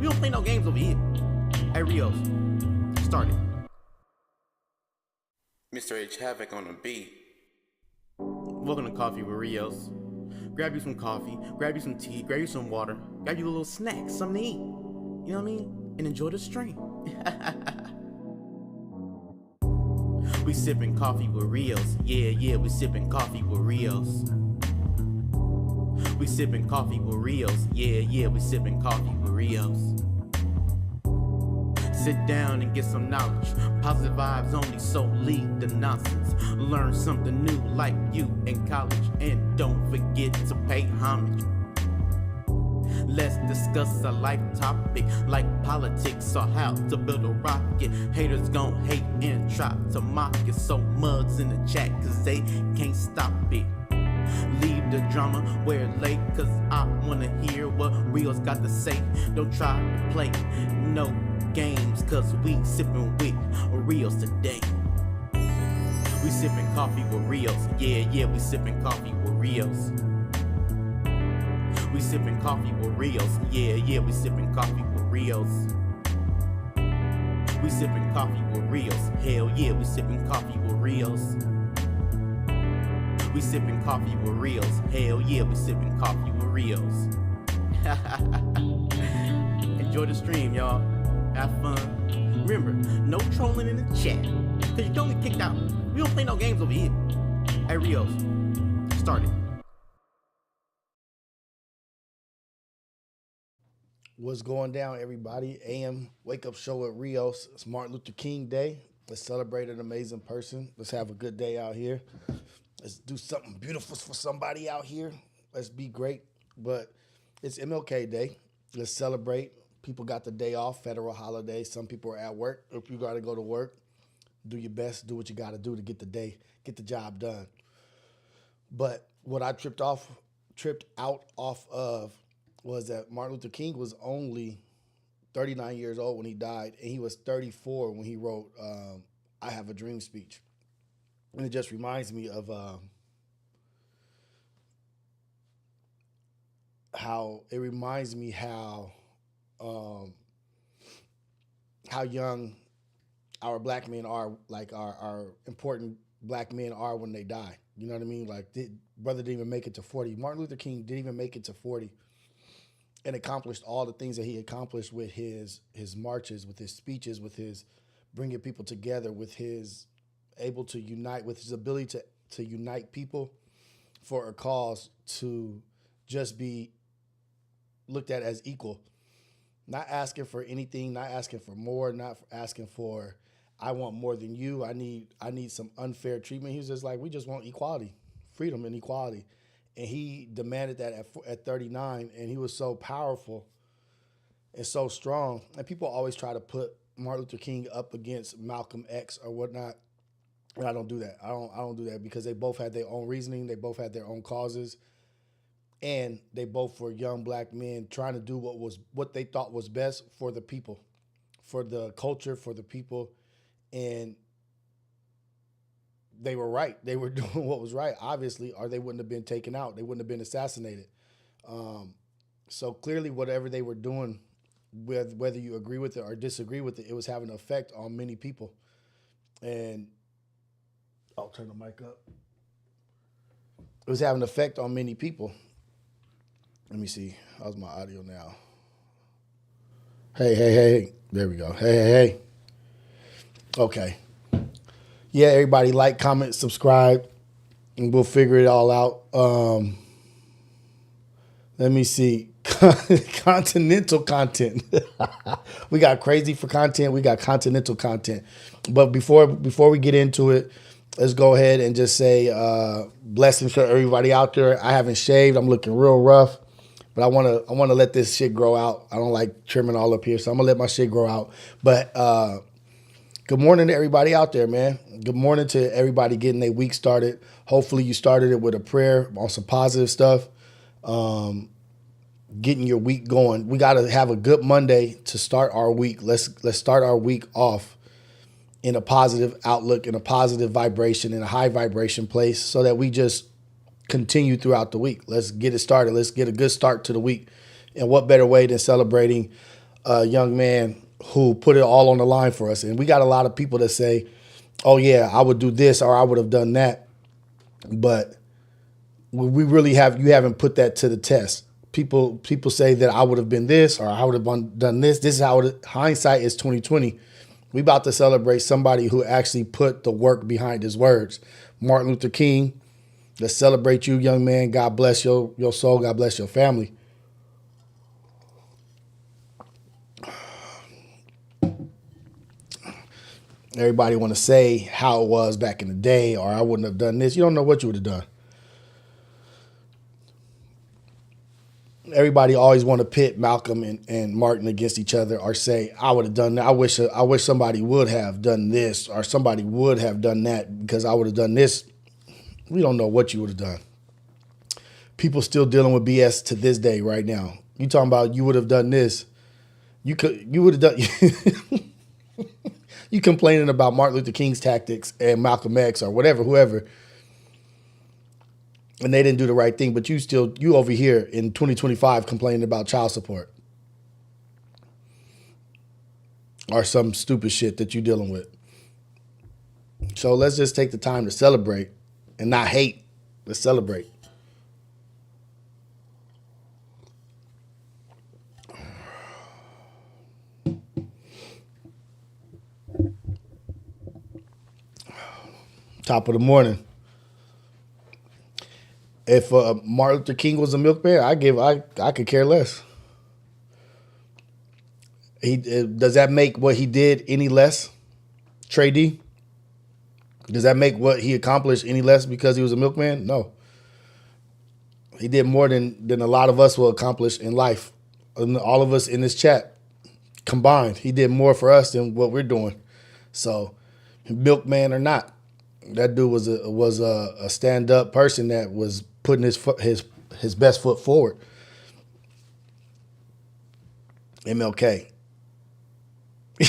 We don't play no games over here. Hey, Rios, start it. Mr. H. Havoc on the beat. Welcome to Coffee with Rios. Grab you some coffee, grab you some tea, grab you some water, grab you a little snack, something to eat. You know what I mean? And enjoy the stream. We sipping coffee with Rios. Yeah, we sipping coffee with Rios. We sipping coffee with Rios. Yeah, we sipping coffee with Rios. Sit down and get some knowledge. Positive vibes only, so leave the nonsense. Learn something new like you in college. And don't forget to pay homage. Let's discuss a life topic like politics or how to build a rocket. Haters gon' hate and try to mock it. So mugs in the chat cause they can't stop it. Leave the drama where it lay cause I wanna hear what Rios got to say. Don't try to play no games cause we sippin' with Rios today. We sippin' coffee with Rios. Yeah, we sippin' coffee with Rios. We sippin' coffee with Rios. Yeah, we sippin' coffee with Rios. We sippin' coffee with Rios. Hell yeah, we sippin' coffee with Rios. We sippin' coffee with Rios. Hell yeah, we sippin' coffee with Rios. Enjoy the stream, y'all. Have fun. Remember, no trolling in the chat, cause you don't get kicked out. We don't play no games over here. Hey, Rios, start it. What's going down, everybody? AM Wake Up Show at Rios. It's Martin Luther King Day. Let's celebrate an amazing person. Let's have a good day out here. Let's do something beautiful for somebody out here. Let's be great. But it's MLK Day. Let's celebrate. People got the day off, federal holiday. Some people are at work. If you got to go to work, do your best. Do what you got to do to get the job done. But what I tripped out off of was that Martin Luther King was only 39 years old when he died, and he was 34 when he wrote I Have a Dream speech. And it just reminds me of how young our black men are, like our important black men are when they die. You know what I mean? Like, brother didn't even make it to 40. Martin Luther King didn't even make it to 40 and accomplished all the things that he accomplished with his marches, with his speeches, with his bringing people together, with his able to unite, with his ability to unite people for a cause to just be looked at as equal. Not asking for anything, not asking for more, not asking for, I want more than you. I need some unfair treatment. He was just like, we just want equality, freedom and equality. And he demanded that at 39, and he was so powerful and so strong. And people always try to put Martin Luther King up against Malcolm X or whatnot. And I don't do that. I don't do that because they both had their own reasoning. They both had their own causes. And they both were young black men trying to do what they thought was best for the people, for the culture, for the people. And they were right. They were doing what was right, obviously, or they wouldn't have been taken out. They wouldn't have been assassinated. So clearly whatever they were doing, whether you agree with it or disagree with it, it was having an effect on many people. And I'll turn the mic up. It was having an effect on many people. Let me see. How's my audio now? Hey. There we go. Hey. Okay. Yeah, everybody like, comment, subscribe, and we'll figure it all out. Let me see. Continental content. We got crazy for content. We got continental content. But before we get into it, let's go ahead and just say blessings to everybody out there. I haven't shaved. I'm looking real rough. But I wanna let this shit grow out. I don't like trimming all up here, so I'm gonna let my shit grow out. But good morning to everybody out there, man. Good morning to everybody getting their week started. Hopefully you started it with a prayer on some positive stuff. Getting your week going. We gotta have a good Monday to start our week. Let's start our week off in a positive outlook, in a positive vibration, in a high vibration place, so that we just continue throughout the week. Let's get it started. Let's get a good start to the week. And what better way than celebrating young man who put it all on the line for us. And we got a lot of people that say, oh yeah, I would do this or I would have done that. But we really you haven't put that to the test. People say that I would have been this or I would have done this. This is how hindsight is 2020. We about to celebrate somebody who actually put the work behind his words. Martin Luther King, let's celebrate you, young man. God bless your soul. God bless your family. Everybody want to say how it was back in the day or I wouldn't have done this. You don't know what you would have done. Everybody always want to pit Malcolm and Martin against each other or say, I would have done that. I wish somebody would have done this or somebody would have done that because I would have done this. We don't know what you would have done. People still dealing with BS to this day right now. You talking about you would have done this. You would have done you complaining about Martin Luther King's tactics and Malcolm X or whatever, whoever. And they didn't do the right thing, but you over here in 2025 complaining about child support or some stupid shit that you're dealing with. So let's just take the time to celebrate and not hate. Let's celebrate. Top of the morning. If Martin Luther King was a milkman, I could care less. Does that make what he did any less? Trey D? Does that make what he accomplished any less because he was a milkman? No. He did more than a lot of us will accomplish in life. And all of us in this chat combined, he did more for us than what we're doing. So, milkman or not, that dude was a stand-up person that was putting his best foot forward. MLK.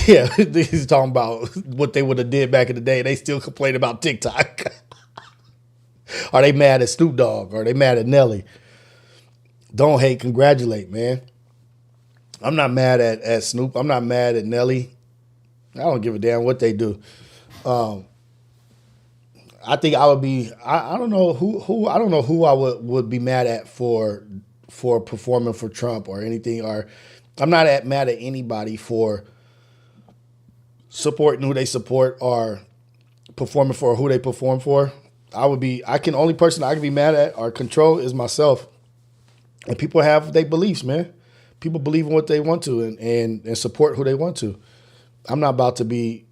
Yeah, he's talking about what they would have did back in the day. They still complain about TikTok. Are they mad at Snoop Dogg? Are they mad at Nelly? Don't hate, congratulate, man. I'm not mad at Snoop. I'm not mad at Nelly. I don't give a damn what they do. I think I would be. I don't know who I don't know who I would be mad at for performing for Trump or anything. Or I'm not mad at anybody for supporting who they support or performing for who they perform for. Only person I can be mad at or control is myself. And people have their beliefs, man. People believe in what they want to and support who they want to. I'm not about to be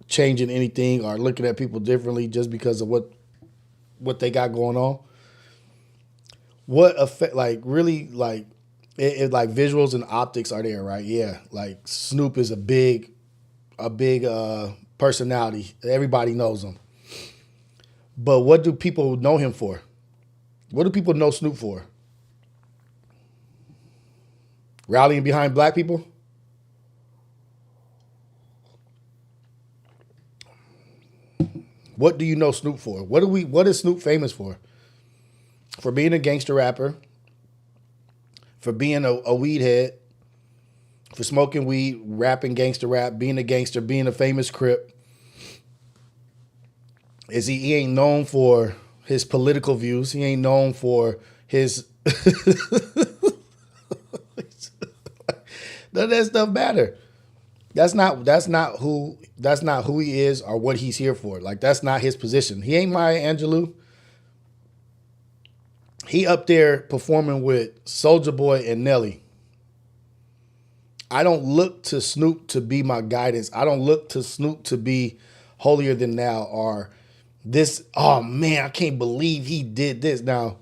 changing anything or looking at people differently just because of what they got going on. What effect, like really, like it like visuals and optics are there, right? Yeah, like Snoop is a big personality. Everybody knows him. But what do people know him for? What do people know Snoop for? Rallying behind black people? What do you know Snoop for? What is Snoop famous for? For being a gangster rapper, for being a weed head, for smoking weed, rapping gangster rap, being a gangster, being a famous Crip. He ain't known for his political views. He ain't known for his none of that stuff matter. That's not who he is or what he's here for. Like, that's not his position. He ain't Maya Angelou. He up there performing with Soulja Boy and Nelly. I don't look to Snoop to be my guidance. I don't look to Snoop to be holier than thou or this. Oh man, I can't believe he did this. Now,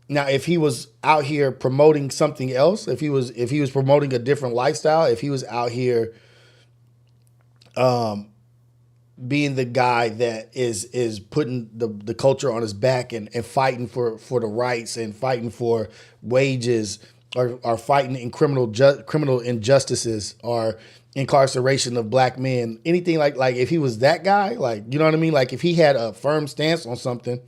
if he was out here promoting something else, if he was promoting a different lifestyle, if he was out here being the guy that is putting the culture on his back and fighting for the rights and fighting for wages or fighting in criminal injustices or incarceration of black men, anything like if he was that guy, like, you know what I mean? Like if he had a firm stance on something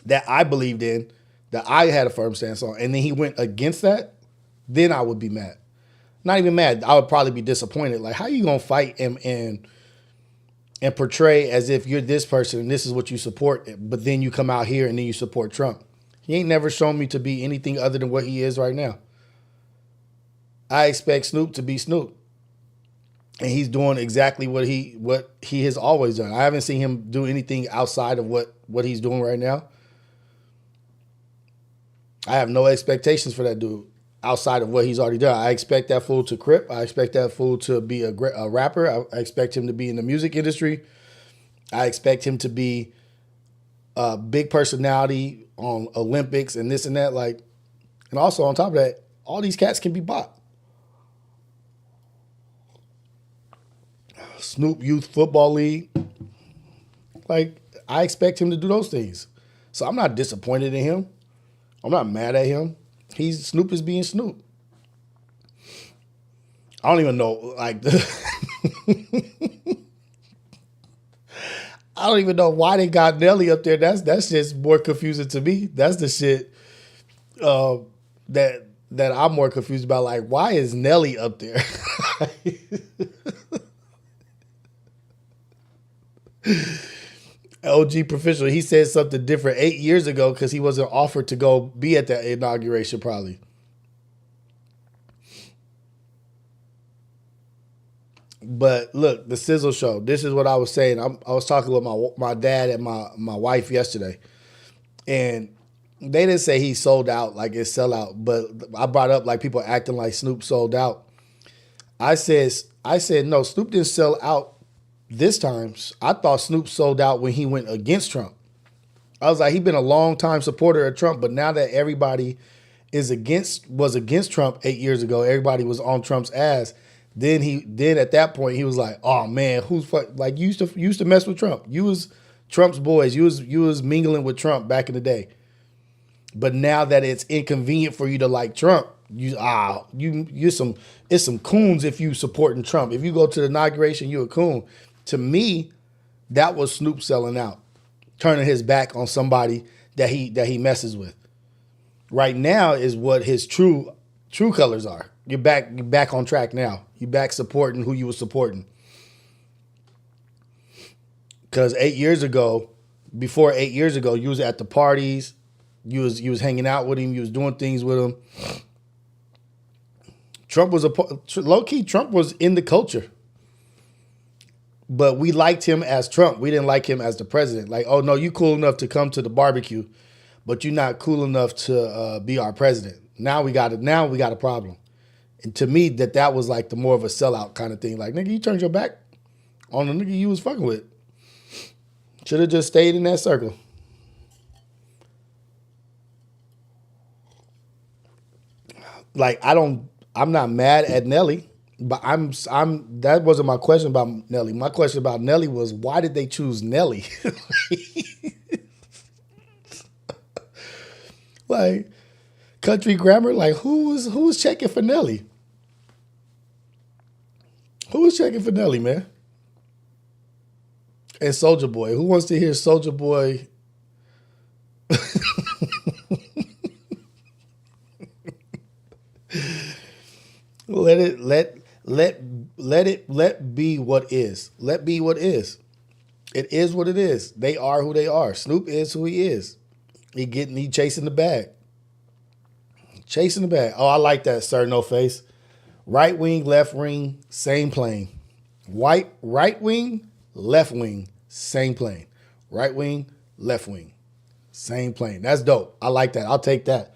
that I believed in, that I had a firm stance on, and then he went against that, then I would be mad. Not even mad. I would probably be disappointed. Like, how you gonna fight and portray as if you're this person and this is what you support, but then you come out here and then you support Trump? He ain't never shown me to be anything other than what he is right now. I expect Snoop to be Snoop. And he's doing exactly what he has always done. I haven't seen him do anything outside of what he's doing right now. I have no expectations for that dude outside of what he's already done. I expect that fool to crip. I expect that fool to be a rapper. I expect him to be in the music industry. I expect him to be a big personality on Olympics and this and that. Like, and also on top of that, all these cats can be bought. Snoop Youth Football League. Like, I expect him to do those things. So I'm not disappointed in him. I'm not mad at him. Snoop is being Snoop. I don't even know, like, I don't even know why they got Nelly up there. That's just more confusing to me. That's the shit that I'm more confused about. Like, why is Nelly up there? LG Professional, he said something different 8 years ago because he wasn't offered to go be at that inauguration probably. But look, the Sizzle Show, this is what I was saying. I was talking with my dad and my wife yesterday. And they didn't say he sold out like it's sellout, but I brought up like people acting like Snoop sold out. I said no, Snoop didn't sell out this time. I thought Snoop sold out when he went against Trump. I was like, he's been a long time supporter of Trump, but now that everybody was against Trump 8 years ago, everybody was on Trump's ass. Then at that point he was like, oh man, like you used to mess with Trump. You was Trump's boys. You was mingling with Trump back in the day. But now that it's inconvenient for you to like Trump, it's some coons if you supporting Trump. If you go to the inauguration, you a coon. To me, that was Snoop selling out, turning his back on somebody that he messes with. Right now is what his true colors are. You're back on track now. You're back supporting who you were supporting. Because 8 years ago, before 8 years ago, you was at the parties, you was hanging out with him, you was doing things with him. Trump was low-key, Trump was in the culture. But we liked him as Trump. We didn't like him as the president. Like, oh no, you cool enough to come to the barbecue, but you're not cool enough to be our president. Now we got a problem. And to me, that was like the more of a sellout kind of thing. Like, nigga, you turned your back on the nigga you was fucking with. Should have just stayed in that circle. Like, I'm not mad at Nelly, but that wasn't my question about Nelly. My question about Nelly was, why did they choose Nelly? Like, Country Grammar, like who was checking for Nelly? Who was checking for Nelly, man? And Soulja Boy. Who wants to hear Soulja Boy? Let be what is. Let be what is. It is what it is. They are who they are. Snoop is who he is. He chasing the bag. Chasing the bag. Oh, I like that, sir. No face. Right wing, left wing, same plane. Right wing, left wing, same plane. Right wing, left wing, same plane. That's dope. I like that. I'll take that.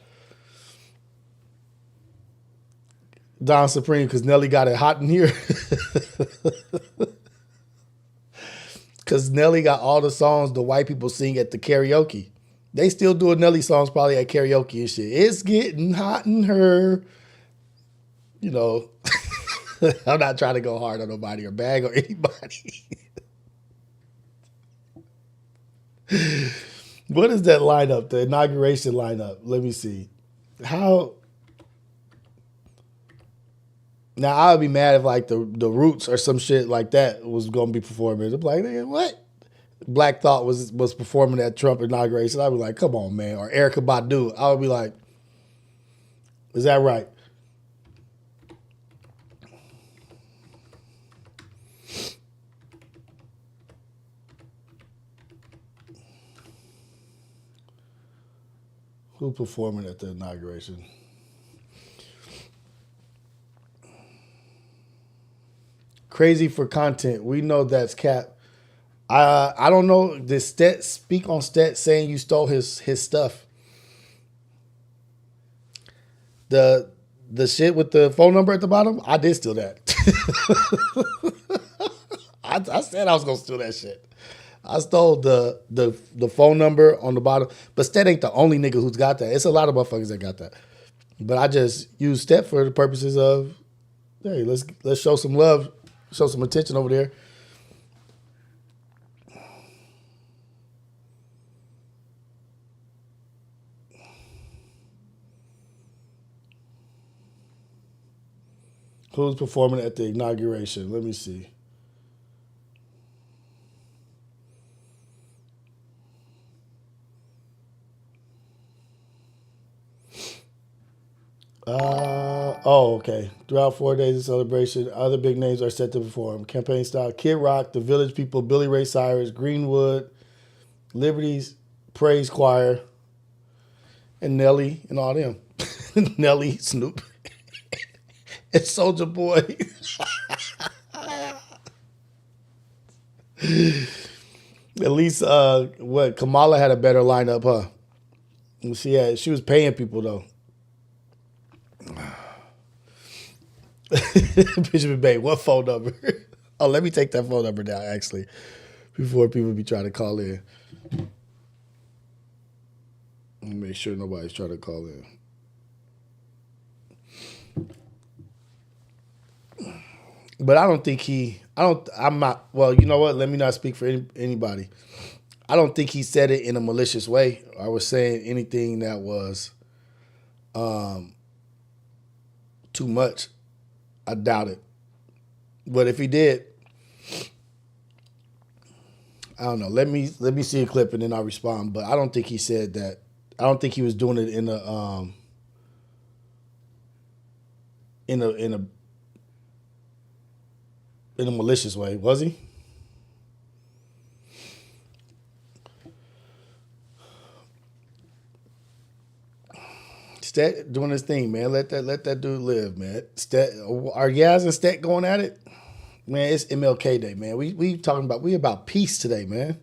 Don Supreme, because Nelly got it hot in here. Because Nelly got all the songs the white people sing at the karaoke. They still doing Nelly songs probably at karaoke and shit. It's getting hot in her. You know, I'm not trying to go hard on nobody or bag on anybody. What is that lineup? The inauguration lineup. Let me see. How? Now, I would be mad if like the Roots or some shit like that was going to be performing. I'm like, nigga, what? Black Thought was performing at Trump inauguration. I'd be like, come on, man. Or Erykah Badu. I would be like, is that right? Who performing at the inauguration? Crazy for content. We know that's cap. I don't know. Did Stet speak on Stet saying you stole his stuff? The shit with the phone number at the bottom, I did steal that. I said I was gonna steal that shit. I stole the phone number on the bottom, but Stet ain't the only nigga who's got that. It's a lot of motherfuckers that got that. But I just used Stet for the purposes of, hey, let's show some love, show some attention over there. Who's performing at the inauguration? Let me see. Okay. Throughout 4 days of celebration, other big names are set to perform. Campaign style: Kid Rock, The Village People, Billy Ray Cyrus, Greenwood, Liberty's Praise Choir, and Nelly and all them. Nelly, Snoop, and Soulja Boy. At least, Kamala had a better lineup, huh? She was paying people though. Benjamin Bay, what phone number? Oh, let me take that phone number down, actually, before people be trying to call in. Let me make sure nobody's trying to call in. But I don't think well, you know what? Let me not speak for anybody. I don't think he said it in a malicious way. I was saying anything that was too much. I doubt it. But if he did, I don't know. Let me see a clip and then I'll respond. But I don't think he said that. I don't think he was doing it in a malicious way, was he? Stet doing his thing, man. Let that dude live, man. Are Yaz and Stet going at it? Man, it's MLK Day, man. We talking about about peace today, man.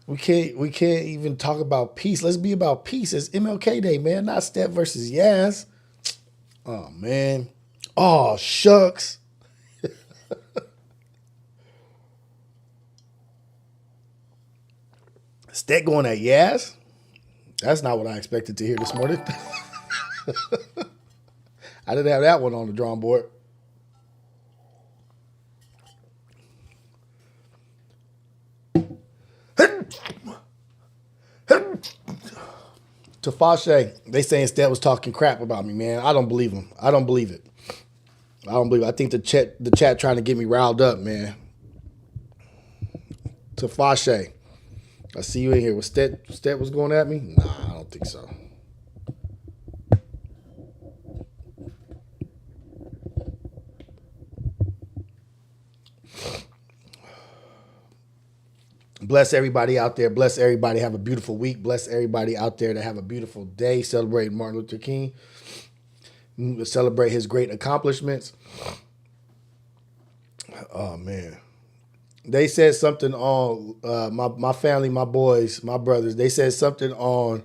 We can't even talk about peace. Let's be about peace. It's MLK Day, man. Not Stet versus Yaz. Oh man. Oh shucks. Stet going at Yaz? That's not what I expected to hear this morning. I didn't have that one on the drawing board. Tafashe, they saying Stet was talking crap about me, man. I don't believe him. I don't believe it. I think the chat trying to get me riled up, man. Tafashe, I see you in here. Was Stet was going at me? Nah, I don't think so. Bless everybody out there. Bless everybody. Have a beautiful week. Bless everybody out there to have a beautiful day. Celebrate Martin Luther King. Celebrate his great accomplishments. Oh, man. They said something on my family, my boys, my brothers. They said something on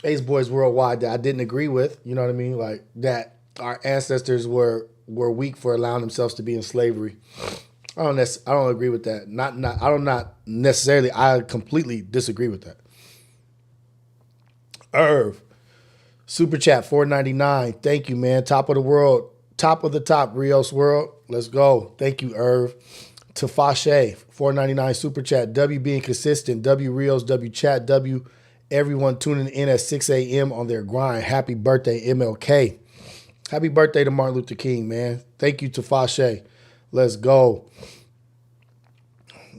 Ace Boys Worldwide that I didn't agree with. You know what I mean? Like that our ancestors were weak for allowing themselves to be in slavery. I don't agree with that. Not necessarily. I completely disagree with that. Irv, super chat $4.99. Thank you, man. Top of the world, top of the top, Rios world. Let's go. Thank you, Irv. Tafashe, $4.99 super chat. W being consistent. W Rios. W chat. W everyone tuning in at 6 a.m. on their grind. Happy birthday, MLK. Happy birthday to Martin Luther King, man. Thank you, Tafashe. Let's go.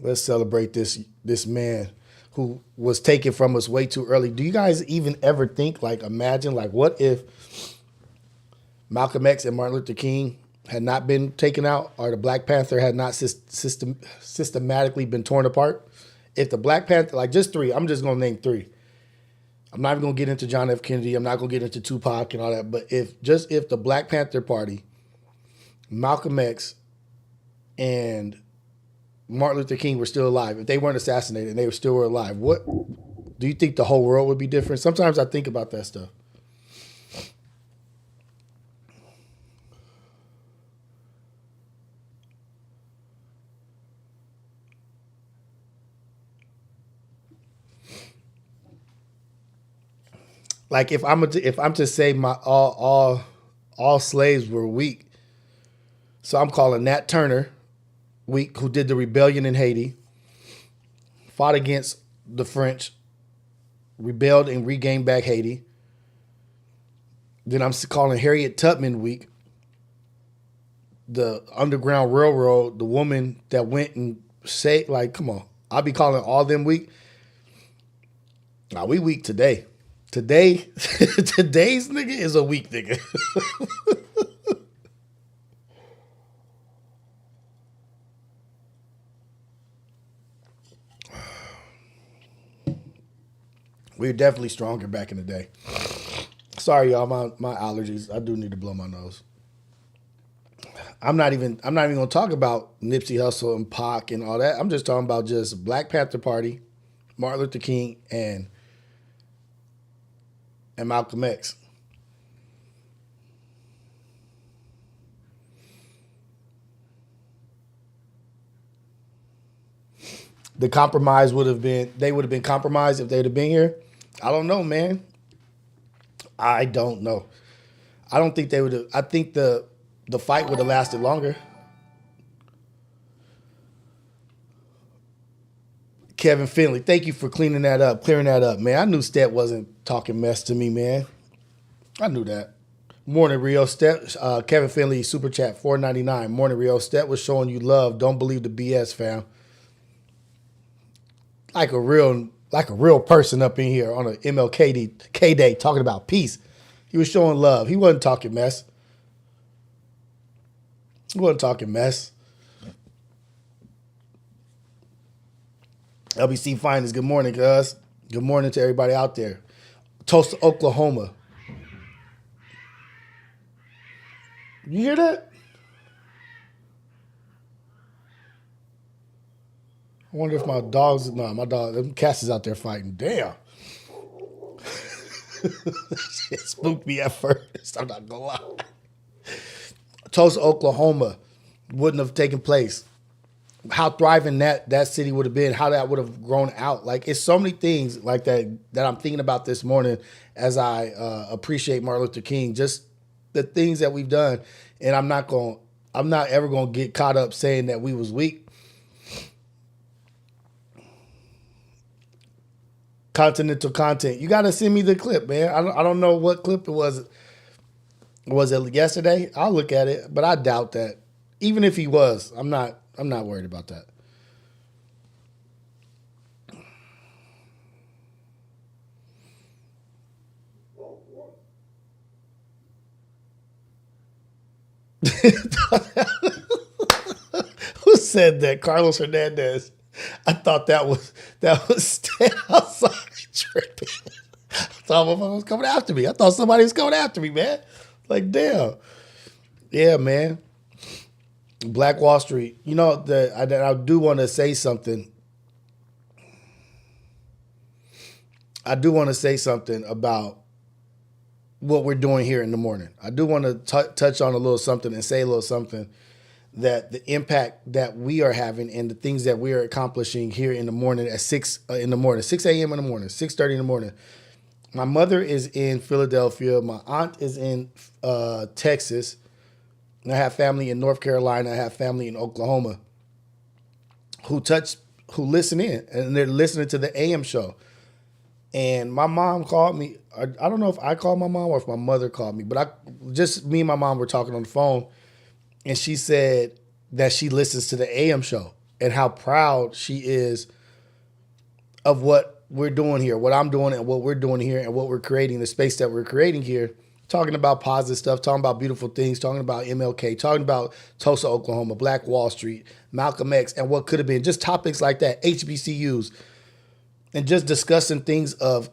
Let's celebrate this man who was taken from us way too early. Do you guys even ever think, imagine, what if Malcolm X and Martin Luther King had not been taken out, or the Black Panther had not systematically been torn apart, if the Black Panther, like just three, I'm just going to name three. I'm not even going to get into John F. Kennedy. I'm not going to get into Tupac and all that. But if the Black Panther Party, Malcolm X, and Martin Luther King were still alive, if they weren't assassinated and they were still alive, what do you think the whole world would be different? Sometimes I think about that stuff. Like if I'm to say my all slaves were weak, so I'm calling Nat Turner weak, who did the rebellion in Haiti, fought against the French, rebelled and regained back Haiti. Then I'm calling Harriet Tubman weak, the Underground Railroad, the woman that went and saved. Like, come on, I'll be calling all them weak. Nah, we weak today. Today's nigga is a weak nigga. We were definitely stronger back in the day. Sorry, y'all, my allergies. I do need to blow my nose. I'm not even gonna talk about Nipsey Hussle and Pac and all that. I'm just talking about just Black Panther Party, Martin Luther King, and Malcolm X. The compromise would have been, they would have been compromised if they'd have been here. I don't know, man. I don't know. I don't think they would have. I think the fight would have lasted longer. Kevin Finley, thank you for clearing that up, man. I knew Stet wasn't talking mess to me, man. I knew that. Morning, Rio. Stet, Kevin Finley, super chat, $4.99. Morning, Rio. Stet was showing you love. Don't believe the BS, fam. Like a real person up in here on an MLK day talking about peace. He was showing love. He wasn't talking mess. LBC Finest, good morning, guys. Good morning to everybody out there. Tosa, Oklahoma. You hear that? I wonder if my dog, them cats is out there fighting. Damn. Shit spooked me at first. I'm not gonna lie. Tulsa, Oklahoma wouldn't have taken place. How thriving that city would have been, how that would have grown out. Like, it's so many things like that I'm thinking about this morning as I appreciate Martin Luther King, just the things that we've done. And I'm not ever gonna get caught up saying that we was weak. Continental content. You gotta send me the clip, man. I don't know what clip it was. Was it yesterday? I'll look at it, but I doubt that. Even if he was, I'm not worried about that. Who said that? Carlos Hernandez. I thought that was Stan outside tripping. I thought motherfucker was coming after me. I thought somebody was coming after me, man. Like, damn. Yeah, man. Black Wall Street. You know, I do want to say something. I do want to say something about what we're doing here in the morning. I do want to touch on a little something and say a little something, that the impact that we are having and the things that we are accomplishing here in the morning at 6 in the morning, 6 a.m. in the morning, 6:30 in the morning. My mother is in Philadelphia. My aunt is in Texas. I have family in North Carolina. I have family in Oklahoma who listen in, and they're listening to the AM show. And my mom called me. I don't know if I called my mom or if my mother called me, but me and my mom were talking on the phone, and she said that she listens to the AM show and how proud she is of what we're doing here, what I'm doing and what we're doing here and what we're creating, the space that we're creating here talking about positive stuff, talking about beautiful things, talking about MLK, talking about Tosa, Oklahoma, Black Wall Street, Malcolm X, and what could have been, just topics like that, HBCUs, and just discussing things of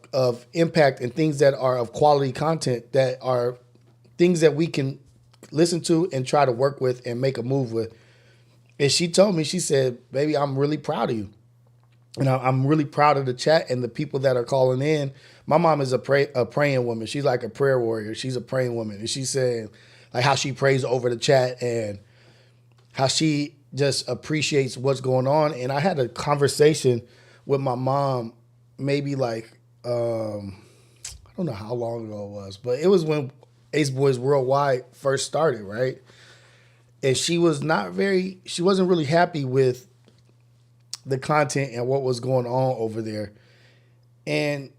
impact and things that are of quality content, that are things that we can listen to and try to work with and make a move with. And she told me, she said, baby, I'm really proud of you. And I'm really proud of the chat and the people that are calling in. My mom is a praying woman. She's like a prayer warrior. She's a praying woman. And she's saying like how she prays over the chat and how she just appreciates what's going on. And I had a conversation with my mom maybe like, I don't know how long ago it was, but it was when Ace Boys Worldwide first started, right? And she wasn't really happy with the content and what was going on over there. And,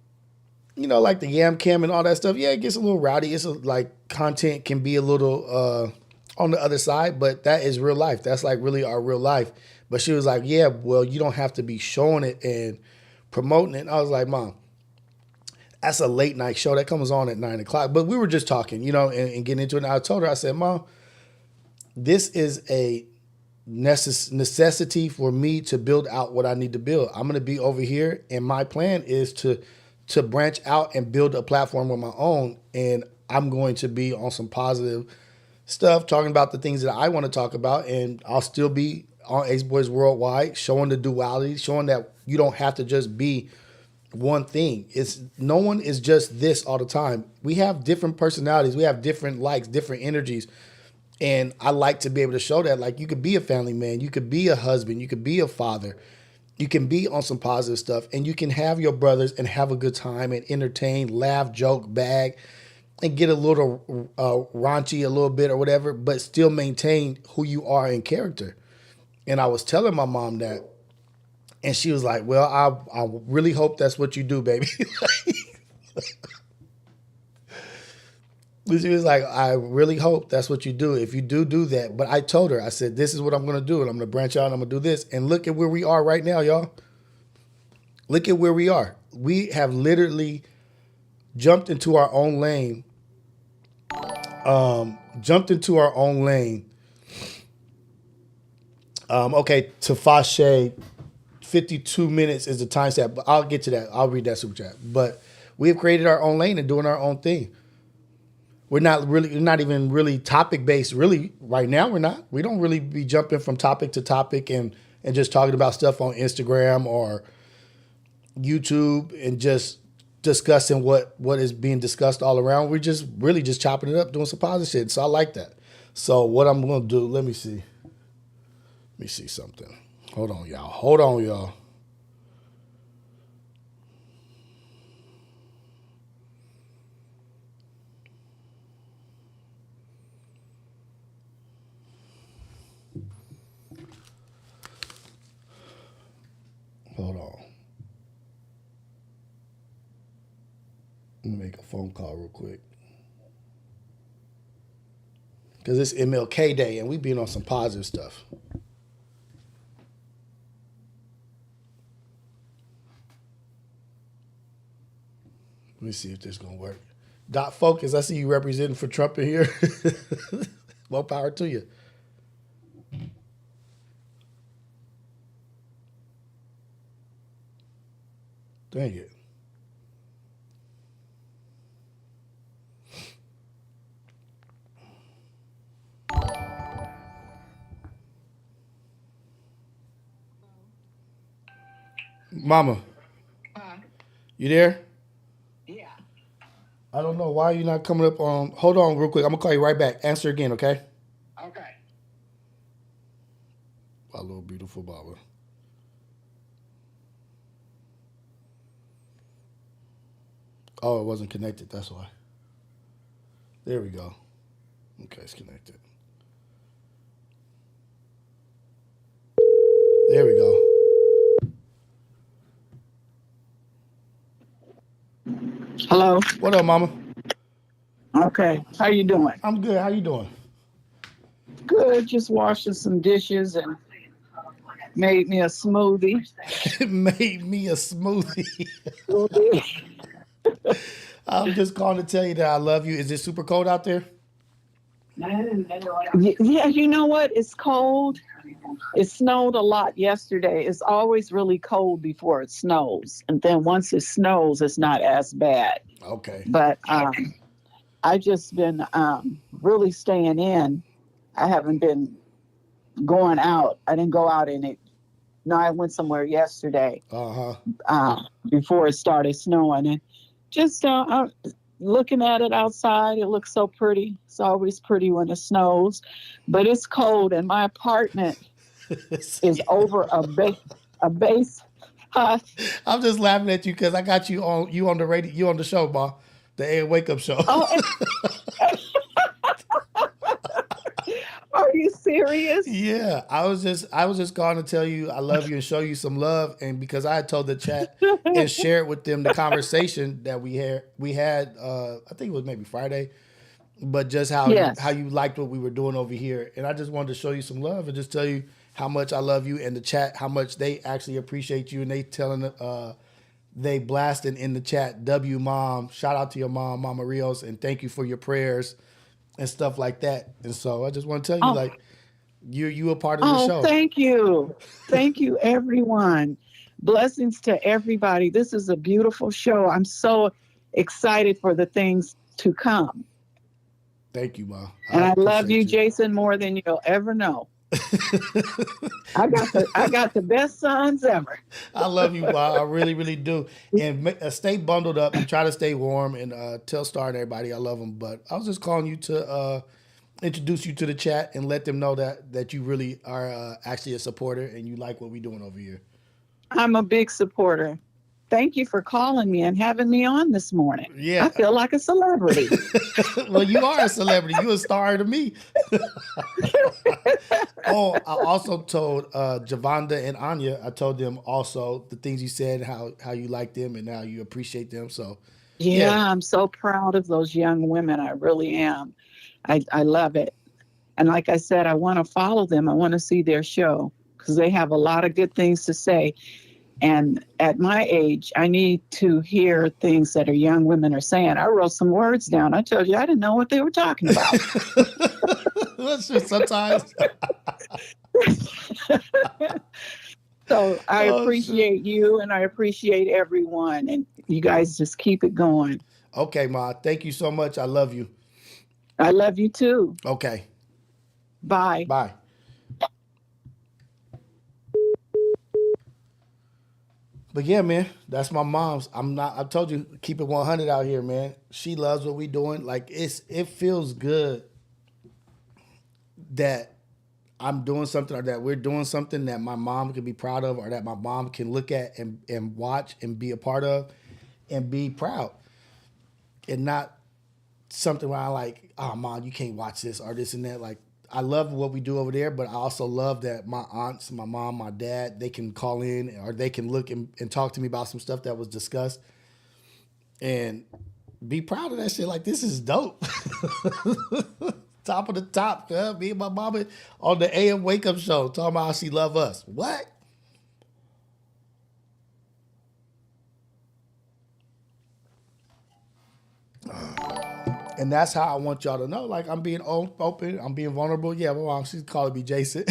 you know, like the Yam Cam and all that stuff, yeah, it gets a little rowdy. It's like content can be a little on the other side, but that is real life. That's like really our real life. But she was like, yeah, well, you don't have to be showing it and promoting it. And I was like, Mom, that's a late night show that comes on at 9 o'clock. But we were just talking, you know, and getting into it. And I told her, I said, Mom, this is a necessity for me to build out what I need to build. I'm going to be over here, and my plan is to branch out and build a platform of my own, and I'm going to be on some positive stuff, talking about the things that I want to talk about, and I'll still be on Ace Boys Worldwide, showing the duality, showing that you don't have to just be one thing. No one is just this all the time. We have different personalities, we have different likes, different energies. And I like to be able to show that, like, you could be a family man, you could be a husband, you could be a father, you can be on some positive stuff, and you can have your brothers and have a good time and entertain, laugh, joke, bag, and get a little raunchy a little bit or whatever, but still maintain who you are in character. And I was telling my mom that, and she was like, well, I really hope that's what you do, baby. She was like, I really hope that's what you do. If you do that. But I told her, I said, this is what I'm going to do. And I'm going to branch out and I'm going to do this. And look at where we are right now, y'all. Look at where we are. We have literally jumped into our own lane. Okay, Tafashe, 52 minutes is the time stamp. But I'll get to that. I'll read that super chat. But we have created our own lane and doing our own thing. We're not even really topic based. Really, right now we're not. We don't really be jumping from topic to topic and just talking about stuff on Instagram or YouTube and just discussing what is being discussed all around. We're just really just chopping it up, doing some positive shit. So I like that. So what I'm gonna do? Let me see. Let me see something. Hold on, y'all. Hold on. Let me make a phone call real quick. Because it's MLK Day and we being on some positive stuff. Let me see if this is going to work. Dot Focus, I see you representing for Trump in here. More power to you. Dang it. Mama, you there? Yeah. I don't know why you're not coming up on. Hold on real quick. I'm going to call you right back. Answer again, okay? Okay. My little beautiful Baba. Oh, it wasn't connected. That's why. There we go. Okay, it's connected. There we go. Hello. What up, Mama? Okay. How you doing? I'm good. How you doing? Good. Just washing some dishes and made me a smoothie. It made me a smoothie. I'm just calling to tell you that I love you. Is it super cold out there? Yeah, you know what? It's cold. It snowed a lot yesterday. It's always really cold before it snows. And then once it snows, it's not as bad. Okay. But I just been really staying in. I haven't been going out. I didn't go out in it. No, I went somewhere yesterday before it started snowing. And just looking at it outside, it looks so pretty. It's always pretty when it snows. But it's cold, and my apartment is over a base. I'm just laughing at you because I got you on the radio, you on the show, Ma, the AM Wake Up Show. Oh, are you serious? Yeah, I was just calling to tell you I love you and show you some love, and because I had told the chat and shared with them the conversation that we had I think it was maybe Friday, but just how you liked what we were doing over here, and I just wanted to show you some love and just tell you how much I love you, and the chat how much they actually appreciate you, and they blasting in the chat, W Mom, shout out to your mom, Mama Rios, and thank you for your prayers and stuff like that. And so I just want to tell you, like, you a part of the show. Thank you. Thank you, everyone. Blessings to everybody. This is a beautiful show. I'm so excited for the things to come. Thank you, Ma. And I love you, Jason, more than you'll ever know. I got the best sons ever. I love you, Ma. I really, really do. And stay bundled up and try to stay warm, and tell Star and everybody I love them. But I was just calling you to introduce you to the chat and let them know that you really are actually a supporter and you like what we're doing over here. I'm a big supporter. Thank you for calling me and having me on this morning. Yeah. I feel like a celebrity. Well, you are a celebrity. You're a star to me. Oh, I also told Javonda and Anya, I told them also the things you said, how you like them and how you appreciate them. So yeah, I'm so proud of those young women. I really am. I love it. And like I said, I want to follow them. I want to see their show because they have a lot of good things to say. And at my age, I need to hear things that our young women are saying. I wrote some words down. I told you I didn't know what they were talking about. That's just sometimes. So I appreciate you and I appreciate everyone. And you guys just keep it going. Okay, Ma. Thank you so much. I love you. I love you too. Okay. Bye. Bye. But yeah, man, that's my mom's. I told you, keep it 100 out here, man. She loves what we doing. Like it feels good that I'm doing something or that we're doing something that my mom can be proud of or that my mom can look at and watch and be a part of and be proud. And not something where I like, oh, Mom, you can't watch this or this and that. Like, I love what we do over there, but I also love that my aunts, my mom, my dad, they can call in or they can look and talk to me about some stuff that was discussed and be proud of that shit. Like, this is dope. Top of the top. Me and my mama on the AM Wake Up Show talking about how she love us. What? And that's how I want y'all to know. Like, I'm being open. I'm being vulnerable. Yeah, my mom, she's calling me Jason.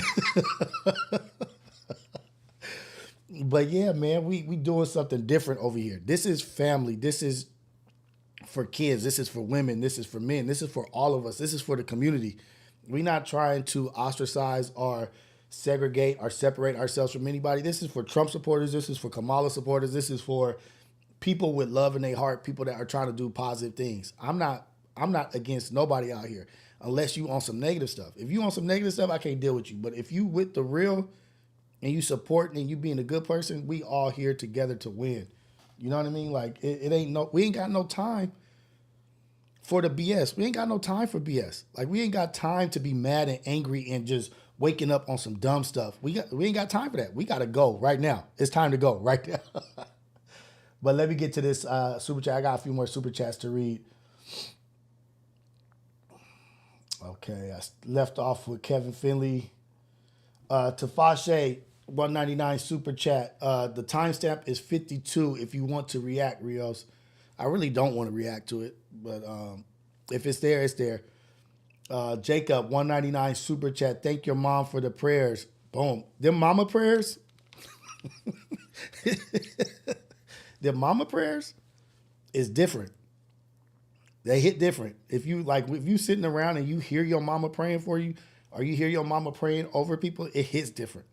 But yeah, man, we doing something different over here. This is family. This is for kids. This is for women. This is for men. This is for all of us. This is for the community. We're not trying to ostracize or segregate or separate ourselves from anybody. This is for Trump supporters. This is for Kamala supporters. This is for people with love in their heart, people that are trying to do positive things. I'm not against nobody out here unless you on some negative stuff. If you on some negative stuff, I can't deal with you. But if you with the real and you supporting and you being a good person, we all here together to win. You know what I mean? Like we ain't got no time for the BS. We ain't got no time for BS. Like we ain't got time to be mad and angry and just waking up on some dumb stuff. We ain't got time for that. We got to go right now. It's time to go right now. But let me get to this super chat. I got a few more super chats to read. Okay, I left off with Kevin Finley. Tafashe, 199 super chat. The timestamp is 52 if you want to react, Rios. I really don't want to react to it, but if it's there, it's there. Jacob, 199 super chat. Thank your mom for the prayers. Boom. Them mama prayers? Them mama prayers is different. They hit different. If you sitting around and you hear your mama praying for you, or you hear your mama praying over people, it hits different.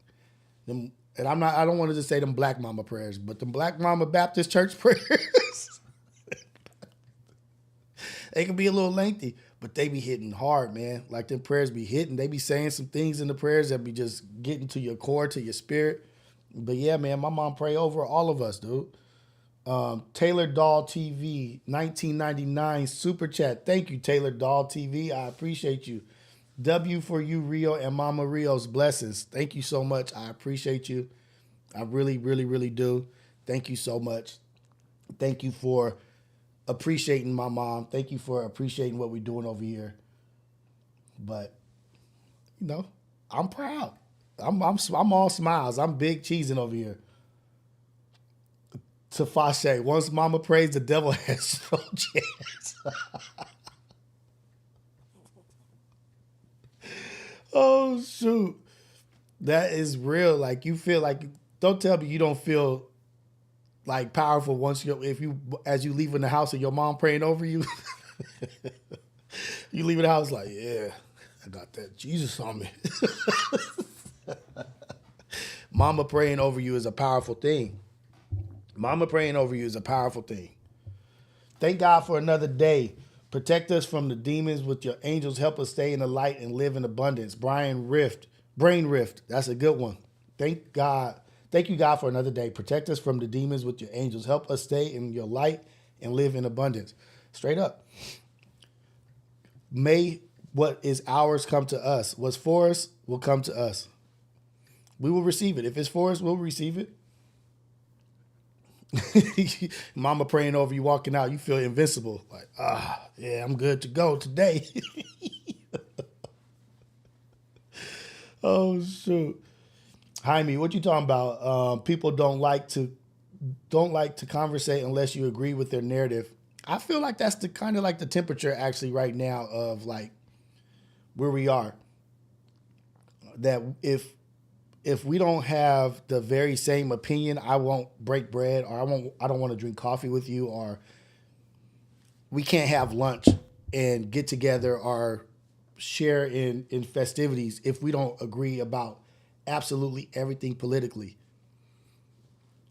And I don't want to just say them black mama prayers, but them black mama Baptist church prayers, they can be a little lengthy, but they be hitting hard, man. Like them prayers be hitting. They be saying some things in the prayers that be just getting to your core, to your spirit. But yeah, man, my mom pray over all of us, dude. Taylor Doll TV, 1999 super chat. Thank you, Taylor Doll TV. I appreciate you. W for you, Rio and Mama Rios. Blessings. Thank you so much. I appreciate you. I really, really, really do. Thank you so much. Thank you for appreciating my mom. Thank you for appreciating what we're doing over here. But, I'm proud. I'm all smiles. I'm big cheesing over here. Tafashe, once mama prays, the devil has no chance. Oh, shoot. That is real. Like, you feel like, don't tell me you don't feel like powerful as you leaving the house and your mom praying over you. You leaving the house like, yeah, I got that Jesus on me. Mama praying over you is a powerful thing. Mama praying over you is a powerful thing. Thank God for another day. Protect us from the demons with your angels. Help us stay in the light and live in abundance. Brain Rift. That's a good one. Thank God. Thank you, God, for another day. Protect us from the demons with your angels. Help us stay in your light and live in abundance. Straight up. May what is ours come to us. What's for us will come to us. We will receive it. If it's for us, we'll receive it. Mama praying over you walking out, you feel invincible. Like, yeah, I'm good to go today. Oh, shoot. Jaime, what you talking about? People don't like to conversate unless you agree with their narrative. I feel like that's the kind of like the temperature actually right now of like where we are. That if we don't have the very same opinion, I won't break bread, or I don't want to drink coffee with you, or we can't have lunch and get together or share in festivities if we don't agree about absolutely everything politically.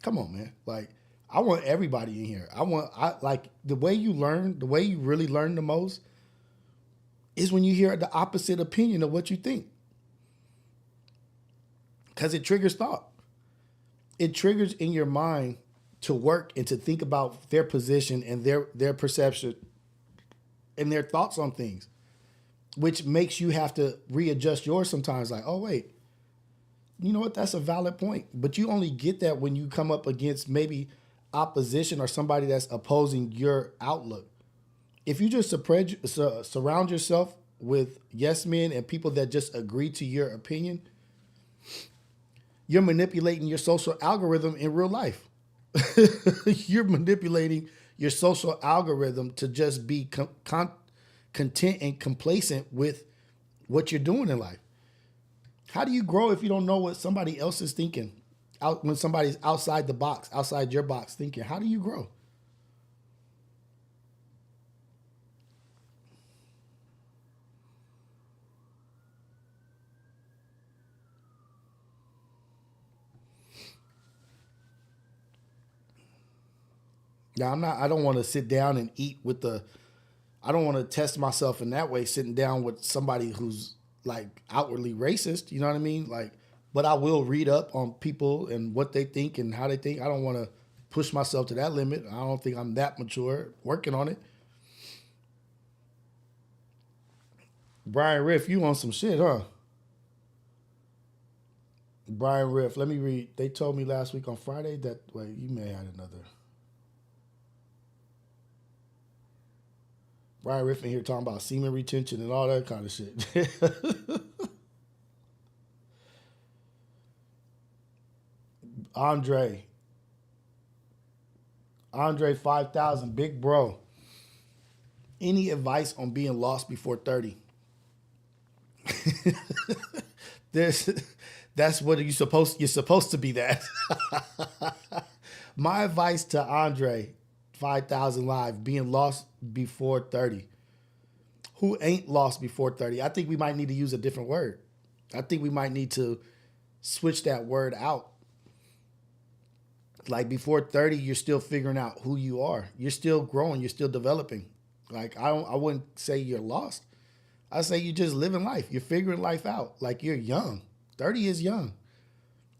Come on, man. Like, I want everybody in here. Like the way you really learn the most is when you hear the opposite opinion of what you think. Because it triggers thought. It triggers in your mind to work and to think about their position and their perception and their thoughts on things, which makes you have to readjust yours sometimes. Like, oh, wait, you know what? That's a valid point. But you only get that when you come up against maybe opposition or somebody that's opposing your outlook. If you just surround yourself with yes men and people that just agree to your opinion, you're manipulating your social algorithm in real life. You're manipulating your social algorithm to just be content and complacent with what you're doing in life. How do you grow if you don't know what somebody else is thinking? When somebody's outside the box, outside your box thinking, how do you grow? Now, I don't want to sit down and eat I don't want to test myself in that way, sitting down with somebody who's like outwardly racist, you know what I mean? Like, but I will read up on people and what they think and how they think. I don't want to push myself to that limit. I don't think I'm that mature, working on it. Brian Riff, you on some shit, huh? Brian Riff, let me read. They told me last week on Friday that, wait, you may have had another. Brian Riff in here talking about semen retention and all that kind of shit. Andre 5000, big bro. Any advice on being lost before 30? That's what you're supposed to be that. My advice to Andre 5000 Live, being lost before 30. Who ain't lost before 30? I think we might need to use a different word. I think we might need to switch that word out. Like before 30, you're still figuring out who you are. You're still growing. You're still developing. Like I wouldn't say you're lost. I say you're just living life. You're figuring life out. Like you're young. 30 is young.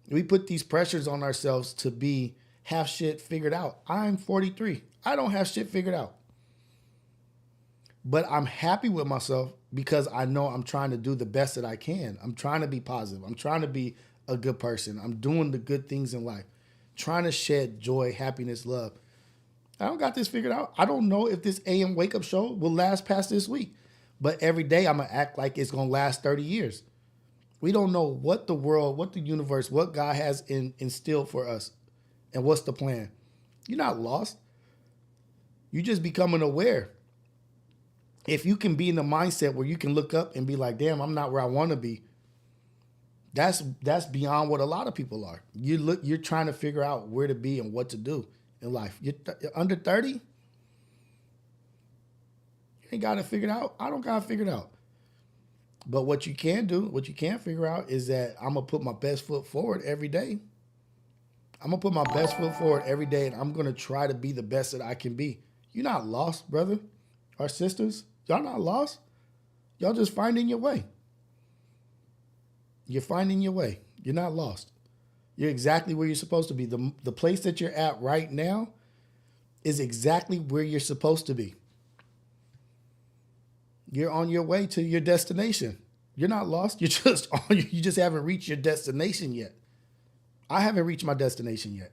We put these pressures on ourselves to have shit figured out. I'm 43. I don't have shit figured out. But I'm happy with myself because I know I'm trying to do the best that I can. I'm trying to be positive. I'm trying to be a good person. I'm doing the good things in life. Trying to shed joy, happiness, love. I don't got this figured out. I don't know if this AM wake-up show will last past this week. But every day I'm going to act like it's going to last 30 years. We don't know what the world, what the universe, what God has instilled for us. And what's the plan? You're not lost. You're just becoming aware. If you can be in the mindset where you can look up and be like, damn, I'm not where I want to be. That's beyond what a lot of people are. You're trying to figure out where to be and what to do in life. You're under 30. You ain't got it figured out. I don't got it figured out. But what you can do, what you can figure out is that I'm going to put my best foot forward every day. I'm going to put my best foot forward every day, and I'm going to try to be the best that I can be. You're not lost, brother or sisters. Y'all not lost. Y'all just finding your way. You're finding your way. You're not lost. You're exactly where you're supposed to be. The place that you're at right now is exactly where you're supposed to be. You're on your way to your destination. You're not lost. You just haven't reached your destination yet. I haven't reached my destination yet.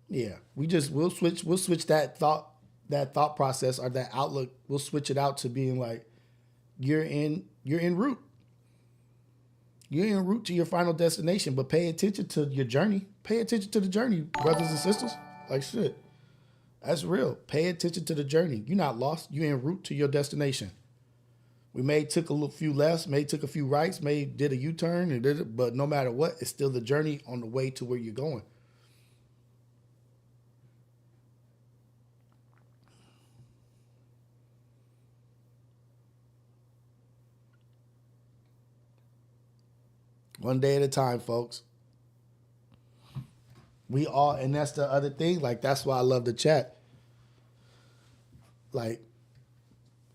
Yeah, we'll switch that thought process or that outlook. We'll switch it out to being like, you're en route. You're en route to your final destination, but pay attention to your journey. Pay attention to the journey, brothers and sisters. Like shit. That's real. Pay attention to the journey. You're not lost. You're en route to your destination. We took a few lefts, took a few rights, did a U-turn, but no matter what, it's still the journey on the way to where you're going. One day at a time, folks. And that's the other thing. Like, that's why I love the chat. Like,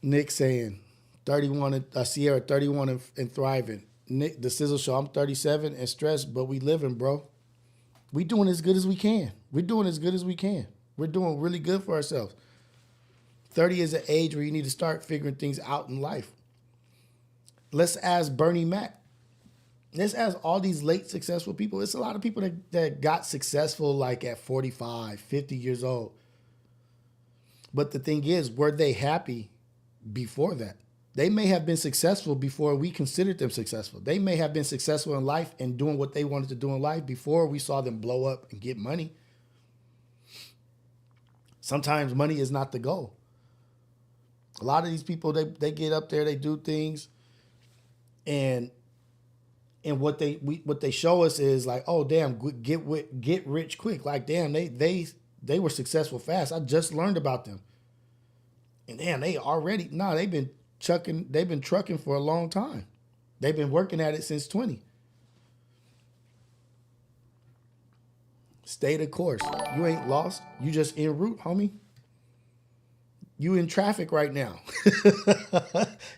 Nick saying, 31, Sierra, 31 and thriving. Nick, the Sizzle Show, I'm 37 and stressed, but we living, bro. We doing as good as we can. We're doing as good as we can. We're doing really good for ourselves. 30 is an age where you need to start figuring things out in life. Let's ask Bernie Mac. Let's ask all these late successful people. It's a lot of people that got successful like at 45, 50 years old. But the thing is, were they happy before that? They may have been successful before we considered them successful. They may have been successful in life and doing what they wanted to do in life before we saw them blow up and get money. Sometimes money is not the goal. A lot of these people, they get up there, they do things, and what they show us is like, oh damn, get rich quick. Like damn, they were successful fast. I just learned about them, and damn, they've been trucking for a long time. They've been working at it since 20. Stay the course. You ain't lost. You just en route, homie. You in traffic right now.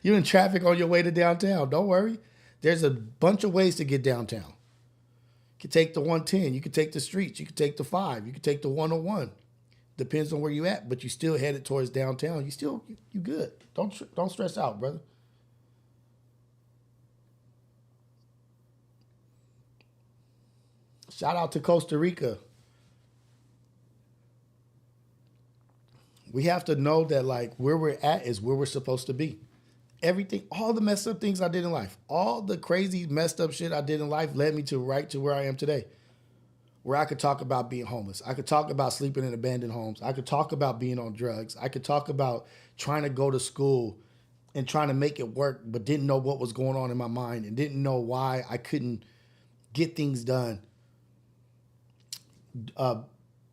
You in traffic on your way to downtown. Don't worry. There's a bunch of ways to get downtown. You can take the 110. You can take the streets. You can take the 5. You can take the 101. Depends on where you at, but you still headed towards downtown. You good. Don't stress out, brother. Shout out to Costa Rica. We have to know that like where we're at is where we're supposed to be. Everything, all the messed up things I did in life, all the crazy messed up shit I did in life led me to right to where I am today. where I could talk about being homeless. I could talk about sleeping in abandoned homes. I could talk about being on drugs. I could talk about trying to go to school and trying to make it work, but didn't know what was going on in my mind and didn't know why I couldn't get things done.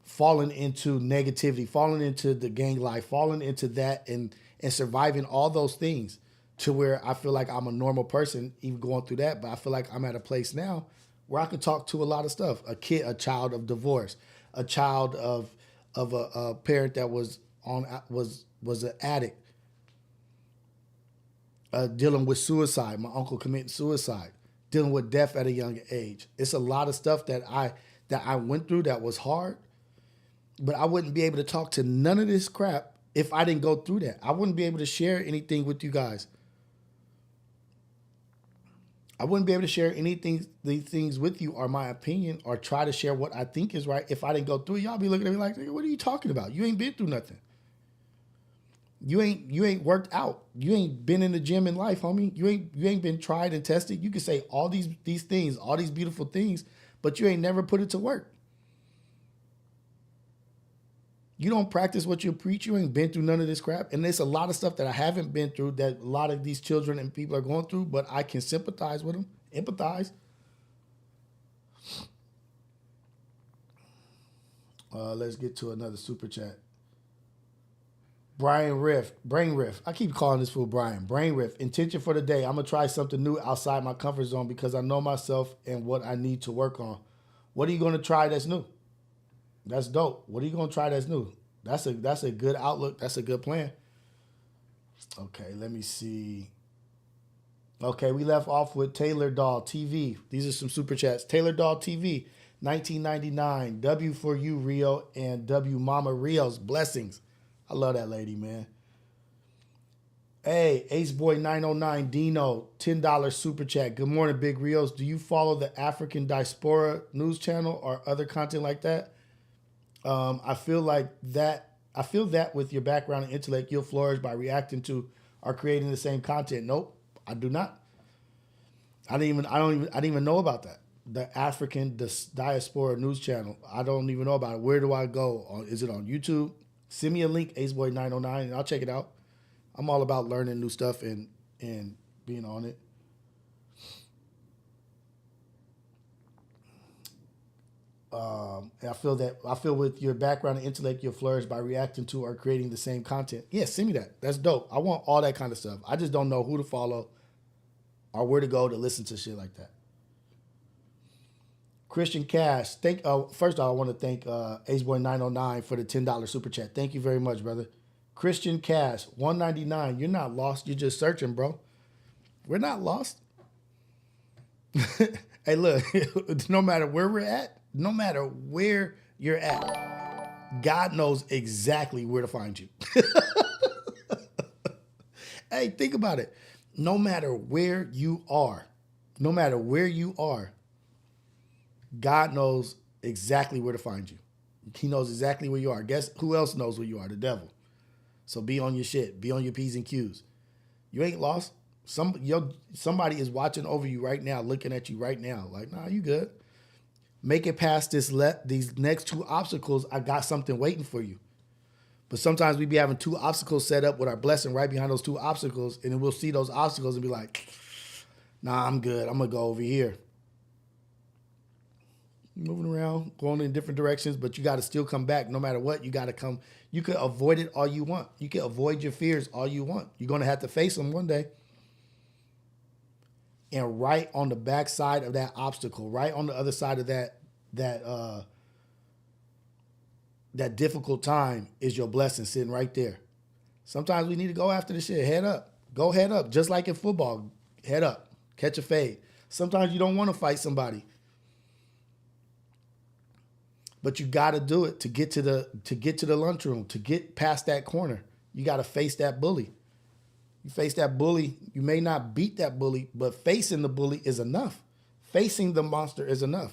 Falling into negativity, falling into the gang life, falling into that and surviving all those things to where I feel like I'm a normal person even going through that. But I feel like I'm at a place now where I can talk to a lot of stuff. A child of divorce, a child of a parent that was an addict, dealing with suicide, my uncle committing suicide, dealing with death at a young age. It's a lot of stuff that I went through that was hard, but I wouldn't be able to talk to none of this crap if I didn't go through that. I wouldn't be able to share anything with you guys. I wouldn't be able to share anything, these things with you or my opinion or try to share what I think is right if I didn't go through it. Y'all be looking at me like, what are you talking about? You ain't been through nothing. You ain't worked out. You ain't been in the gym in life, homie. You ain't been tried and tested. You can say all these things, all these beautiful things, but you ain't never put it to work. You don't practice what you preach. You ain't been through none of this crap. And there's a lot of stuff that I haven't been through that a lot of these children and people are going through, but I can sympathize with them, empathize. Let's get to another super chat. Brain Riff. I keep calling this fool Brian. Brain Riff. Intention for the day. I'm going to try something new outside my comfort zone because I know myself and what I need to work on. What are you going to try that's new? That's dope. What are you going to try that's new? That's a good outlook. That's a good plan. Okay, let me see. Okay, we left off with Taylor Doll TV. These are some super chats. Taylor Doll TV, 1999. W for you, Rio, and W Mama Rios. Blessings. I love that lady, man. Hey, Ace Boy 909 Dino, $10 super chat. Good morning, Big Rios. Do you follow the African Diaspora news channel or other content like that? I feel that with your background and intellect, you'll flourish by reacting to or creating the same content. Nope, I do not. I didn't even know about that. The African Diaspora news channel. I don't even know about it. Where do I go? Is it on YouTube? Send me a link, aceboy909, and I'll check it out. I'm all about learning new stuff and being on it. And I feel with your background and intellect, you'll flourish by reacting to or creating the same content. Yeah, send me that. That's dope. I want all that kind of stuff. I just don't know who to follow or where to go to listen to shit like that. Christian Cash, first of all, I want to thank Aceboy909 for the $10 super chat. Thank you very much, brother. Christian Cash, $1.99. You're not lost. You're just searching, bro. We're not lost. Hey, look, no matter where we're at, no matter where you're at, God knows exactly where to find you. Hey, think about it. No matter where you are, God knows exactly where to find you. He knows exactly where you are. Guess who else knows where you are? The devil. So be on your shit. Be on your P's and Q's. You ain't lost. Somebody is watching over you right now, looking at you right now. Like, nah, you good. Make it past these next two obstacles. I got something waiting for you. But sometimes we be having two obstacles set up with our blessing right behind those two obstacles, and then we'll see those obstacles and be like, nah, I'm good. I'm going to go over here. Moving around, going in different directions, but you got to still come back no matter what. You got to come. You could avoid it all you want. You can avoid your fears all you want. You're going to have to face them one day. And right on the back side of that obstacle, right on the other side of that difficult time is your blessing sitting right there. Sometimes we need to go after the shit. Head up. Go head up. Just like in football. Head up. Catch a fade. Sometimes you don't want to fight somebody. But you got to do it to get to the lunchroom, to get past that corner. You got to face that bully. You face that bully. You may not beat that bully, but facing the bully is enough. Facing the monster is enough.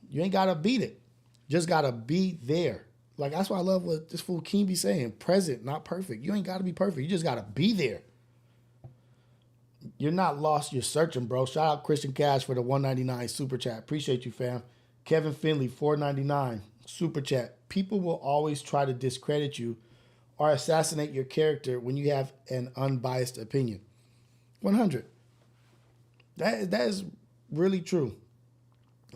You ain't got to beat it. Just got to be there. Like, that's why I love what this fool King be saying. Present, not perfect. You ain't got to be perfect. You just got to be there. You're not lost. You're searching, bro. Shout out Christian Cash for the $1.99 super chat. Appreciate you, fam. Kevin Finley, $4.99 super chat. People will always try to discredit you or assassinate your character when you have an unbiased opinion. 100. That is really true.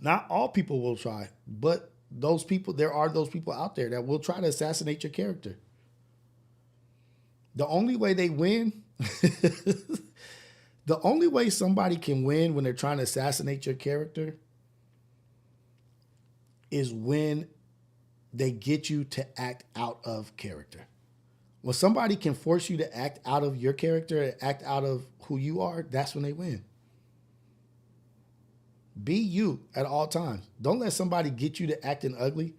Not all people will try, but those people, there are those people out there that will try to assassinate your character. The only way they win, the only way somebody can win when they're trying to assassinate your character is when they get you to act out of character. When somebody can force you to act out of your character, act out of who you are, that's when they win. Be you at all times. Don't let somebody get you to acting ugly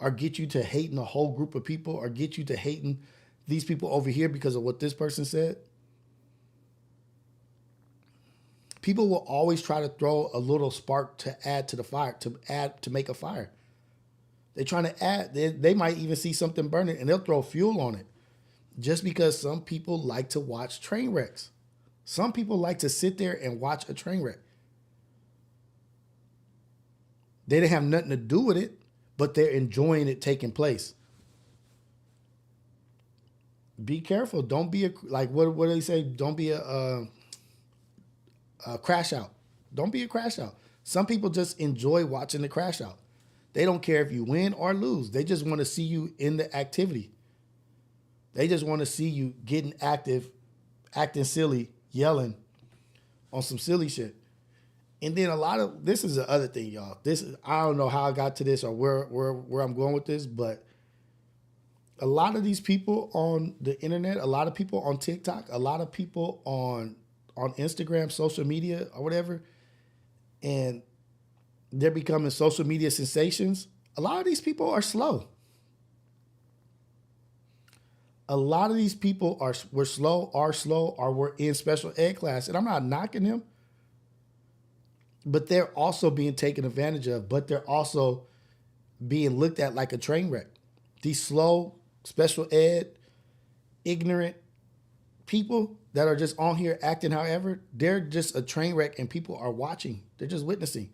or get you to hating a whole group of people or get you to hating these people over here because of what this person said. People will always try to throw a little spark to add to the fire, to make a fire. They're trying to add, they might even see something burning and they'll throw fuel on it just because some people like to watch train wrecks. Some people like to sit there and watch a train wreck. They didn't have nothing to do with it, but they're enjoying it taking place. Be careful. Don't be what do they say? Don't be a crash out. Don't be a crash out. Some people just enjoy watching the crash out. They don't care if you win or lose. They just want to see you in the activity. They just want to see you getting active, acting silly, yelling on some silly shit. And then this is the other thing, y'all. I don't know how I got to this or where I'm going with this, but a lot of these people on the internet, a lot of people on TikTok, a lot of people on Instagram, social media or whatever, and they're becoming social media sensations. A lot of these people are slow. A lot of these people were slow, or were in special ed class. And I'm not knocking them, but they're also being taken advantage of, but they're also being looked at like a train wreck. These slow, special ed, ignorant people that are just on here acting however, they're just a train wreck and people are watching. They're just witnessing.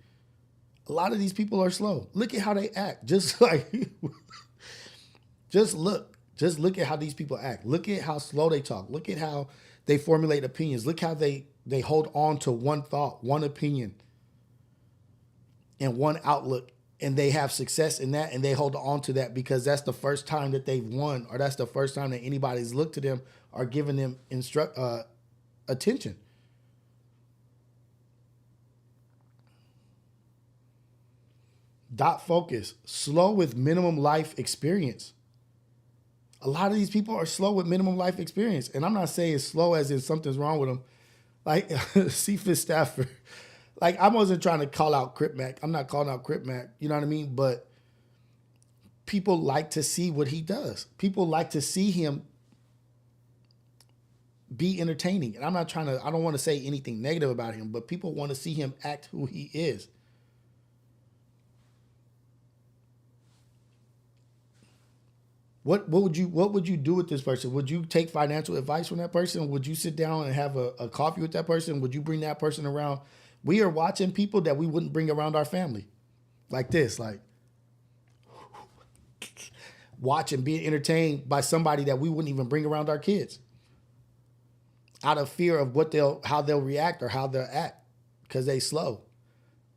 A lot of these people are slow. Look at how they act. Just look at how these people act. Look at how slow they talk. Look at how they formulate opinions. Look how they hold on to one thought, one opinion, and one outlook, and they have success in that, and they hold on to that because that's the first time that they've won, or that's the first time that anybody's looked to them or given them attention. Dot focus, slow with minimum life experience. A lot of these people are slow with minimum life experience. And I'm not saying slow as in something's wrong with them. Like Cephas Stafford. Like, I wasn't trying to call out Crip Mac. I'm not calling out Crip Mac. You know what I mean? But people like to see what he does. People like to see him be entertaining. And I don't want to say anything negative about him, but people want to see him act who he is. What would you do with this person? Would you take financial advice from that person? Would you sit down and have a coffee with that person? Would you bring that person around? We are watching people that we wouldn't bring around our family. Like this, like watching, being entertained by somebody that we wouldn't even bring around our kids. Out of fear of how they'll react or how they'll act because they slow.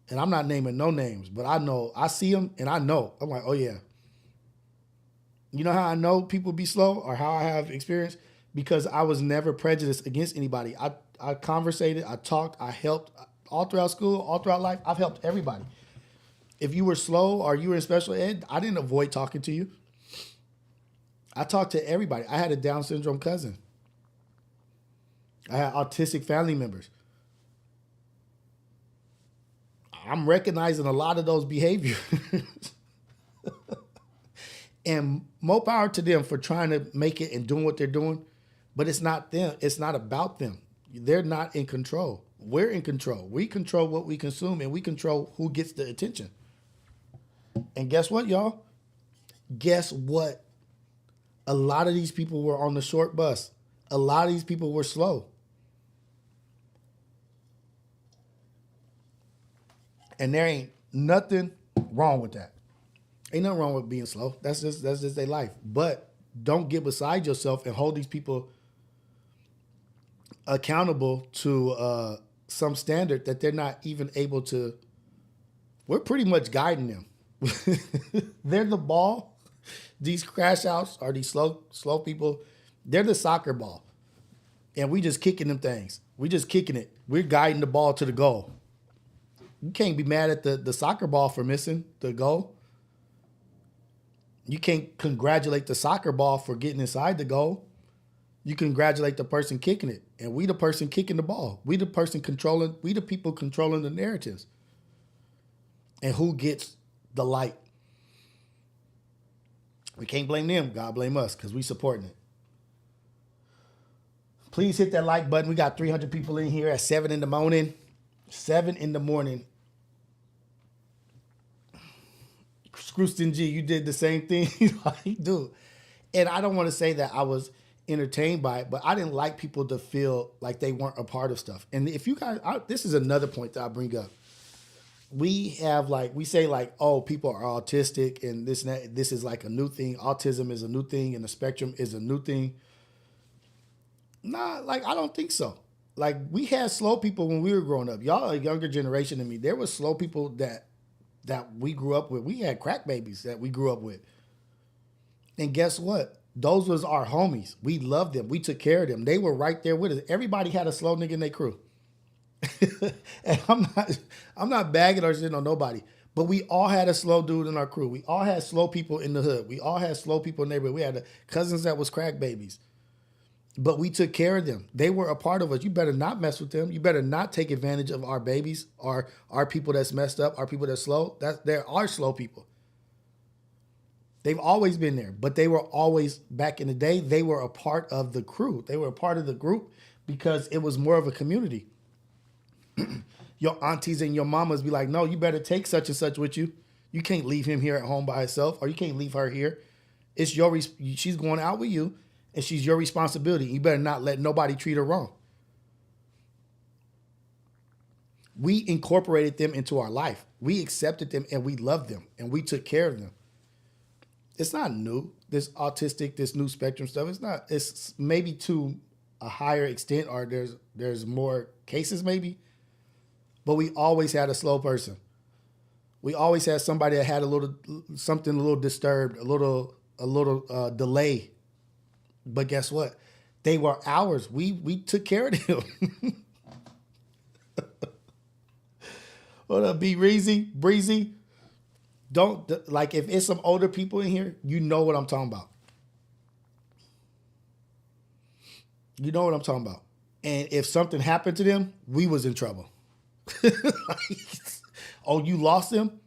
And I'm not naming no names, but I see them and I know. I'm like, oh yeah. You know how I know people be slow or how I have experience? Because I was never prejudiced against anybody. I conversated, I talked, I helped all throughout school, all throughout life. I've helped everybody. If you were slow or you were in special ed, I didn't avoid talking to you. I talked to everybody. I had a Down syndrome cousin. I had autistic family members. I'm recognizing a lot of those behaviors. And more power to them for trying to make it and doing what they're doing. But it's not them. It's not about them. They're not in control. We're in control. We control what we consume and we control who gets the attention. And guess what, y'all? Guess what? A lot of these people were on the short bus. A lot of these people were slow. And there ain't nothing wrong with that. Ain't nothing wrong with being slow. That's just their life. But don't get beside yourself and hold these people accountable to some standard that they're not even able to. We're pretty much guiding them. They're the ball. These crash outs are these slow people. They're the soccer ball. And we just kicking them things. We just kicking it. We're guiding the ball to the goal. You can't be mad at the soccer ball for missing the goal. You can't congratulate the soccer ball for getting inside the goal. You congratulate the person kicking it. And we the person kicking the ball. We the people controlling the narratives. And who gets the light? We can't blame them. God blame us because we supporting it. Please hit that like button. We got 300 people in here at 7 in the morning. 7 in the morning. Scrooston G, you did the same thing. Like, dude. And I don't want to say that I was entertained by it, but I didn't like people to feel like they weren't a part of stuff. And if you guys, this is another point that I bring up. We say oh, people are autistic and this and that. This is like a new thing. Autism is a new thing and the spectrum is a new thing. Nah, like, I don't think so. Like, we had slow people when we were growing up. Y'all are a younger generation than me. There was slow people that we grew up with. We had crack babies that we grew up with. And guess what? Those was our homies. We loved them. We took care of them. They were right there with us. Everybody had a slow nigga in their crew. And I'm not bagging or shit on nobody, but we all had a slow dude in our crew. We all had slow people in the hood. We all had slow people in the neighborhood. We had cousins that was crack babies, but we took care of them. They were a part of us. You better not mess with them. You better not take advantage of our babies or our people that's messed up, our people that's slow. There are slow people. They've always been there, but they were always, back in the day, they were a part of the crew. They were a part of the group because it was more of a community. Your aunties and your mamas be like, no, you better take such and such with you. You can't leave him here at home by herself, or you can't leave her here. It's she's going out with you, and she's your responsibility. You better not let nobody treat her wrong. We incorporated them into our life. We accepted them, and we loved them, and we took care of them. It's not new, this autistic, this new spectrum stuff. It's not. It's maybe to a higher extent, or there's more cases maybe. But we always had a slow person. We always had somebody that had something a little disturbed, a little delay. But guess what? They were ours. We took care of them. What up, B Breezy? Don't, like, if it's some older people in here, you know what I'm talking about. You know what I'm talking about. And if something happened to them, we was in trouble. Oh, you lost them?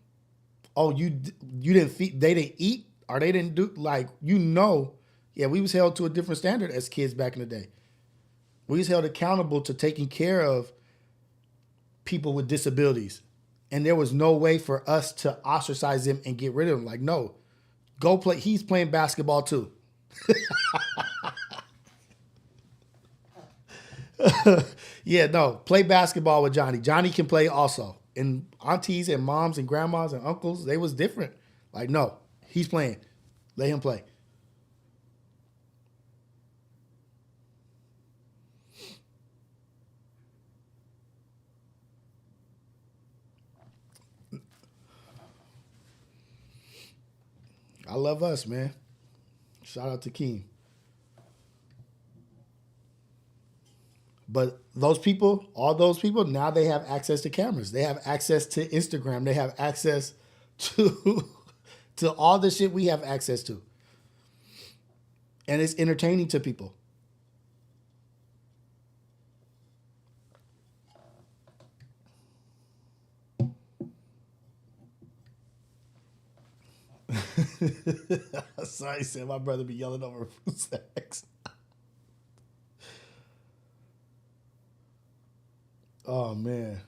Oh, you didn't feed, they didn't eat, or they didn't do, like, yeah, we was held to a different standard as kids back in the day. We was held accountable to taking care of people with disabilities. And there was no way for us to ostracize them and get rid of them. Like, no, go play. He's playing basketball too. Yeah, no, play basketball with Johnny. Johnny can play also. And aunties and moms and grandmas and uncles, they was different. Like, no, he's playing. Let him play. I love us, man. Shout out to Keem. But those people, all those people, now they have access to cameras. They have access to Instagram. They have access to all the shit we have access to. And it's entertaining to people. Sorry, said my brother be yelling over food snacks. Oh man.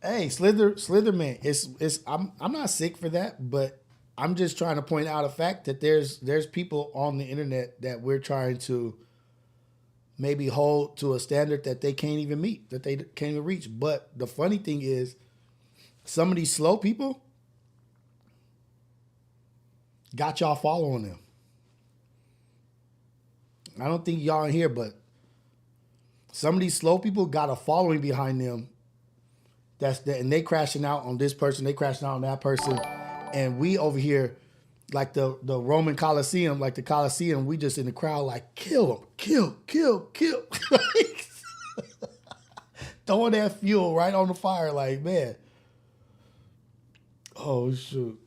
Hey, Slitherman, it's I'm not sick for that, but I'm just trying to point out a fact that there's people on the internet that we're trying to maybe hold to a standard that they can't even meet, that they can't even reach. But the funny thing is, Some of these slow people got y'all following them. I don't think y'all in here, but some of these slow people got a following behind them. And they crashing out on this person, they crashing out on that person, and we over here, like the Roman Colosseum, like the Colosseum, we just in the crowd like kill them, kill. Throwing that fuel right on the fire, like, man. Oh shoot.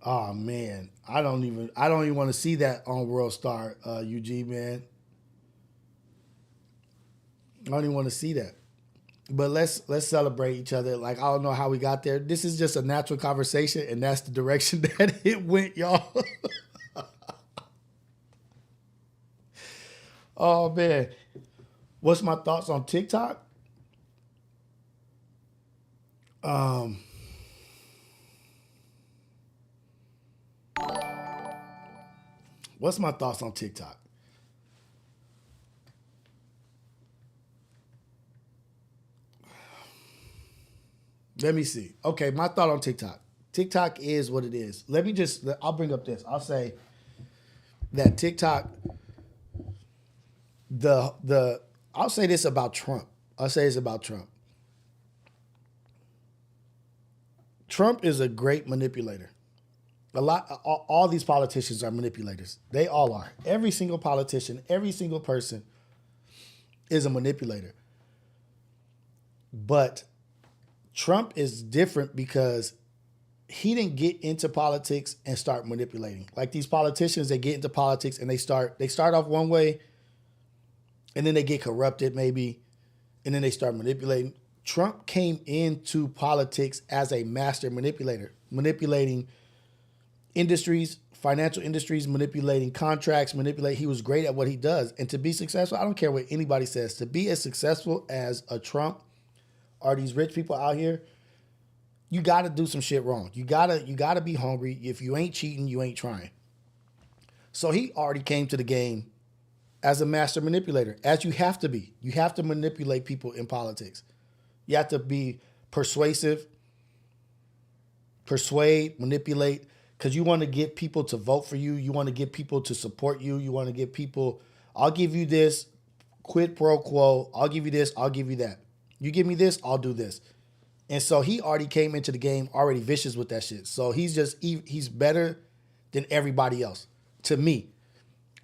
Oh man, I don't even want to see that on World Star, UG, man. I don't even want to see that. But let's celebrate each other. Like, I don't know how we got there. This is just a natural conversation, and that's the direction that it went, y'all. Oh man, what's my thoughts on TikTok? What's my thoughts on TikTok? Let me see. Okay, my thought on TikTok. TikTok is what it is. I'll bring up this. I'll say that TikTok, I'll say this about Trump. Trump is a great manipulator. All these politicians are manipulators. They all are. Every single politician, every single person is a manipulator. But Trump is different because he didn't get into politics and start manipulating. Like these politicians, they get into politics and they start off one way and then they get corrupted maybe, and then they start manipulating. Trump came into politics as a master manipulator, manipulating industries, financial industries, manipulating contracts, he was great at what he does. And to be successful, I don't care what anybody says, to be as successful as a Trump or these rich people out here, you got to do some shit wrong. You got to be hungry. If you ain't cheating, you ain't trying. So he already came to the game as a master manipulator, as you have to be. You have to manipulate people in politics. You have to be persuasive, persuade, manipulate, because you want to get people to vote for you. You want to get people to support you. You want to get people, I'll give you this, quid pro quo. I'll give you this, I'll give you that. You give me this, I'll do this. And so he already came into the game already vicious with that shit. So he's better than everybody else. To me,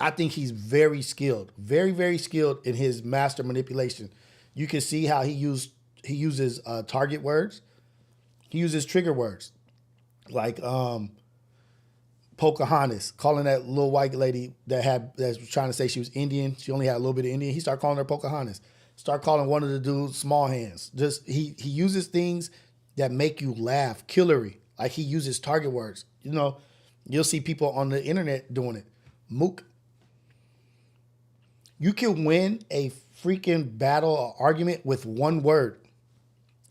I think he's very skilled, very, very skilled in his master manipulation. You can see how he uses target words. He uses trigger words like Pocahontas, calling that little white lady that was trying to say she was Indian. She only had a little bit of Indian. He started calling her Pocahontas. Start calling one of the dudes small hands. Just he uses things that make you laugh, killery. Like he uses target words. You know, you'll see people on the internet doing it. Mook. You can win a freaking battle or argument with one word.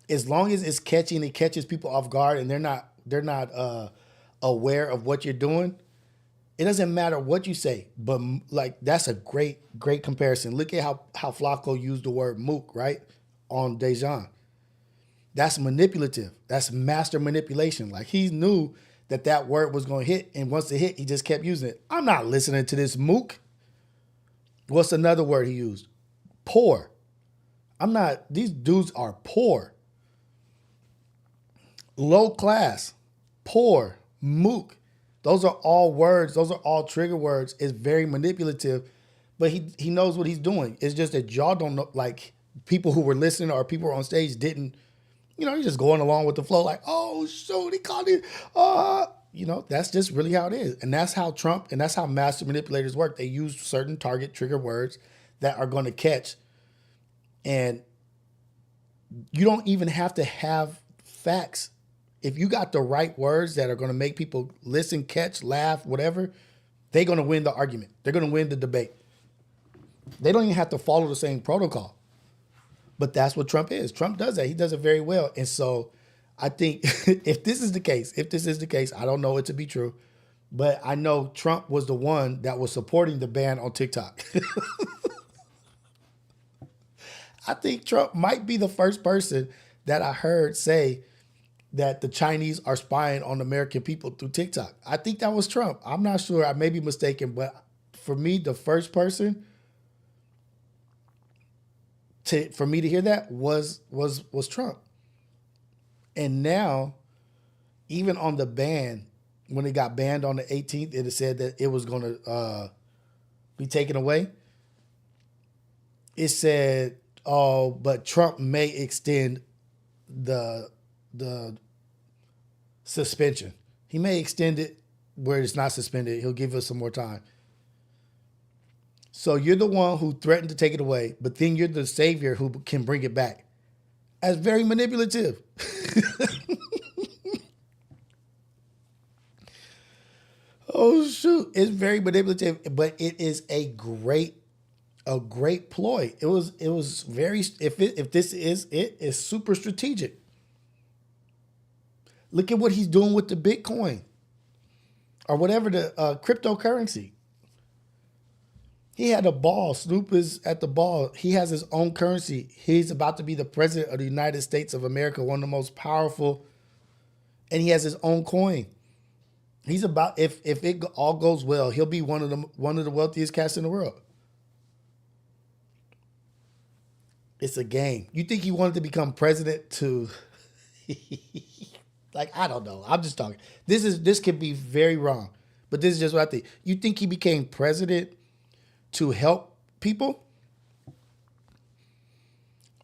As long as it's catchy and it catches people off guard and they're not aware of what you're doing, it doesn't matter what you say. But like that's a great comparison. Look at how Flacco used the word mook, right? On Dejan. That's manipulative. That's master manipulation. Like he knew that word was going to hit, and once it hit, he just kept using it. I'm not listening to this mook. What's another word he used? Poor. These dudes are poor. Low class, poor, mook. Those are all words. Those are all trigger words. It's very manipulative, but he knows what he's doing. It's just that y'all don't know, like people who were listening or people who were on stage didn't, you're just going along with the flow like, oh, shoot, he called it. That's just really how it is. And that's how Trump and that's how master manipulators work. They use certain target trigger words that are going to catch. And you don't even have to have facts. If you got the right words that are going to make people listen, catch, laugh, whatever, they're going to win the argument. They're going to win the debate. They don't even have to follow the same protocol. But that's what Trump is. Trump does that. He does it very well. And so I think if this is the case, I don't know it to be true, but I know Trump was the one that was supporting the ban on TikTok. I think Trump might be the first person that I heard say that the Chinese are spying on American people through TikTok. I think that was Trump. I'm not sure. I may be mistaken, but for me, the first person for me to hear that was Trump. And now, even on the ban, when it got banned on the 18th, it said that it was going to be taken away. It said, "Oh, but Trump may extend the suspension. He may extend it where it's not suspended. He'll give us some more time." So you're the one who threatened to take it away, but then you're the savior who can bring it back. That's very manipulative. Oh shoot, it's very manipulative, but it is a great ploy. It was very, if this is it, it's super strategic. Look at what he's doing with the Bitcoin or whatever the cryptocurrency. He had a ball. Snoop is at the ball. He has his own currency. He's about to be the president of the United States of America, one of the most powerful, and he has his own coin. He's about, if it all goes well, he'll be one of the wealthiest cats in the world. It's a game. You think he wanted to become president to like, I don't know. I'm just talking. This could be very wrong, but this is just what I think. You think he became president to help people?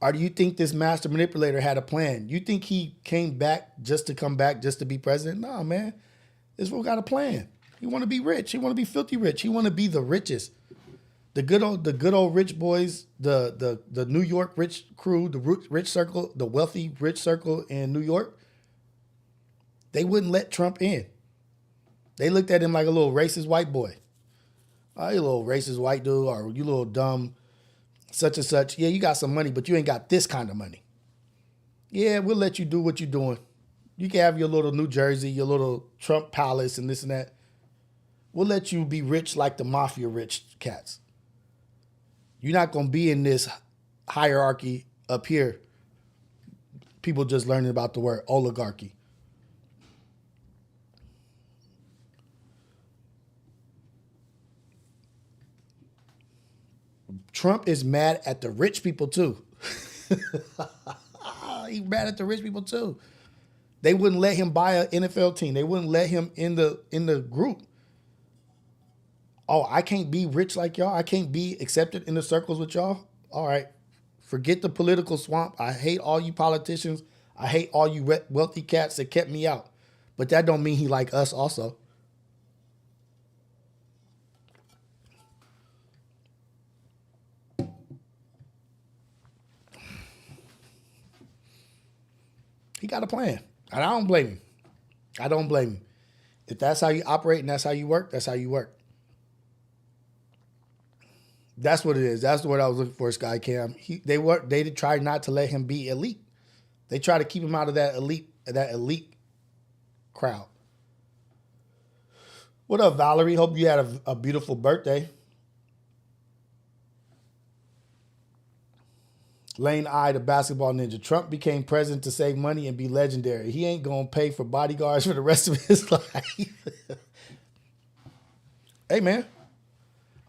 Or do you think this master manipulator had a plan? You think he came back just to come back just to be president? No, man. This fool got a plan. He want to be rich. He want to be filthy rich. He want to be the richest. The good old rich boys, the New York rich crew, the rich circle, the wealthy rich circle in New York, they wouldn't let Trump in. They looked at him like a little racist white boy. Oh, you little racist white dude, or you little dumb such and such. Yeah, you got some money, but you ain't got this kind of money. Yeah, we'll let you do what you're doing. You can have your little New Jersey, your little Trump palace and this and that. We'll let you be rich like the mafia rich cats. You're not going to be in this hierarchy up here. People just learning about the word oligarchy. Trump is mad at the rich people too. He's mad at the rich people too. They wouldn't let him buy an NFL team. They wouldn't let him in the group. Oh, I can't be rich like y'all. I can't be accepted in the circles with y'all. All right. Forget the political swamp. I hate all you politicians. I hate all you wealthy cats that kept me out. But that don't mean he like us also. He got a plan. And I don't blame him. I don't blame him. If that's how you operate and that's how you work, that's how you work. That's what it is. That's what I was looking for, Sky Cam. They tried not to let him be elite. They try to keep him out of that elite crowd. What up, Valerie? Hope you had a beautiful birthday. Lane I, the basketball ninja. Trump became president to save money and be legendary. He ain't gonna pay for bodyguards for the rest of his life. Hey, man.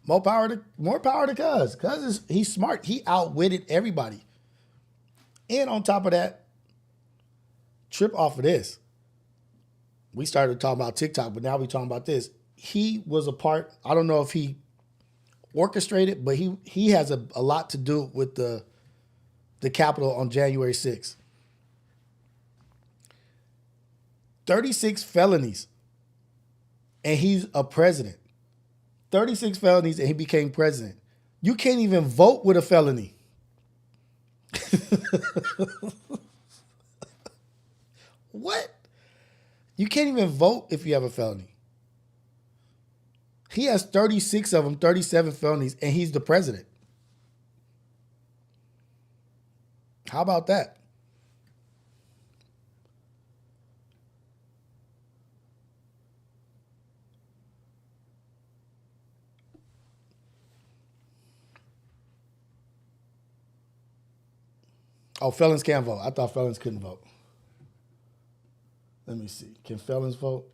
More power to Cuz. Cuz he's smart. He outwitted everybody. And on top of that, trip off of this. We started talking about TikTok, but now we're talking about this. He was a part, I don't know if he orchestrated, but he has a lot to do with the Capitol on January 6th. 36 felonies. And he's a president. 36 felonies and he became president. You can't even vote with a felony. What? You can't even vote if you have a felony. He has 36 of them, 37 felonies, and he's the president. How about that? Oh, felons can vote. I thought felons couldn't vote. Let me see. Can felons vote?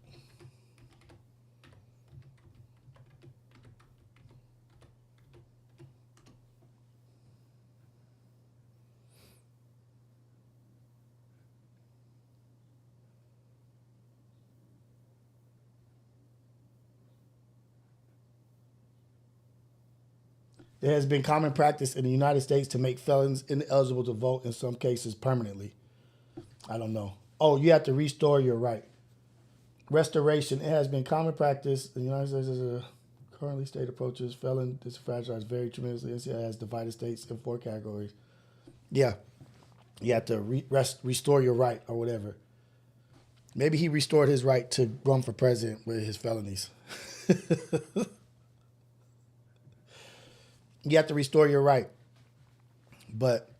There has been common practice in the United States to make felons ineligible to vote in some cases permanently. I don't know. Oh, you have to restore your right. Restoration. It has been common practice in the United States. Currently, state approaches felon disenfranchised very tremendously. NCI has divided states in 4 categories. Yeah. You have to restore your right or whatever. Maybe he restored his right to run for president with his felonies. You have to restore your right. But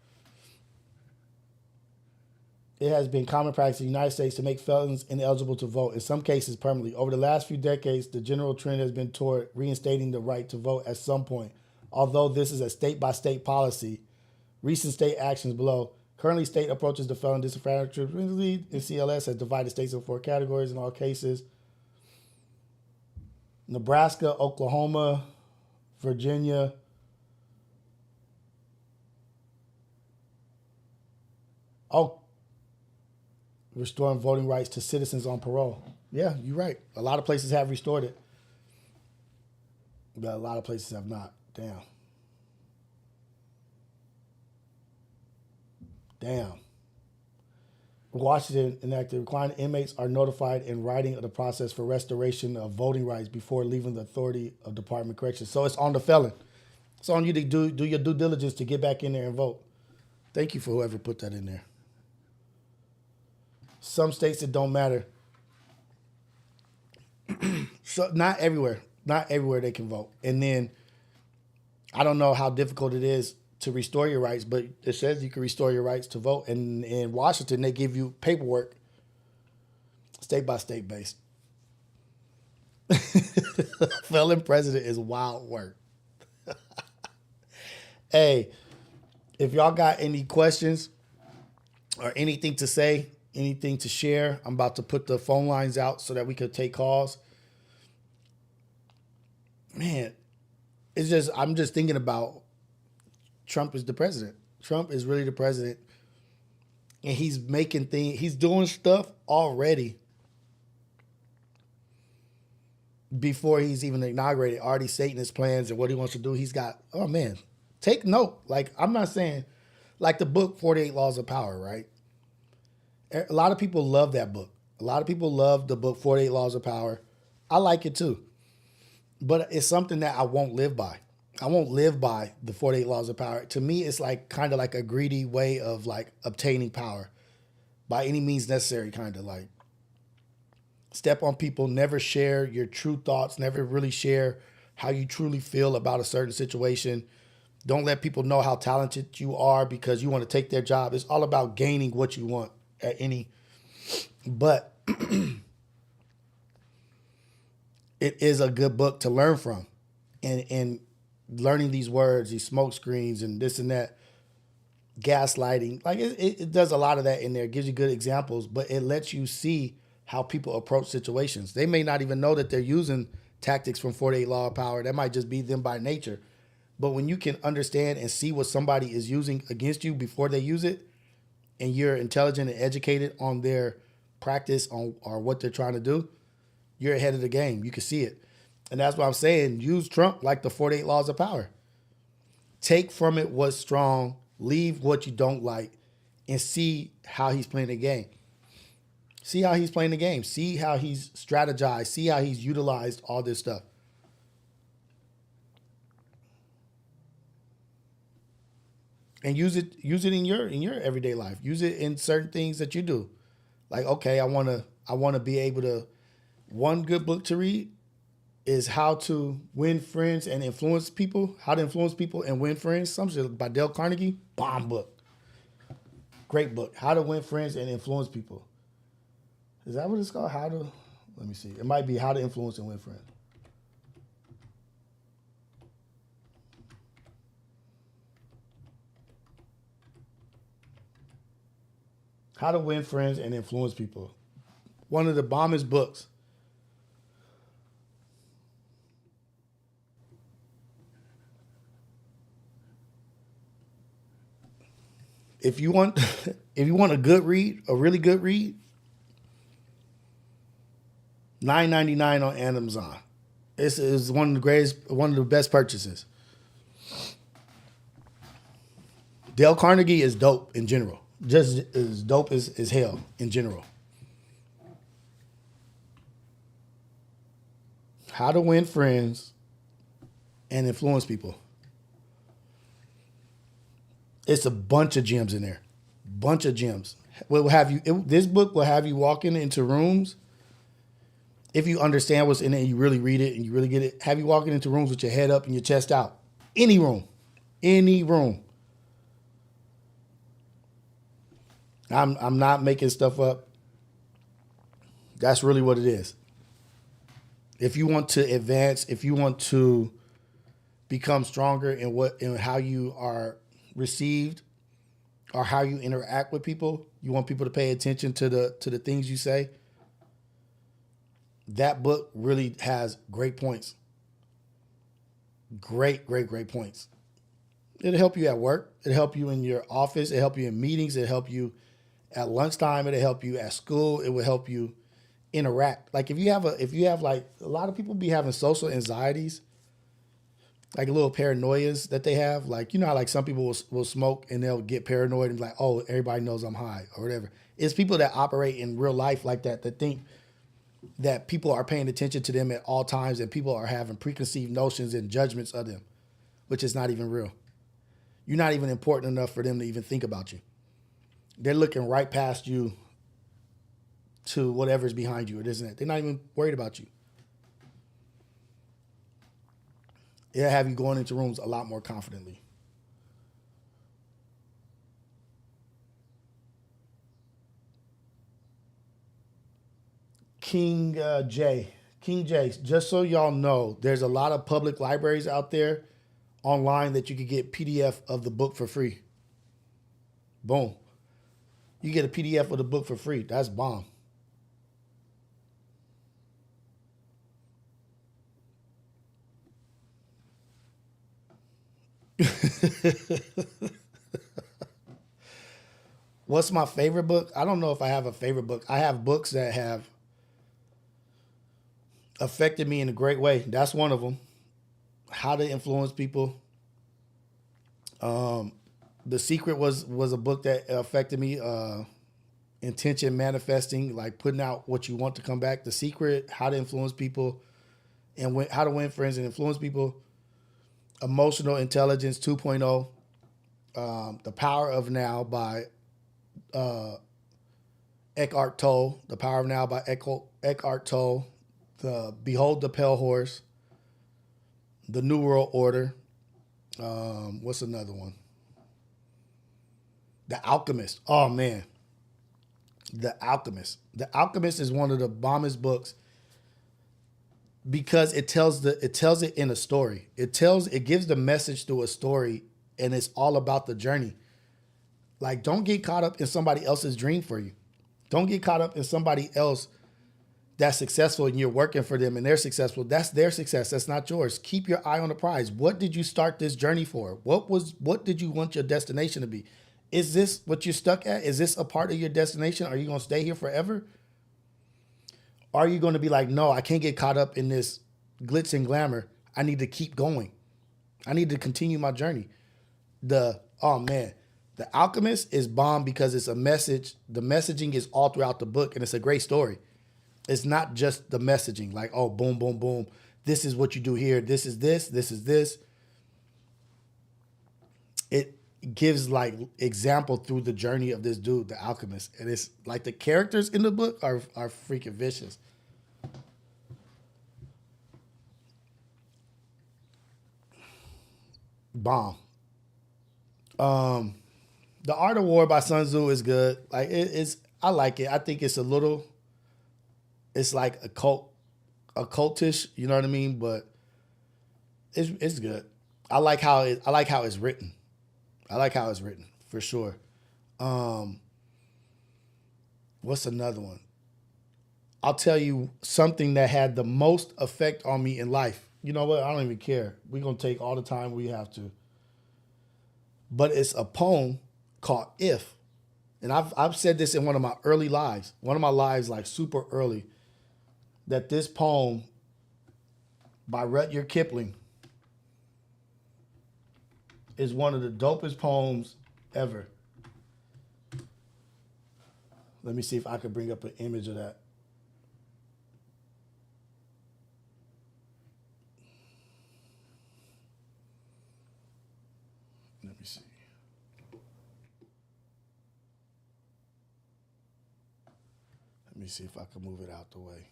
it has been common practice in the United States to make felons ineligible to vote, in some cases permanently. Over the last few decades, the general trend has been toward reinstating the right to vote at some point. Although this is a state-by-state policy, recent state actions below. Currently, state approaches to felon disenfranchisement in CLS has divided states in 4 categories in all cases. Nebraska, Oklahoma, Virginia, restoring voting rights to citizens on parole. Yeah, you're right. A lot of places have restored it, but a lot of places have not. Damn. Washington enacted requiring inmates are notified in writing of the process for restoration of voting rights before leaving the authority of Department of Corrections. So it's on the felon. It's on you to do your due diligence to get back in there and vote. Thank you for whoever put that in there. Some states it don't matter. So not everywhere they can vote. And then I don't know how difficult it is to restore your rights, but it says you can restore your rights to vote. And in Washington, they give you paperwork, state by state based. Felon president is wild work. Hey, if y'all got any questions or anything to say, anything to share, I'm about to put the phone lines out so that we could take calls. Man, I'm just thinking about Trump is the president. Trump is really the president. And he's doing stuff already before he's even inaugurated, already stating his plans and what he wants to do. He's got, oh man, take note. Like, I'm not saying, like the book 48 Laws of Power, right? A lot of people love that book. A lot of people love the book 48 Laws of Power. I like it too. But it's something that I won't live by. I won't live by the 48 Laws of Power. To me, it's like kind of like a greedy way of like obtaining power by any means necessary, kind of like step on people, never share your true thoughts, never really share how you truly feel about a certain situation. Don't let people know how talented you are because you want to take their job. It's all about gaining what you want at any, but it is a good book to learn from, and learning these words, these smoke screens and this and that, gaslighting, like it does a lot of that in there. It gives you good examples, but it lets you see how people approach situations. They may not even know that they're using tactics from 48 Law of Power. That might just be them by nature. But when you can understand and see what somebody is using against you before they use it, and you're intelligent and educated on their practice or what they're trying to do, you're ahead of the game. You can see it. And that's why I'm saying use Trump like the 48 Laws of Power. Take from it what's strong, leave what you don't like, and see how he's playing the game. See how he's playing the game. See how he's strategized. See how he's utilized all this stuff. And use it in your everyday life. Use it in certain things that you do. Like, okay, I wanna be able to. One good book to read is How to Win Friends and Influence People. How to Influence People and Win Friends. Some shit by Dale Carnegie. Bomb book. Great book. How to Win Friends and Influence People. Is that what it's called? Let me see. It might be How to Influence and Win Friends. How to Win Friends and Influence People. One of the bombest books. If you want a good read, a really good read, $9.99 on Amazon. This is one of the best purchases. Dale Carnegie is dope in general. Just as dope as hell in general. How to Win Friends and Influence People. It's a bunch of gems in there. Bunch of gems. This book will have you walking into rooms. If you understand what's in it and you really read it and you really get it, have you walking into rooms with your head up and your chest out. Any room. Any room. I'm not making stuff up. That's really what it is. If you want to advance, if you want to become stronger in how you are received or how you interact with people, you want people to pay attention to the things you say. That book really has great points. Great points. It'll help you at work. It'll help you in your office. It'll help you in meetings. It'll help you at lunchtime. It'll help you at school. It will help you interact. Like if you have like a lot of people be having social anxieties, like little paranoias that they have. Like, you know how like some people will smoke and they'll get paranoid and be like, oh, everybody knows I'm high or whatever. It's people that operate in real life like that think that people are paying attention to them at all times and people are having preconceived notions and judgments of them, which is not even real. You're not even important enough for them to even think about you. They're looking right past you to whatever's behind you or this and that. They're not even worried about you. It'll have you going into rooms a lot more confidently. King J, just so y'all know, there's a lot of public libraries out there online that you could get PDF of the book for free. Boom. You get a PDF of the book for free. That's bomb. What's my favorite book? I don't know if I have a favorite book. I have books that have affected me in a great way. That's one of them. How to Influence People. The Secret was a book that affected me. Intention Manifesting, like putting out what you want to come back. The Secret, How to Influence People, and How to Win Friends and Influence People. Emotional Intelligence 2.0. The Power of Now by Eckhart Tolle. The Power of Now by Eckhart Tolle. The Behold the Pale Horse. The New World Order. What's another one? The Alchemist. Oh man. The Alchemist. The Alchemist is one of the bombest books because it tells it in a story. It gives the message through a story, and it's all about the journey. Like, don't get caught up in somebody else's dream for you. Don't get caught up in somebody else that's successful and you're working for them and they're successful. That's their success. That's not yours. Keep your eye on the prize. What did you start this journey for? What did you want your destination to be? Is this what you're stuck at? Is this a part of your destination? Are you going to stay here forever? Are you going to be like, no, I can't get caught up in this glitz and glamour. I need to keep going. I need to continue my journey. The Alchemist is bomb because it's a message. The messaging is all throughout the book, and it's a great story. It's not just the messaging, like, oh, boom, boom, boom. This is what you do here. This is this. This is this. It gives like example through the journey of this dude, the Alchemist. And it's like the characters in the book are freaking vicious. Bomb. The Art of War by Sun Tzu is good. Like I like it. I think it's it's like occultish, you know what I mean? But it's good. I like how it's written. I like how it's written for sure. What's another one? I'll tell you something that had the most effect on me in life. You know what? I don't even care. We're going to take all the time we have to. But it's a poem called If. And I've said this in one of my early lives. One of my lives, like super early. That this poem by Rudyard Kipling is one of the dopest poems ever. Let me see if I could bring up an image of that. Let me see. Let me see if I can move it out the way.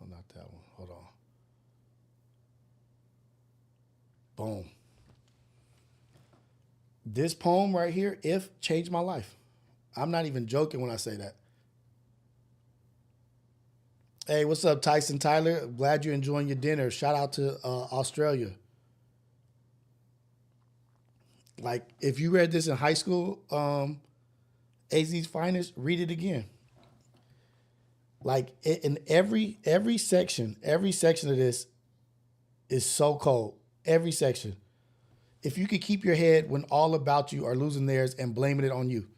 Oh, not that one. Hold on. Boom. This poem right here, If, changed my life. I'm not even joking when I say that. Hey, what's up, Tyson Tyler? Glad you're enjoying your dinner. Shout out to Australia. Like, if you read this in high school, AZ's Finest, read it again. Like, in every section of this is so cold. Every section. If you could keep your head when all about you are losing theirs and blaming it on you.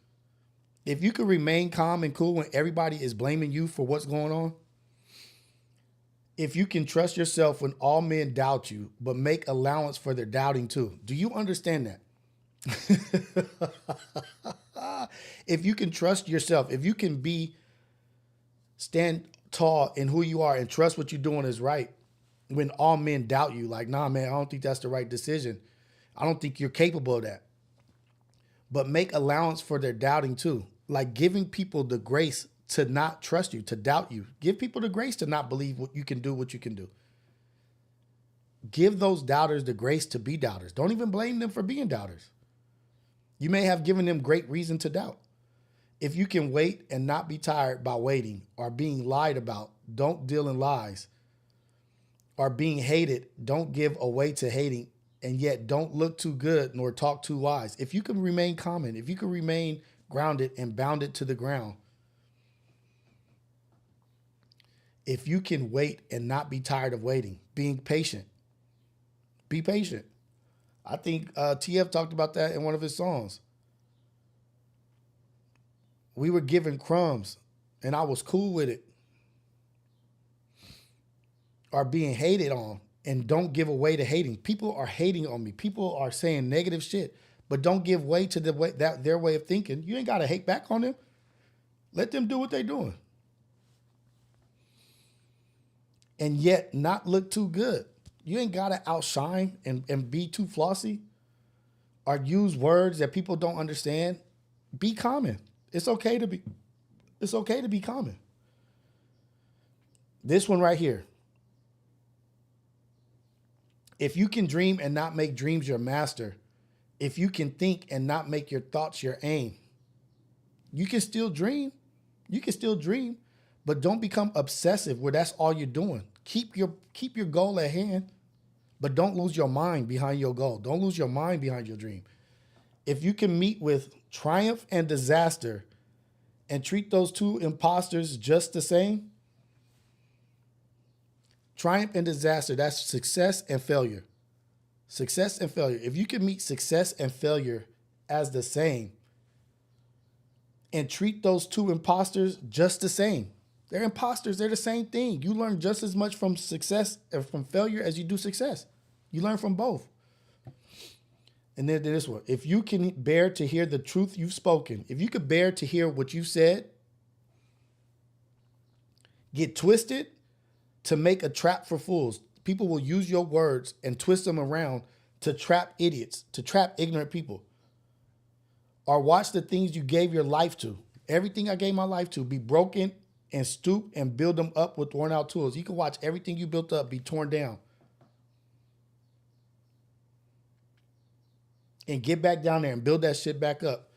If you could remain calm and cool when everybody is blaming you for what's going on. If you can trust yourself when all men doubt you, but make allowance for their doubting too. Do you understand that? If you can trust yourself, if you can stand tall in who you are and trust what you're doing is right, when all men doubt you, like, nah, man, I don't think that's the right decision. I don't think you're capable of that. But make allowance for their doubting too. Like giving people the grace to not trust you, to doubt you. Give people the grace to not believe what you can do. Give those doubters the grace to be doubters. Don't even blame them for being doubters. You may have given them great reason to doubt. If you can wait and not be tired by waiting or being lied about, don't deal in lies. Or being hated, don't give away to hating, and yet don't look too good nor talk too wise. If you can remain common, if you can remain grounded and bounded to the ground, if you can wait and not be tired of waiting, being patient, be patient. I think TF talked about that in one of his songs. We were given crumbs and I was cool with it. Or being hated on, and don't give away to hating. People are hating on me. People are saying negative shit, but don't give way to their way of thinking. You ain't got to hate back on them. Let them do what they're doing. And yet not look too good. You ain't got to outshine and be too flossy or use words that people don't understand. Be common. It's okay to be common. This one right here. If you can dream and not make dreams your master, if you can think and not make your thoughts your aim, you can still dream. You can still dream, but don't become obsessive where that's all you're doing. Keep your goal at hand, but don't lose your mind behind your goal. Don't lose your mind behind your dream. If you can meet with triumph and disaster and treat those two imposters just the same, triumph and disaster, that's success and failure. Success and failure. If you can meet success and failure as the same and treat those two imposters just the same. They're imposters. They're the same thing. You learn just as much from success and from failure as you do success. You learn from both. And then this one. If you can bear to hear the truth you've spoken, if you could bear to hear what you said, get twisted to make a trap for fools. People will use your words and twist them around to trap idiots, to trap ignorant people. Or watch the things you gave your life to. Everything I gave my life to be broken and stoop and build them up with worn out tools. You can watch everything you built up be torn down. And get back down there and build that shit back up.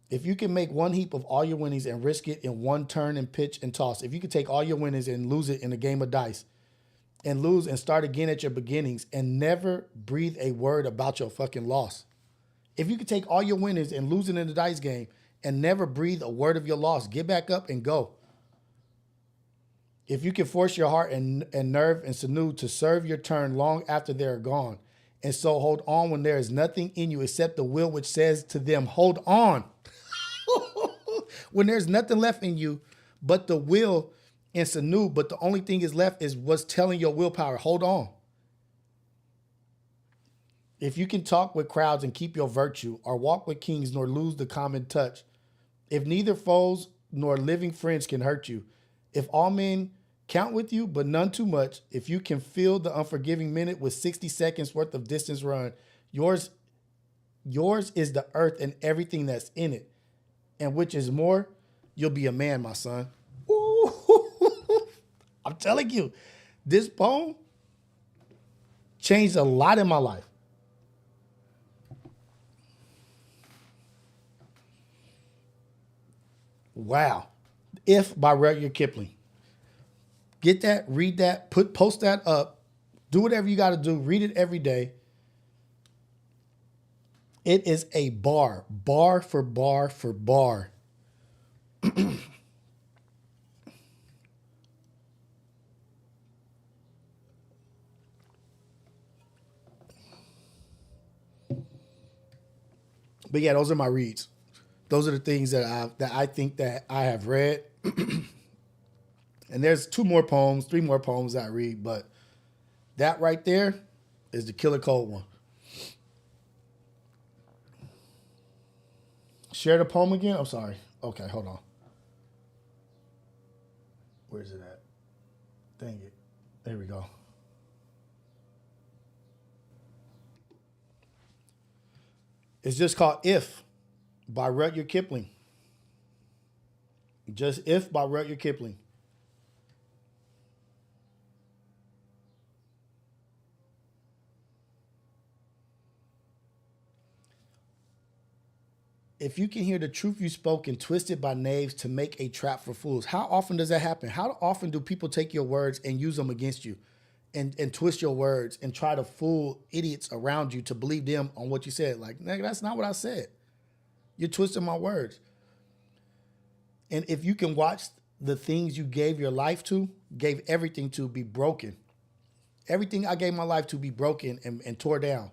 If you can make one heap of all your winnings and risk it in one turn and pitch and toss, if you could take all your winnings and lose it in a game of dice and lose and start again at your beginnings and never breathe a word about your fucking loss. If you could take all your winnings and lose it in the dice game and never breathe a word of your loss. Get back up and go. If you can force your heart and nerve and sinew to serve your turn long after they're gone, and so hold on when there is nothing in you except the will which says to them, hold on. When there's nothing left in you but the will and sinew, but the only thing is left is what's telling your willpower, hold on. If you can talk with crowds and keep your virtue, or walk with kings nor lose the common touch, if neither foes nor living friends can hurt you, if all men count with you, but none too much, if you can fill the unforgiving minute with 60 seconds worth of distance run, yours is the earth and everything that's in it. And which is more, you'll be a man, my son. Ooh. I'm telling you, this poem changed a lot in my life. Wow. If by Rudyard Kipling. Get that, read that, post that up, do whatever you got to do, read it every day. It is a bar for bar for bar. But yeah, those are my reads. Those are the things that I think that I have read. And there's 3 more poems that I read, but that right there is the killer cold one. Share the poem again? I'm sorry. Okay, hold on. Where's it at? Dang it. There we go. It's just called If by Rudyard Kipling. Just If by Rudyard Kipling. If you can hear the truth you spoke and twisted by knaves to make a trap for fools. How often does that happen? How often do people take your words and use them against you and twist your words and try to fool idiots around you to believe them on what you said? Like, nigga, that's not what I said. You're twisting my words. And if you can watch the things you gave your life to, gave everything to, be broken. Everything I gave my life to be broken and tore down.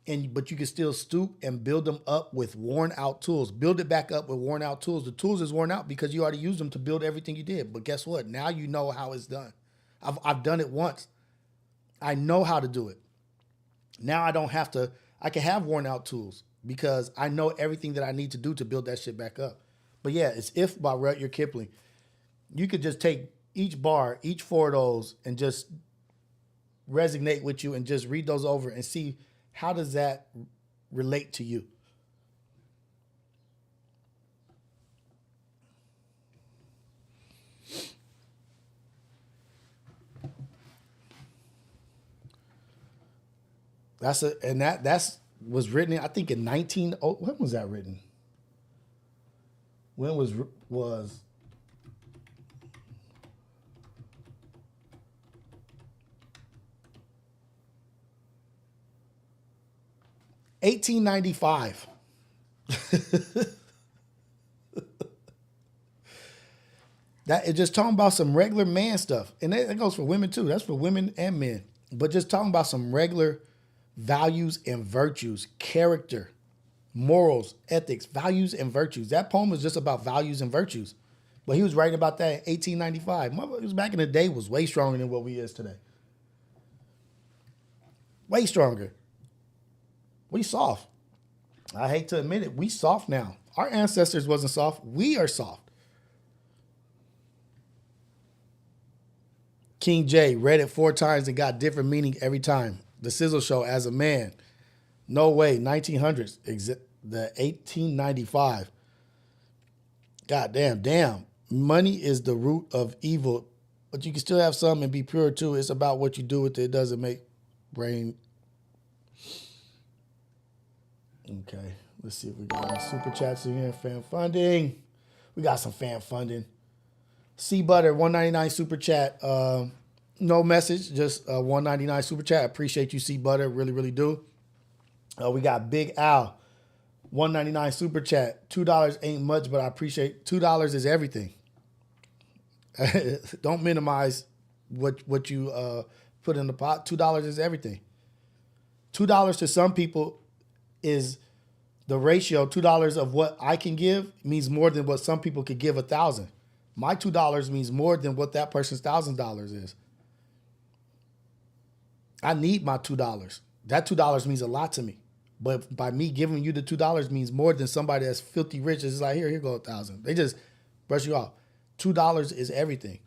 But you can still stoop and build them up with worn out tools. Build it back up with worn out tools. The tools is worn out because you already used them to build everything you did. But guess what? Now you know how it's done. I've done it once. I know how to do it. Now I don't have to. I can have worn out tools because I know everything that I need to do to build that shit back up. But yeah, it's If by Rudyard Kipling. You could just take each bar, each 4 of those, and just resonate with you and just read those over and see how does that relate to you. That's was written, I think, in when was that written? When was 1895. That is just talking about some regular man stuff. And that goes for women too. That's for women and men. But just talking about some regular values and virtues, character, morals, ethics, values and virtues. That poem is just about values and virtues. But he was writing about that in 1895. Motherfuckers back in the day was way stronger than what we is today. Way stronger. We soft. I hate to admit it. We soft now. Our ancestors wasn't soft. We are soft. King J read it 4 times and got different meaning every time. The Sizzle Show as a man. No way. 1900s. The 1895. God damn. Money is the root of evil, but you can still have some and be pure too. It's about what you do with it. It doesn't make brain. Okay. Let's see if we got any super chats in here. Fan funding. We got some fan funding. C Butter, $1.99 super chat. No message, just $1.99 super chat. I appreciate you, C Butter. Really, really do. We got Big Al, $1.99 super chat. $2 ain't much, but I appreciate. $2 is everything. Don't minimize what you put in the pot. $2 is everything. $2 to some people is the ratio. $2 of what I can give means more than what some people could give 1,000. My $2 means more than what that person's $1,000 is. I need my $2. That $2 means a lot to me. But by me giving you the $2 means more than somebody that's filthy rich. It's like, here go 1,000. They just brush you off. $2 is everything.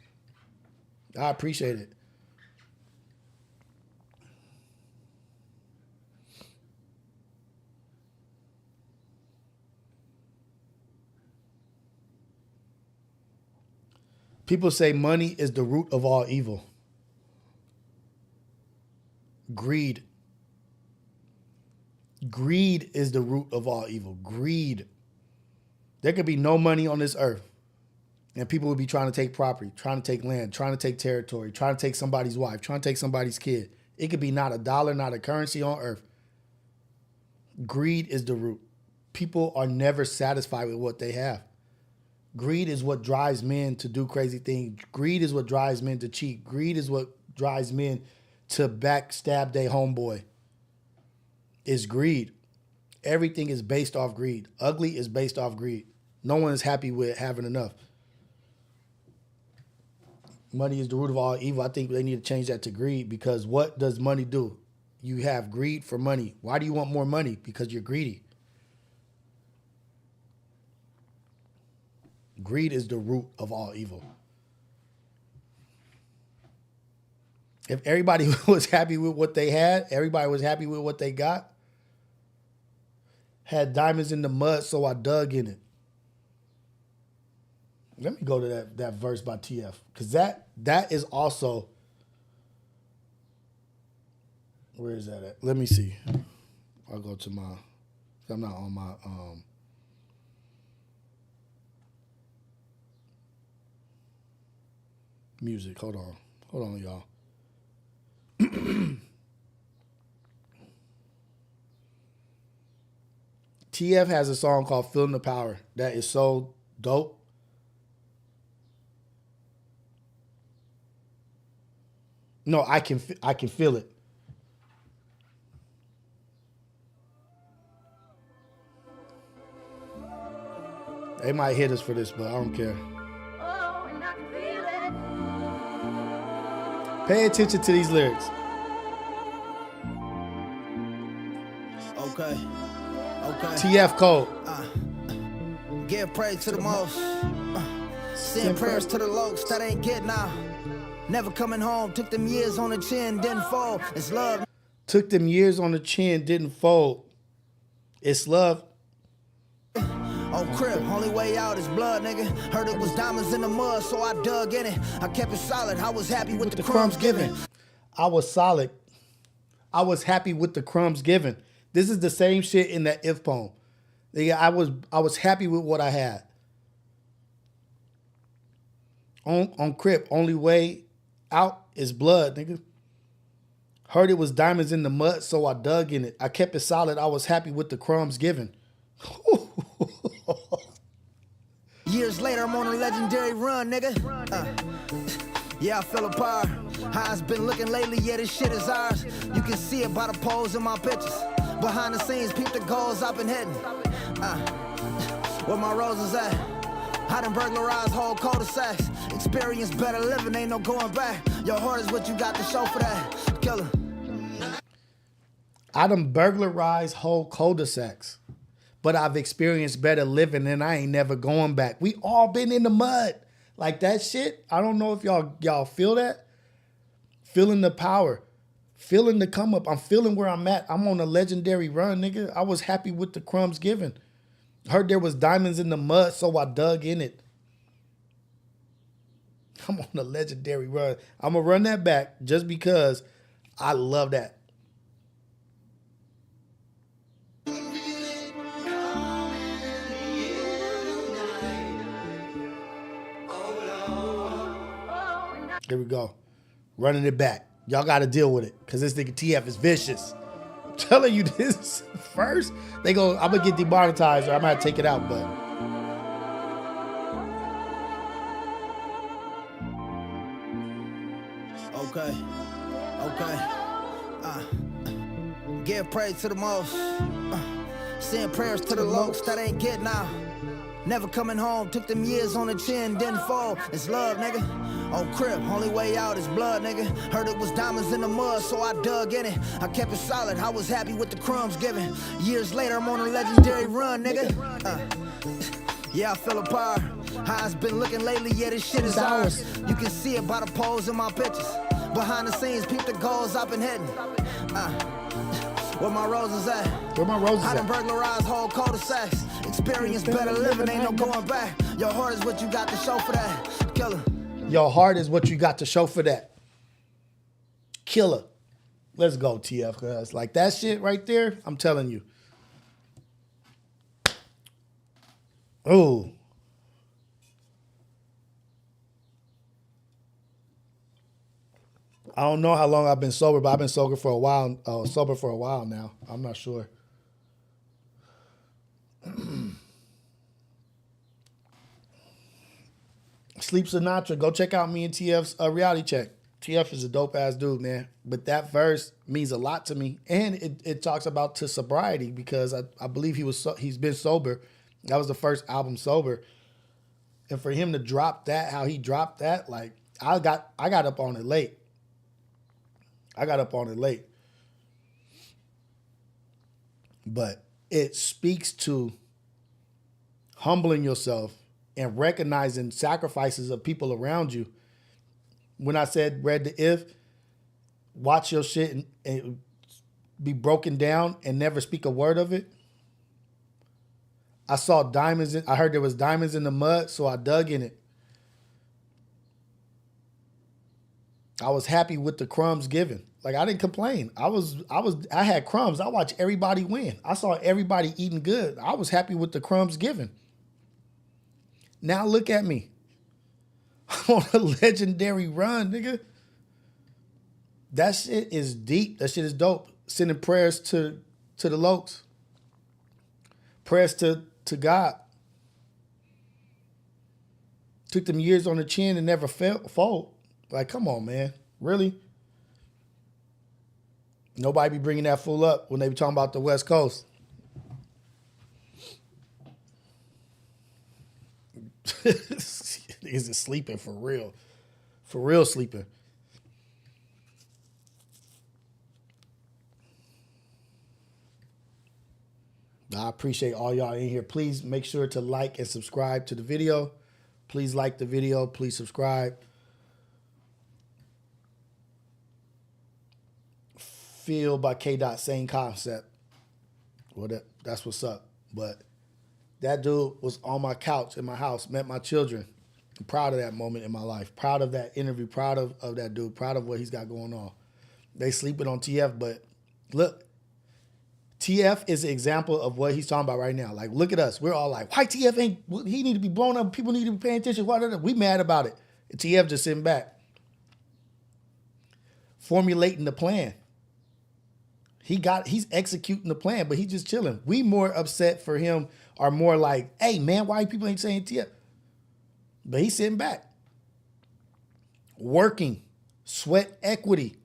I appreciate it. People say money is the root of all evil. Greed. Greed is the root of all evil. Greed. There could be no money on this earth, and people would be trying to take property, trying to take land, trying to take territory, trying to take somebody's wife, trying to take somebody's kid. It could be not a dollar, not a currency on earth. Greed is the root. People are never satisfied with what they have. Greed is what drives men to do crazy things. Greed is what drives men to cheat. Greed is what drives men to backstab their homeboy. It's greed. Everything is based off greed. Ugly is based off greed. No one is happy with having enough. Money is the root of all evil. I think they need to change that to greed, because what does money do? You have greed for money. Why do you want more money? Because you're greedy. Greed is the root of all evil. If everybody was happy with what they had, everybody was happy with what they got, had diamonds in the mud, so I dug in it. Let me go to that verse by TF, because that is also, where is that at? Let me see. I'll go to my, I'm not on my music. Hold on, y'all. TF has a song called Feeling the Power that is so dope. No, I can feel it. They might hit us for this, but I don't care. Pay attention to these lyrics. Okay. TF code. Give praise to the most. Send prayers to the locs that ain't getting out. Never coming home. Took them years on the chin, didn't fall. It's love. Took them years on the chin, didn't fold. It's love. Oh, crib, only way out is blood, nigga. Heard it was diamonds in the mud, so I dug in it. I kept it solid. I was happy with the crumbs given. I was solid. I was happy with the crumbs given. This is the same shit in that If poem. Nigga, I was happy with what I had. On crib, only way out is blood, nigga. Heard it was diamonds in the mud, so I dug in it. I kept it solid. I was happy with the crumbs given. Years later, I'm on a legendary run, nigga. Yeah, I feel a power. How it's been looking lately, yeah, this shit is ours. You can see it by the pose in my pictures. Behind the scenes, peep the goals I've been hitting. Where my roses at? I done burglarized whole cul-de-sacs. Experience better living, ain't no going back. Your heart is what you got to show for that. Killer. I done burglarized whole cul-de-sacs. But I've experienced better living and I ain't never going back. We all been in the mud. Like that shit, I don't know if y'all feel that. Feeling the power. Feeling the come up. I'm feeling where I'm at. I'm on a legendary run, nigga. I was happy with the crumbs given. Heard there was diamonds in the mud, so I dug in it. I'm on a legendary run. I'm going to run that back just because I love that. Here we go. Running it back. Y'all got to deal with it because this nigga TF is vicious. telling you this first. I'm gonna get demonetized or I might take it out, but okay. Give praise to the most. Send prayers to the locs that ain't getting out. Never coming home, took them years on the chin, didn't fall. It's love, nigga. On crib, only way out is blood, nigga. Heard it was diamonds in the mud, so I dug in it. I kept it solid, I was happy with the crumbs given. Years later, I'm on a legendary run, nigga. Yeah, I feel apart. How it's been looking lately, yeah, this shit is ours. You can see it by the pose in my pictures. Behind the scenes, peep the goals I've been hitting. Where my roses at? I done burglarized whole cul-de-sacs. Experience better living, ain't no going back. Your heart is what you got to show for that. Killer. Your heart is what you got to show for that. Killer. Let's go, TF, cuz. Like that shit right there, I'm telling you. Oh. I don't know how long I've been sober, but I've been sober for a while. Now. I'm not sure. Sleep Sinatra. Go check out me and TF's reality check. TF is a dope ass dude, man. But that verse means a lot to me, and it talks about to sobriety because I believe he's been sober. That was the first album sober, and for him to drop that, how he dropped that, like I got up on it late. But it speaks to humbling yourself and recognizing sacrifices of people around you. When I said read the if, watch your shit and be broken down and never speak a word of it. I saw diamonds. I heard there was diamonds in the mud, so I dug in it. I was happy with the crumbs given. Like I didn't complain. I had crumbs. I watched everybody win. I saw everybody eating good. I was happy with the crumbs given. Now look at me. I'm on a legendary run, nigga. That shit is deep. That shit is dope. Sending prayers to the lokes. Prayers to God. Took them years on the chin and never fold. Like, come on, man. Really? Nobody be bringing that fool up when they be talking about the West Coast. Niggas is sleeping for real. For real sleeping. I appreciate all y'all in here. Please make sure to like and subscribe to the video. Please like the video. Please subscribe. Feel by K. Same concept. Well, that's what's up. But that dude was on my couch in my house, met my children. I'm proud of that moment in my life. Proud of that interview. Proud of that dude. Proud of what he's got going on. They sleeping on TF, but look, TF is an example of what he's talking about right now. Like, look at us. We're all like, why TF ain't, he need to be blown up. People need to be paying attention. We mad about it. And TF just sitting back. Formulating the plan. He's executing the plan, but he's just chilling. We more upset for him are more like, hey man, why people ain't saying TF? But he's sitting back. Working. Sweat equity.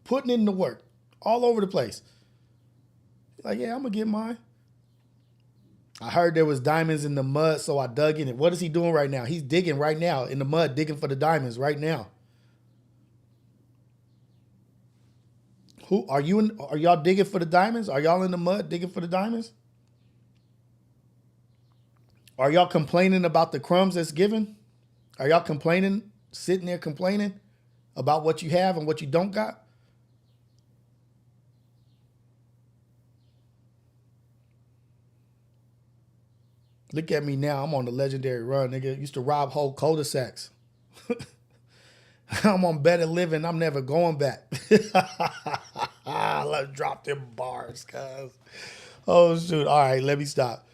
Putting in the work. All over the place. Like, yeah, I'm gonna get mine. I heard there was diamonds in the mud, so I dug in it. What is he doing right now? He's digging right now in the mud, digging for the diamonds right now. Who are you? Are y'all digging for the diamonds? Are y'all in the mud digging for the diamonds? Are y'all complaining about the crumbs that's given? Are y'all complaining, sitting there complaining about what you have and what you don't got? Look at me now. I'm on the legendary run, nigga. Used to rob whole cul-de-sacs. I'm on better living. I'm never going back. Let's drop them bars, cuz. Oh, shoot. All right, let me stop.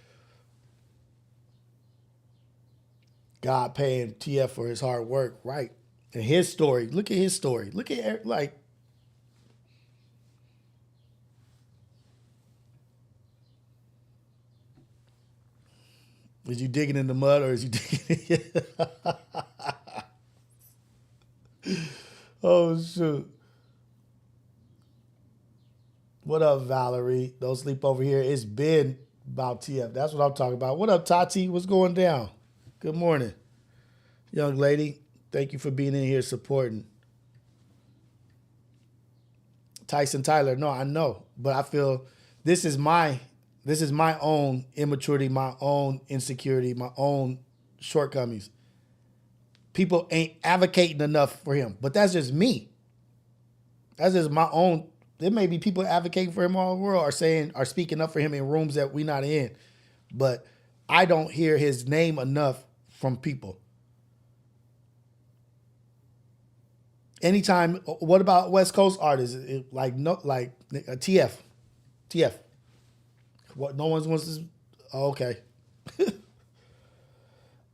God paying TF for his hard work, right? And his story. Look at his story. Look at, like, Is you digging in the mud or is you digging Oh, shoot. What up, Valerie? Don't sleep over here. It's been about TF. That's what I'm talking about. What up, Tati? What's going down? Good morning. Young lady, thank you for being in here supporting. Tyson Tyler, no, I know. But I feel this is my own immaturity, my own insecurity, my own shortcomings. People ain't advocating enough for him, but that's just me. That's just my own. There may be people advocating for him all over the world are speaking up for him in rooms that we're not in, but I don't hear his name enough from people. Anytime, what about West Coast artists? Like TF. What? No one wants to. Oh, okay.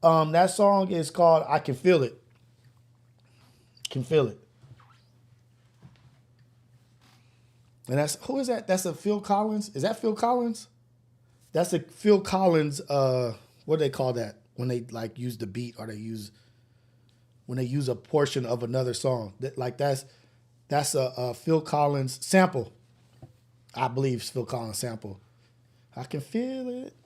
That song is called "I Can Feel It." Can feel it. And who is that? That's a Phil Collins. Is that Phil Collins? That's a Phil Collins. What do they call that when they like use the beat or when they use a portion of another song? That's a Phil Collins sample. I believe it's Phil Collins sample. I can feel it.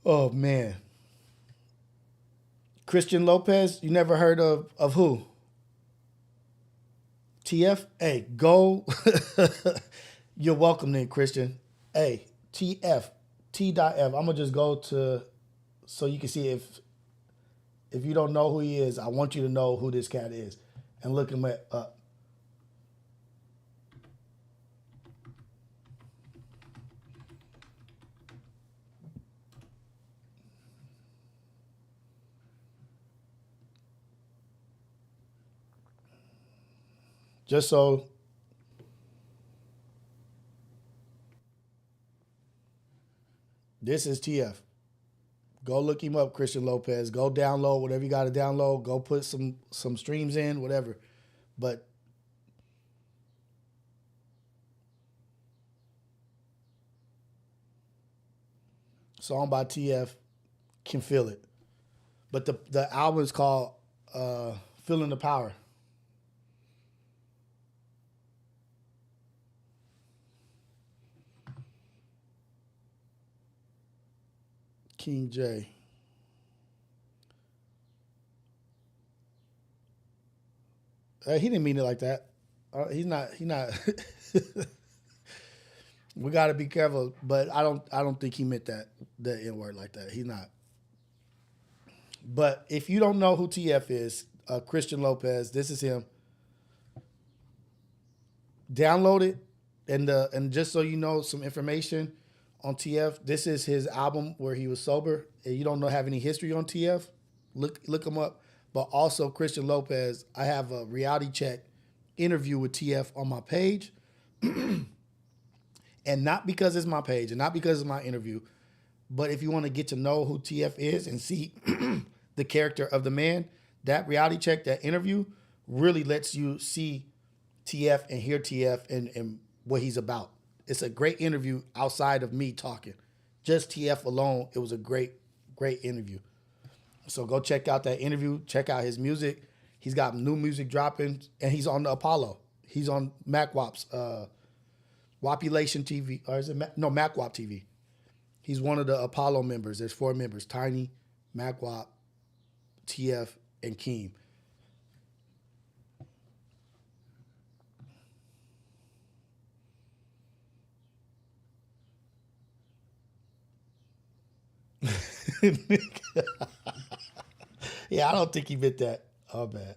Oh, man. Christian Lopez, you never heard of who? TF? Hey, go. You're welcome then, Christian. Hey, TF, T.F. I'm going to just go to, so you can see if you don't know who he is, I want you to know who this cat is. And look him up. Just so this is TF. Go look him up, Christian Lopez. Go download whatever you got to download. Go put some streams in, whatever. But song by TF, Can Feel It. But the album is called Feeling the Power. King J. He didn't mean it like that. He's not. We got to be careful, but I don't think he meant the N word like that. He's not. But if you don't know who TF is, Christian Lopez, this is him. Download it, and just so you know some information on TF, this is his album where he was sober. And you don't have any history on TF, look him up. But also Christian Lopez, I have a reality check interview with TF on my page. And not because it's my page and not because it's my interview, but if you want to get to know who TF is and see the character of the man, that reality check, that interview really lets you see TF and hear TF and what he's about. It's a great interview outside of me talking. Just TF alone, it was a great, great interview. So go check out that interview. Check out his music. He's got new music dropping, and he's on the Apollo. He's on MacWap's Wapulation TV, or is it MacWap TV? He's one of the Apollo members. There's 4 members: Tiny, MacWap, TF, and Keem. Yeah, I don't think he meant that. Oh, bad.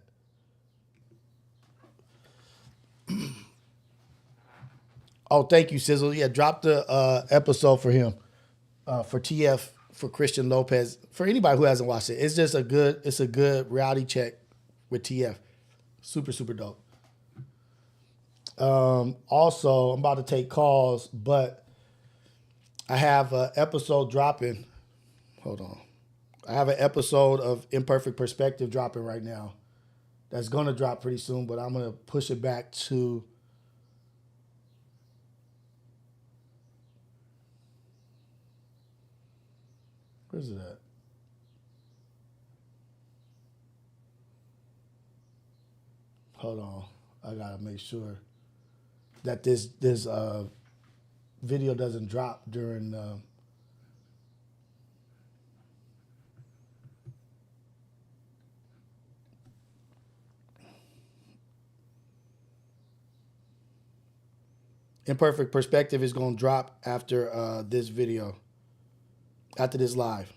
Oh, thank you, Sizzle. Yeah, drop the episode for him, for TF, for Christian Lopez, for anybody who hasn't watched it. It's just a good reality check with TF. Super, super dope. Also, I'm about to take calls, but I have an episode dropping. Hold on. I have an episode of Imperfect Perspective dropping right now. that's going to drop pretty soon, but I'm going to push it back to where's it at? Hold on. I got to make sure that this video doesn't drop during Imperfect Perspective is going to drop after this video, after this live.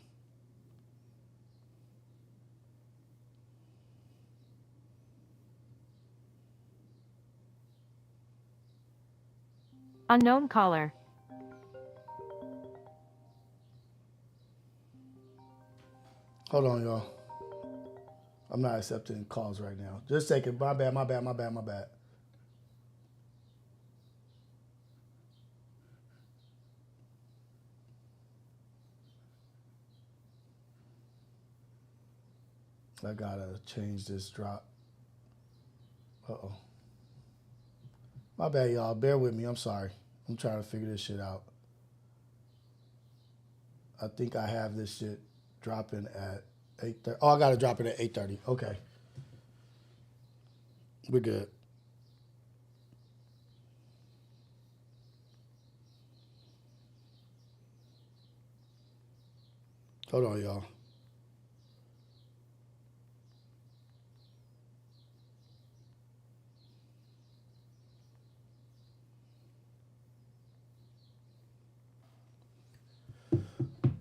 Unknown caller. Hold on, y'all. I'm not accepting calls right now. Just a second. My bad. I gotta change this drop. Uh-oh. My bad, y'all. Bear with me. I'm sorry. I'm trying to figure this shit out. I think I have this shit dropping at 8:30. Oh, I gotta drop it at 8:30. Okay. We're good. Hold on, y'all.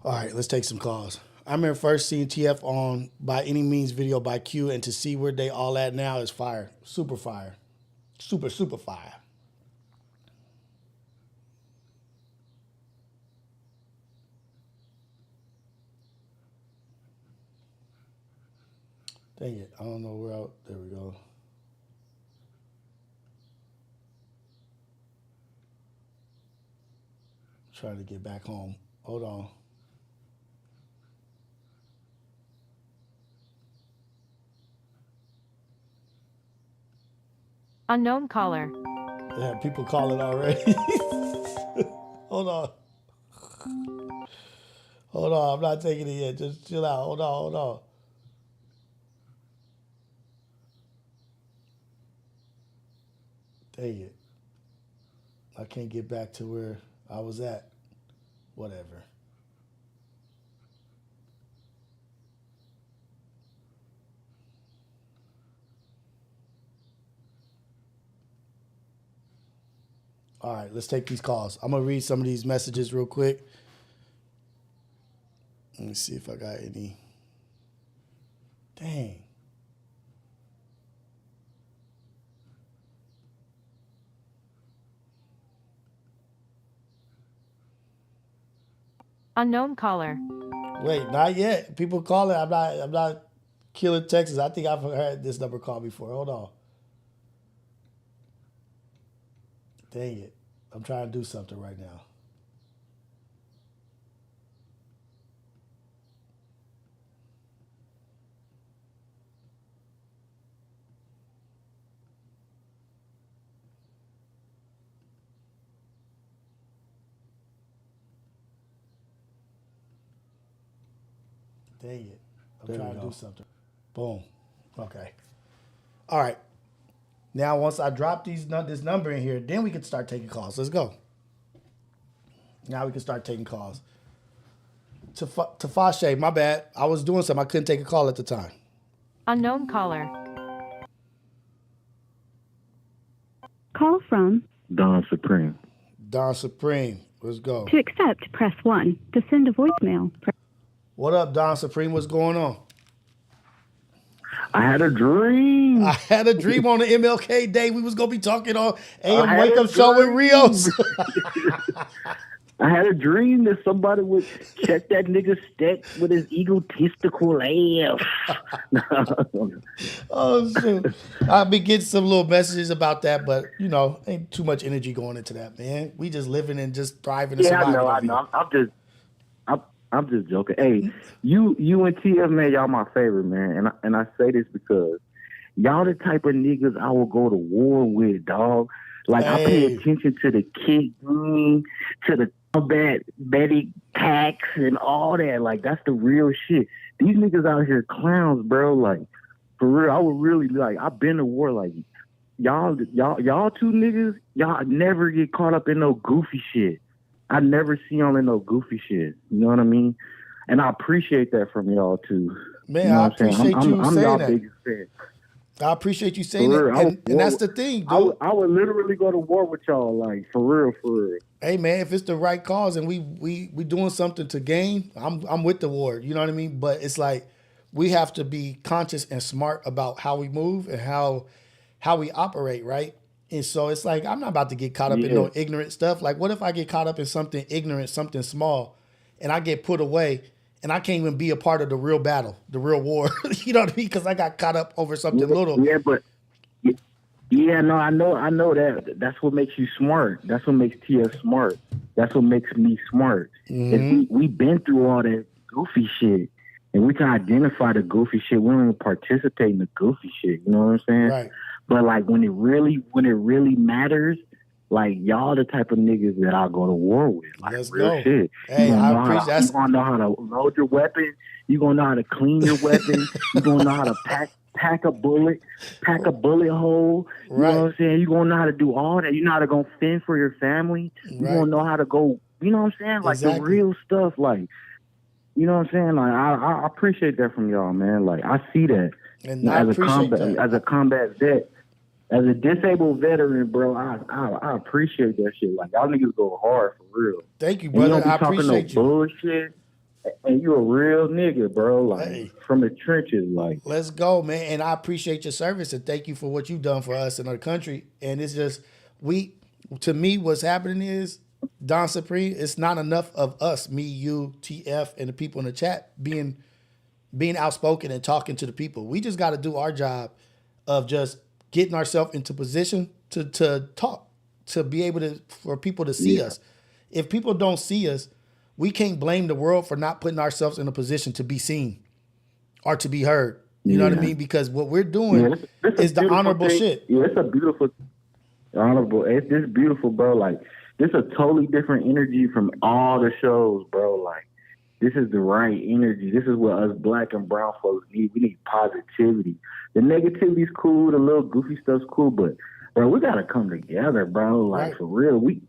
All right, let's take some calls. I remember first seeing TF on By Any Means video by Q, and to see where they all at now is fire. Super fire. Super fire. Dang it, I don't know where else. There we go. Trying to get back home. Hold on. Unknown caller. They have people calling already. Hold on. Hold on. I'm not taking it yet. Just chill out. Hold on. Dang it. I can't get back to where I was at. Whatever. All right, let's take these calls. I'm going to read some of these messages real quick. Let me see if I got any. Dang. Unknown caller. Wait, not yet. People calling. I'm not killing Texas. I think I've heard this number called before. Hold on. Dang it. I'm trying to do something right now. Dang it. I'm trying to do something. Boom. Okay. All right. Now, once I drop this number in here, then we can start taking calls. Let's go. Now we can start taking calls. Tafashe, my bad. I was doing something. I couldn't take a call at the time. Unknown caller. Call from Don Supreme. Don Supreme. Let's go. To accept, press 1. To send a voicemail, press... What up, Don Supreme? What's going on? I had a dream. I had a dream on the MLK day. We was going to be talking on AM Wake Up Show with Rios. I had a dream that somebody would check that nigga's stats with his egotistical ass. Oh, shoot. I'll be getting some little messages about that, but, you know, ain't too much energy going into that, man. We just living and just thriving and surviving. I know. I'm just joking. Hey, you and TF, man, y'all my favorite, man. And I say this because y'all the type of niggas I will go to war with, dog. Like, I pay attention to the kick game, to the combat, Betty tax, and all that. Like, that's the real shit. These niggas out here clowns, bro. Like, for real, I would really, like, I've been to war. Like, y'all two niggas, y'all never get caught up in no goofy shit. I never see y'all in no goofy shit. You know what I mean? And I appreciate that from y'all, too. Man, you know I appreciate you I'm saying y'all that. biggest fan. I appreciate you saying that. And that's the thing, dude. I would literally go to war with y'all, like, for real. Hey, man, if it's the right cause and we doing something to gain, I'm with the war. You know what I mean? But it's like we have to be conscious and smart about how we move and how we operate, right? And so it's like I'm not about to get caught up in no ignorant stuff. Like, what if I get caught up in something ignorant, something small, and I get put away and I can't even be a part of the real battle, the real war? You know what I mean? Because I got caught up over something little. Yeah, but no, I know that. That's what makes you smart. That's what makes Tia smart. That's what makes me smart. Mm-hmm. We've been through all that goofy shit, and we can identify the goofy shit. We don't even participate in the goofy shit. You know what I'm saying? Right. But like when it really matters, like y'all the type of niggas that I'll go to war with. Like, let's real go. shit. Hey, I appreciate that. You gonna know how to load your weapon. You gonna know how to clean your weapon. You gonna know how to pack a bullet hole. You know what I'm saying? You gonna know how to do all that. You know how to go fend for your family. You gonna know how to go. You know what I'm saying? Like the real stuff. Like, you know what I'm saying? Like I appreciate that from y'all, man. Like I see that. And as a combat vet. As a disabled veteran, bro, I appreciate that shit. Like, y'all niggas go hard for real. Thank you, brother. And you don't be I appreciate talking no bullshit. And you a real nigga, bro. Like, from the trenches, like. Let's go, man. And I appreciate your service and thank you for what you've done for us in our country. And it's just, to me, what's happening is, Don Supreme, it's not enough of us, me, you, TF, and the people in the chat being outspoken and talking to the people. We just got to do our job of just getting ourselves into position to talk, to be able to, for people to see us. If people don't see us, we can't blame the world for not putting ourselves in a position to be seen or to be heard. You know what I mean? Because what we're doing is the honorable shit. Yeah, it's a beautiful, honorable. It's beautiful, bro. Like, this is a totally different energy from all the shows, bro. Like, this is the right energy. This is what us black and brown folks need. We need positivity. The negativity's cool. The little goofy stuff's cool. But, bro, we got to come together, bro. Like, for real. We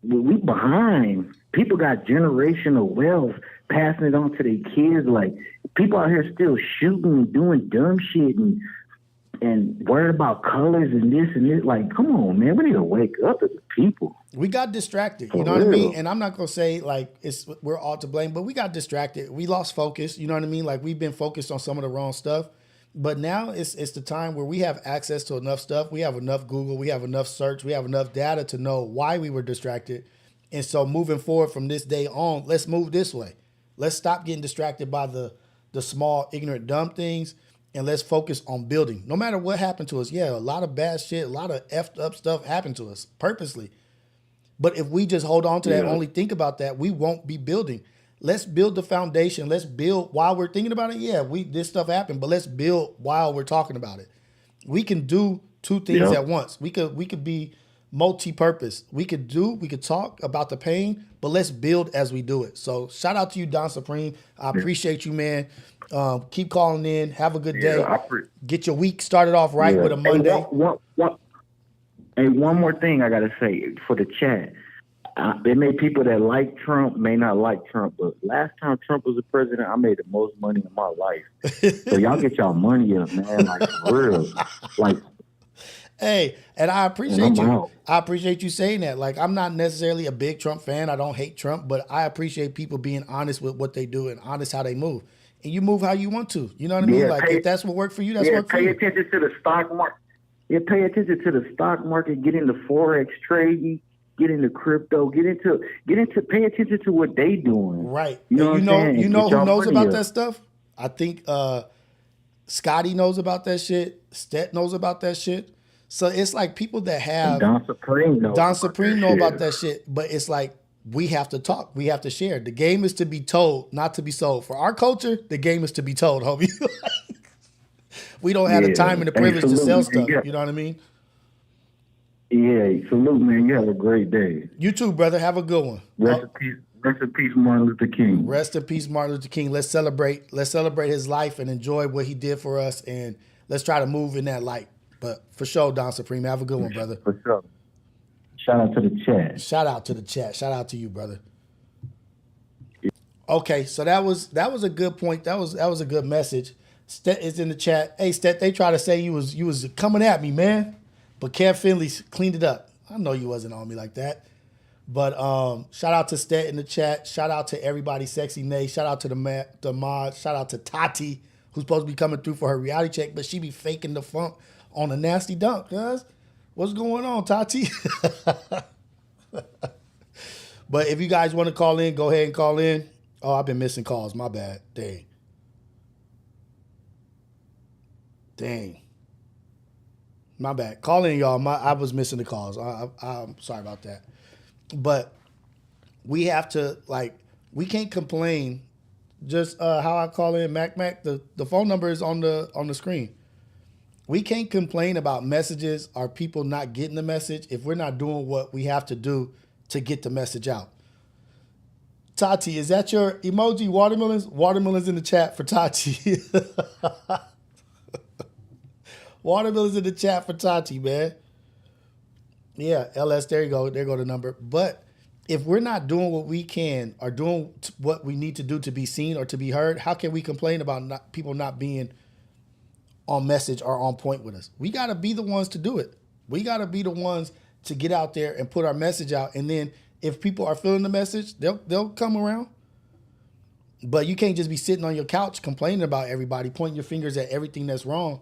behind. People got generational wealth, passing it on to their kids. Like, people out here still shooting and doing dumb shit and worried about colors and this and this. Like, come on, man. We need to wake up as a people. We got distracted. You know what I mean? And I'm not going to say, like, we're all to blame, but we got distracted. We lost focus. You know what I mean? Like, we've been focused on some of the wrong stuff. But now it's the time where we have access to enough stuff. We have enough Google. We have enough search. We have enough data to know why we were distracted. And so moving forward from this day on, let's move this way. Let's stop getting distracted by the small, ignorant, dumb things. And let's focus on building. No matter what happened to us, a lot of bad shit, a lot of effed up stuff happened to us purposely. But if we just hold on to that, only think about that, we won't be building. Let's build the foundation. Let's build while we're thinking about it. This stuff happened, but let's build while we're talking about it. We can do two things at once. We could be multi-purpose. We could talk about the pain, but let's build as we do it. So shout out to you, Don Supreme. I appreciate you, man. Keep calling in. Have a good day. Get your week started off right with a Monday. One more thing I got to say for the chat. There may people that like Trump, may not like Trump, but last time Trump was the president, I made the most money in my life. So y'all get y'all money up, man. Like, for real. Like, hey, and I appreciate you. I appreciate you saying that. Like, I'm not necessarily a big Trump fan. I don't hate Trump, but I appreciate people being honest with what they do and honest how they move. And you move how you want to. You know what I mean? Like, if that's what worked for you, that's what worked for you. Pay attention to the stock market. Yeah, pay attention to the stock market. Get into Forex trading. Get into crypto. Pay attention to what they doing. Right. You know who knows about that stuff? I think Scotty knows about that shit. Stet knows about that shit. So it's like people that have Don Supreme know about that shit. But it's like we have to talk. We have to share. The game is to be told, not to be sold. For our culture, the game is to be told, homie. We don't have the time and the privilege to sell stuff. Yeah. You know what I mean? Yeah, salute, man. You have a great day. You too, brother. Have a good one. Rest in peace, Martin Luther King. Rest in peace, Martin Luther King. Let's celebrate. Let's celebrate his life and enjoy what he did for us, and let's try to move in that light. But for sure, Don Supreme, have a good one, brother. For sure. Shout out to the chat. Shout out to the chat. Shout out to you, brother. Okay, so that was a good point. That was a good message. Stet is in the chat. Hey, Stet, they try to say you was coming at me, man, but Kev Finley cleaned it up. I know you wasn't on me like that. But shout out to Stet in the chat. Shout out to everybody, Sexy Nay. Shout out to the mod. Shout out to Tati, who's supposed to be coming through for her reality check, but she be faking the funk on a nasty dunk, guys. What's going on, Tati? But if you guys want to call in, go ahead and call in. Oh, I've been missing calls. My bad. Dang. My bad. Call in, y'all. I was missing the calls. I'm sorry about that. But we have to, we can't complain. Just how I call in, Mac. The phone number is on the screen. We can't complain about messages or people not getting the message if we're not doing what we have to do to get the message out. Tati, is that your emoji? Watermelons? Watermelons in the chat for Tati. Watermelons in the chat for Tati, man. Yeah, LS, there you go. There go the number. But if we're not doing what we can or doing what we need to do to be seen or to be heard, how can we complain about people not being on message or on point with us? We got to be the ones to do it. We got to be the ones to get out there and put our message out. And then if people are feeling the message, they'll come around. But you can't just be sitting on your couch complaining about everybody, pointing your fingers at everything that's wrong.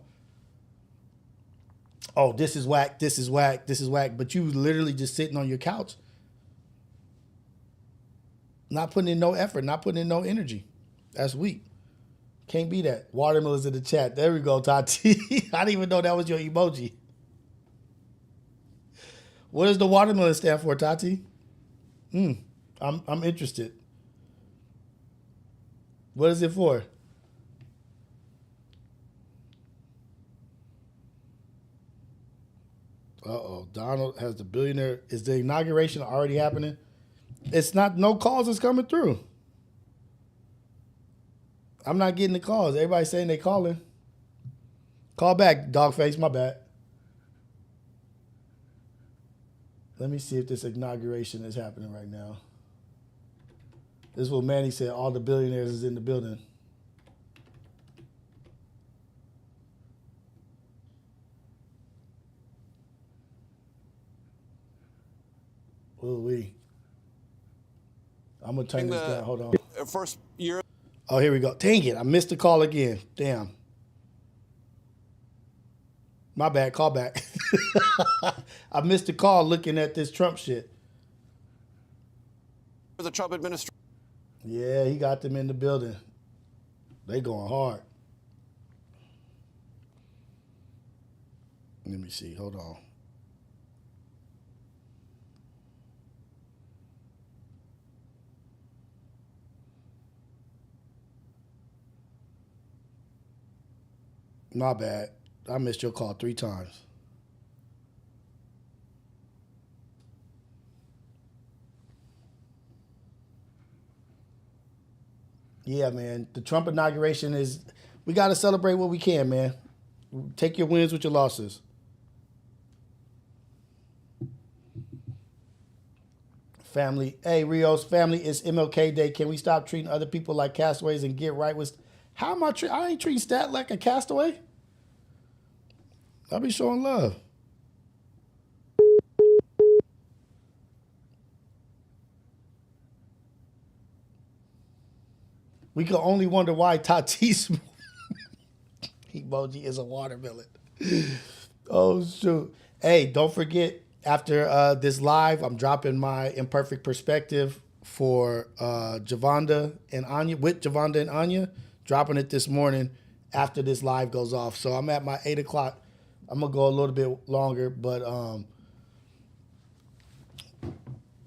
Oh, this is whack, this is whack, this is whack. But you literally just sitting on your couch, not putting in no effort, not putting in no energy. That's weak. Can't be that. Watermelons in the chat. There we go, Tati. I didn't even know that was your emoji. What does the watermelon stand for, Tati? I'm interested. What is it for? Uh-oh. Donald has the billionaire. Is the inauguration already happening? It's not. No calls is coming through. I'm not getting the calls. Everybody's saying they calling. Call back, Dogface. My bad. Let me see if this inauguration is happening right now. This is what Manny said. All the billionaires is in the building. Ooh-wee. I'm going to turn this down. Hold on. First year. Oh, here we go. Dang it. I missed the call again. Damn. My bad. Call back. I missed the call looking at this Trump shit. The Trump administration. Yeah, he got them in the building. They going hard. Let me see. Hold on. My bad. I missed your call 3 times. Yeah, man. The Trump inauguration is, we got to celebrate what we can, man. Take your wins with your losses. Family. Hey, Rios, family, it's MLK Day. Can we stop treating other people like castaways and get right with... How am I ain't treating Stat like a castaway. I'll be showing love. We can only wonder why Tatis emoji is a watermelon. Oh, shoot. Hey, don't forget, after this live, I'm dropping my imperfect perspective for Javonda and Anya, with Javonda and Anya. Dropping it this morning after this live goes off. So I'm at my 8 o'clock. I'm going to go a little bit longer, but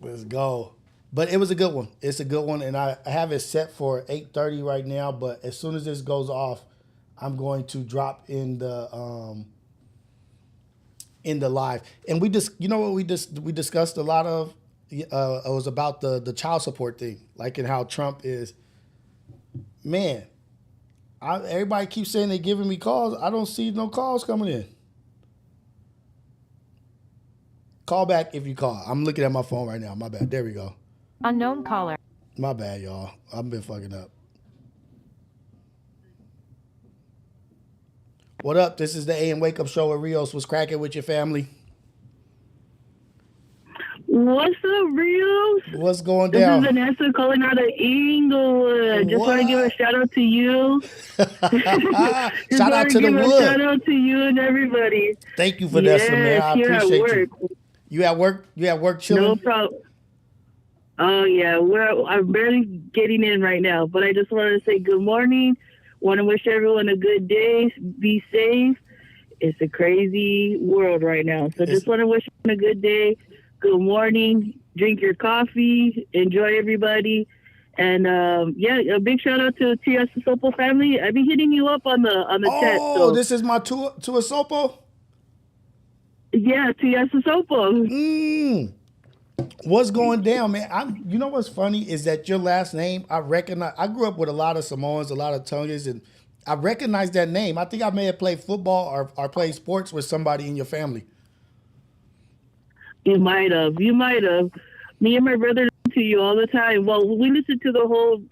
let's go. But it was a good one. It's a good one, and I have it set for 8:30 right now, but as soon as this goes off, I'm going to drop in the live. And we just, you know what we discussed a lot of. It was about the child support thing, like and how Trump is. Man, everybody keeps saying they're giving me calls. I don't see no calls coming in. Call back if you call. I'm looking at my phone right now. My bad. There we go. Unknown caller. My bad, y'all. I've been fucking up. What up? This is the AM Wake Up Show with Rios. What's cracking with your family? What's up, Rios? What's going down? This is Vanessa calling out of Inglewood. Just want to give a shout out to you. Shout out to the wood. Shout out to you and everybody. Thank you, Vanessa, man. I appreciate you. You at work? You at work chilling? No problem. Oh, yeah. I'm barely getting in right now, but I just wanted to say good morning. Want to wish everyone a good day. Be safe. It's a crazy world right now. So just want to wish everyone a good day. Good morning. Drink your coffee. Enjoy everybody. And a big shout out to Tia Sopo family. I've been hitting you up on the chat. Oh, this is my Tua Sopo? Yeah, Tia Sopo. What's going down, man? You know what's funny is that your last name, I recognize. I grew up with a lot of Samoans, a lot of Tongans, and I recognize that name. I think I may have played football or played sports with somebody in your family. You might have. Me and my brother listen to you all the time. Well, we listen to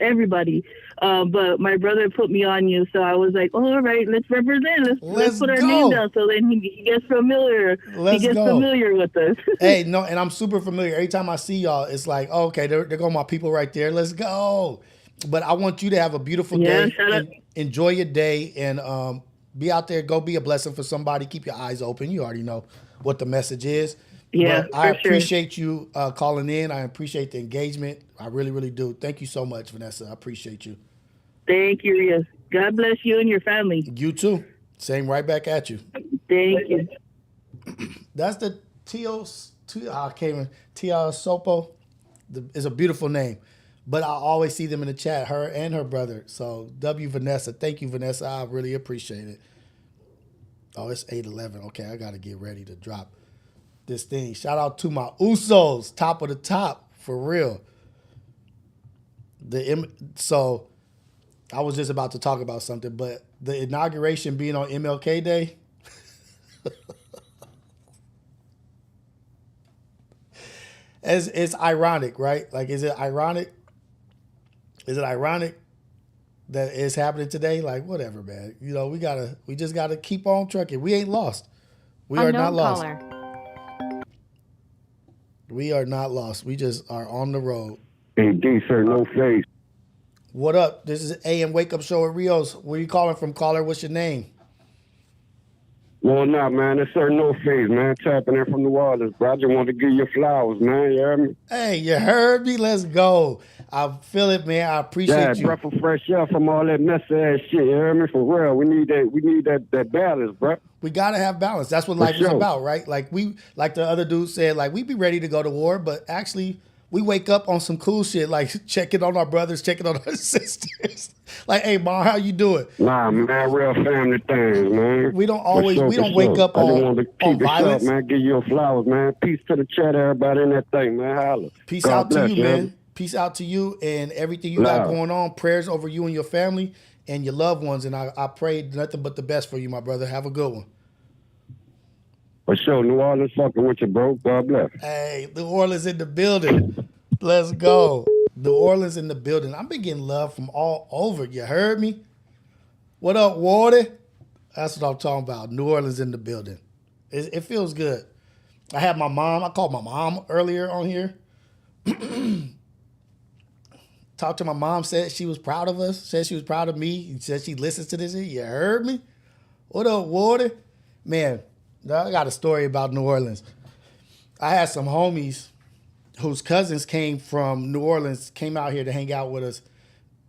everybody. But my brother put me on you, so I was like, all right, let's represent. Let's put our name down so then he gets familiar. Familiar with us. Hey, no, and I'm super familiar. Every time I see y'all, it's like, oh, okay, they're going my people right there. Let's go. But I want you to have a beautiful day. Enjoy your day and be out there. Go be a blessing for somebody. Keep your eyes open. You already know what the message is. Yeah, but I appreciate you calling in. I appreciate the engagement. I really, really do. Thank you so much, Vanessa. I appreciate you. Thank you, Rios. God bless you and your family. You too. Same right back at you. Thank you. That's the Tia Sopo. It's a beautiful name. But I always see them in the chat, her and her brother. So W Vanessa. Thank you, Vanessa. I really appreciate it. Oh, it's 8:11. Okay, I got to get ready to drop this thing. Shout out to my Usos, top of the top, for real. So I was just about to talk about something, but the inauguration being on MLK Day, it's ironic, right? Like, is it ironic? Is it ironic that it's happening today? Like, whatever, man. You know, we just gotta keep on trucking. We ain't lost. We are not lost. We are not lost. We just are on the road. Indeed, sir. No face. What up? This is AM Wake Up Show at Rios. Where you calling from, caller? What's your name? Well, nah, man. It's Sir No Face, man. Tapping in from New Orleans, bro. I just wanted to give you flowers, man. You heard me? Hey, you heard me? Let's go. I feel it, man. I appreciate you. Breath of fresh air from all that messy ass shit. You heard me? For real. We need that balance, bro. We gotta have balance. That's what life is about, right? Like the other dude said, like, we be ready to go to war, but actually we wake up on some cool shit, like checking on our brothers, checking on our sisters. Like, hey, Mom, how you doing? Nah, man, real family things, man. We don't wake up on violence. Man, give you flowers, man. Peace to the chat, everybody in that thing, man. Holla. Peace out to you, man. Peace out to you and everything you got going on. Prayers over you and your family and your loved ones. And I pray nothing but the best for you, my brother. Have a good one. For sure. New Orleans fucking with you, bro. God bless. Hey, New Orleans in the building. Let's go. New Orleans in the building. I've been getting love from all over. You heard me? What up, Wardy? That's what I'm talking about. New Orleans in the building. It feels good. I had my mom. I called my mom earlier on here. Talked to my mom, said she was proud of us, said she was proud of me, said she listens to this. You heard me? What up, Wardy? Man, I got a story about New Orleans. I had some homies whose cousins came from New Orleans, came out here to hang out with us.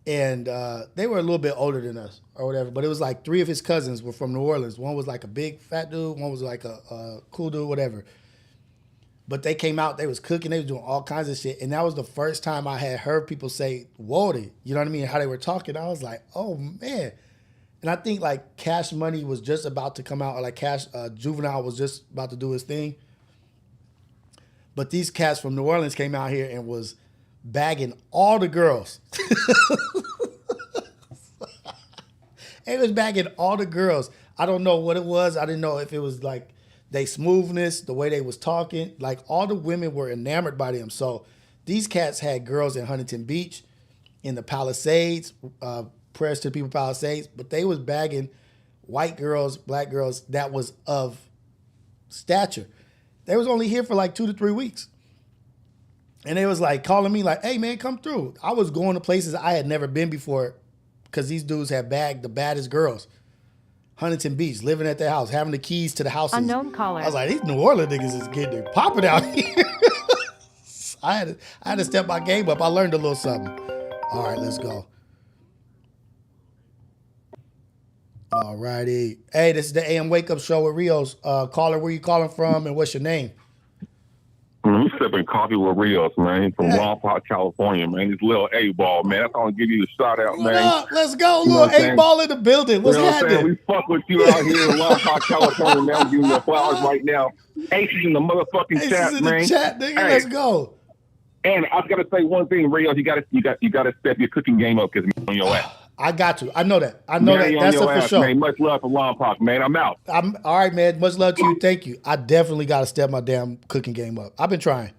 And they were a little bit older than us or whatever. But it was like 3 of his cousins were from New Orleans. One was like a big fat dude. One was like a cool dude, whatever. But they came out, they was cooking, they was doing all kinds of shit. And that was the first time I had heard people say, Wody, you know what I mean? How they were talking. I was like, oh, man. And I think like Cash Money was just about to come out, or like Juvenile was just about to do his thing. But these cats from New Orleans came out here and was bagging all the girls. It was bagging all the girls. I don't know what it was. I didn't know if it was like they smoothness, the way they was talking. Like all the women were enamored by them. So these cats had girls in Huntington Beach, in the Palisades, prayers to the people Palisades, but they was bagging white girls, black girls that was of stature. They was only here for like 2 to 3 weeks. And they was like calling me like, hey man, come through. I was going to places I had never been before because these dudes had bagged the baddest girls. Huntington Beach, living at their house, having the keys to the houses. Unknown caller. I was like, these New Orleans niggas is getting it popping out here. I had to step my game up. I learned a little something. All right, let's go. All righty. Hey, this is the AM Wake Up Show with Rios. Caller, where you calling from and what's your name? I'm sipping coffee with Rios, man, from Lompoc, California, man. This little A-ball, man. That's going to give you a shout out, man. What up? Let's go. Little A-ball in the building. What's happening? We fuck with you out here in Lompoc, California, man. I'm giving you flowers right now. Aces in the motherfucking chat, in man. The chat, nigga. Hey. Let's go. And I've got to say one thing, Rios. You got to step your cooking game up because I'm on your ass. I got to. I know that. I know that. That's for sure. Man. Much love for Lompoc, man. I'm out. I'm all right, man. Much love to you. Thank you. I definitely got to step my damn cooking game up. I've been trying.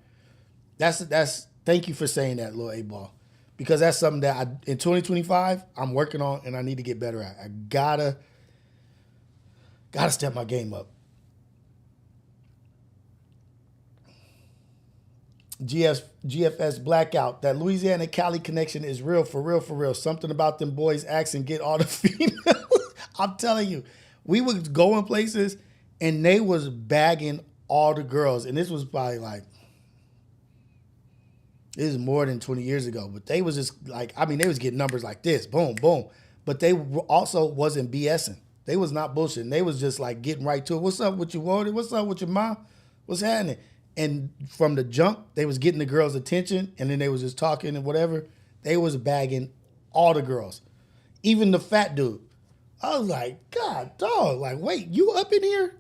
That's. Thank you for saying that, little A-ball, because that's something that in 2025 I'm working on and I need to get better at. I gotta step my game up. GFS Blackout. That Louisiana Cali connection is real, for real, for real. Something about them boys accent get all the females. I'm telling you, we would go in places and they was bagging all the girls. And this was probably like, this is more than 20 years ago. But they was just like, I mean, they was getting numbers like this, boom, boom. But they also wasn't BSing. They was not bullshitting. They was just like getting right to it. What's up with you, Wardy? What's up with your mom? What's happening? And from the jump, they was getting the girls' attention, and then they was just talking and whatever. They was bagging all the girls, even the fat dude. I was like, God, dog, like, wait, you up in here?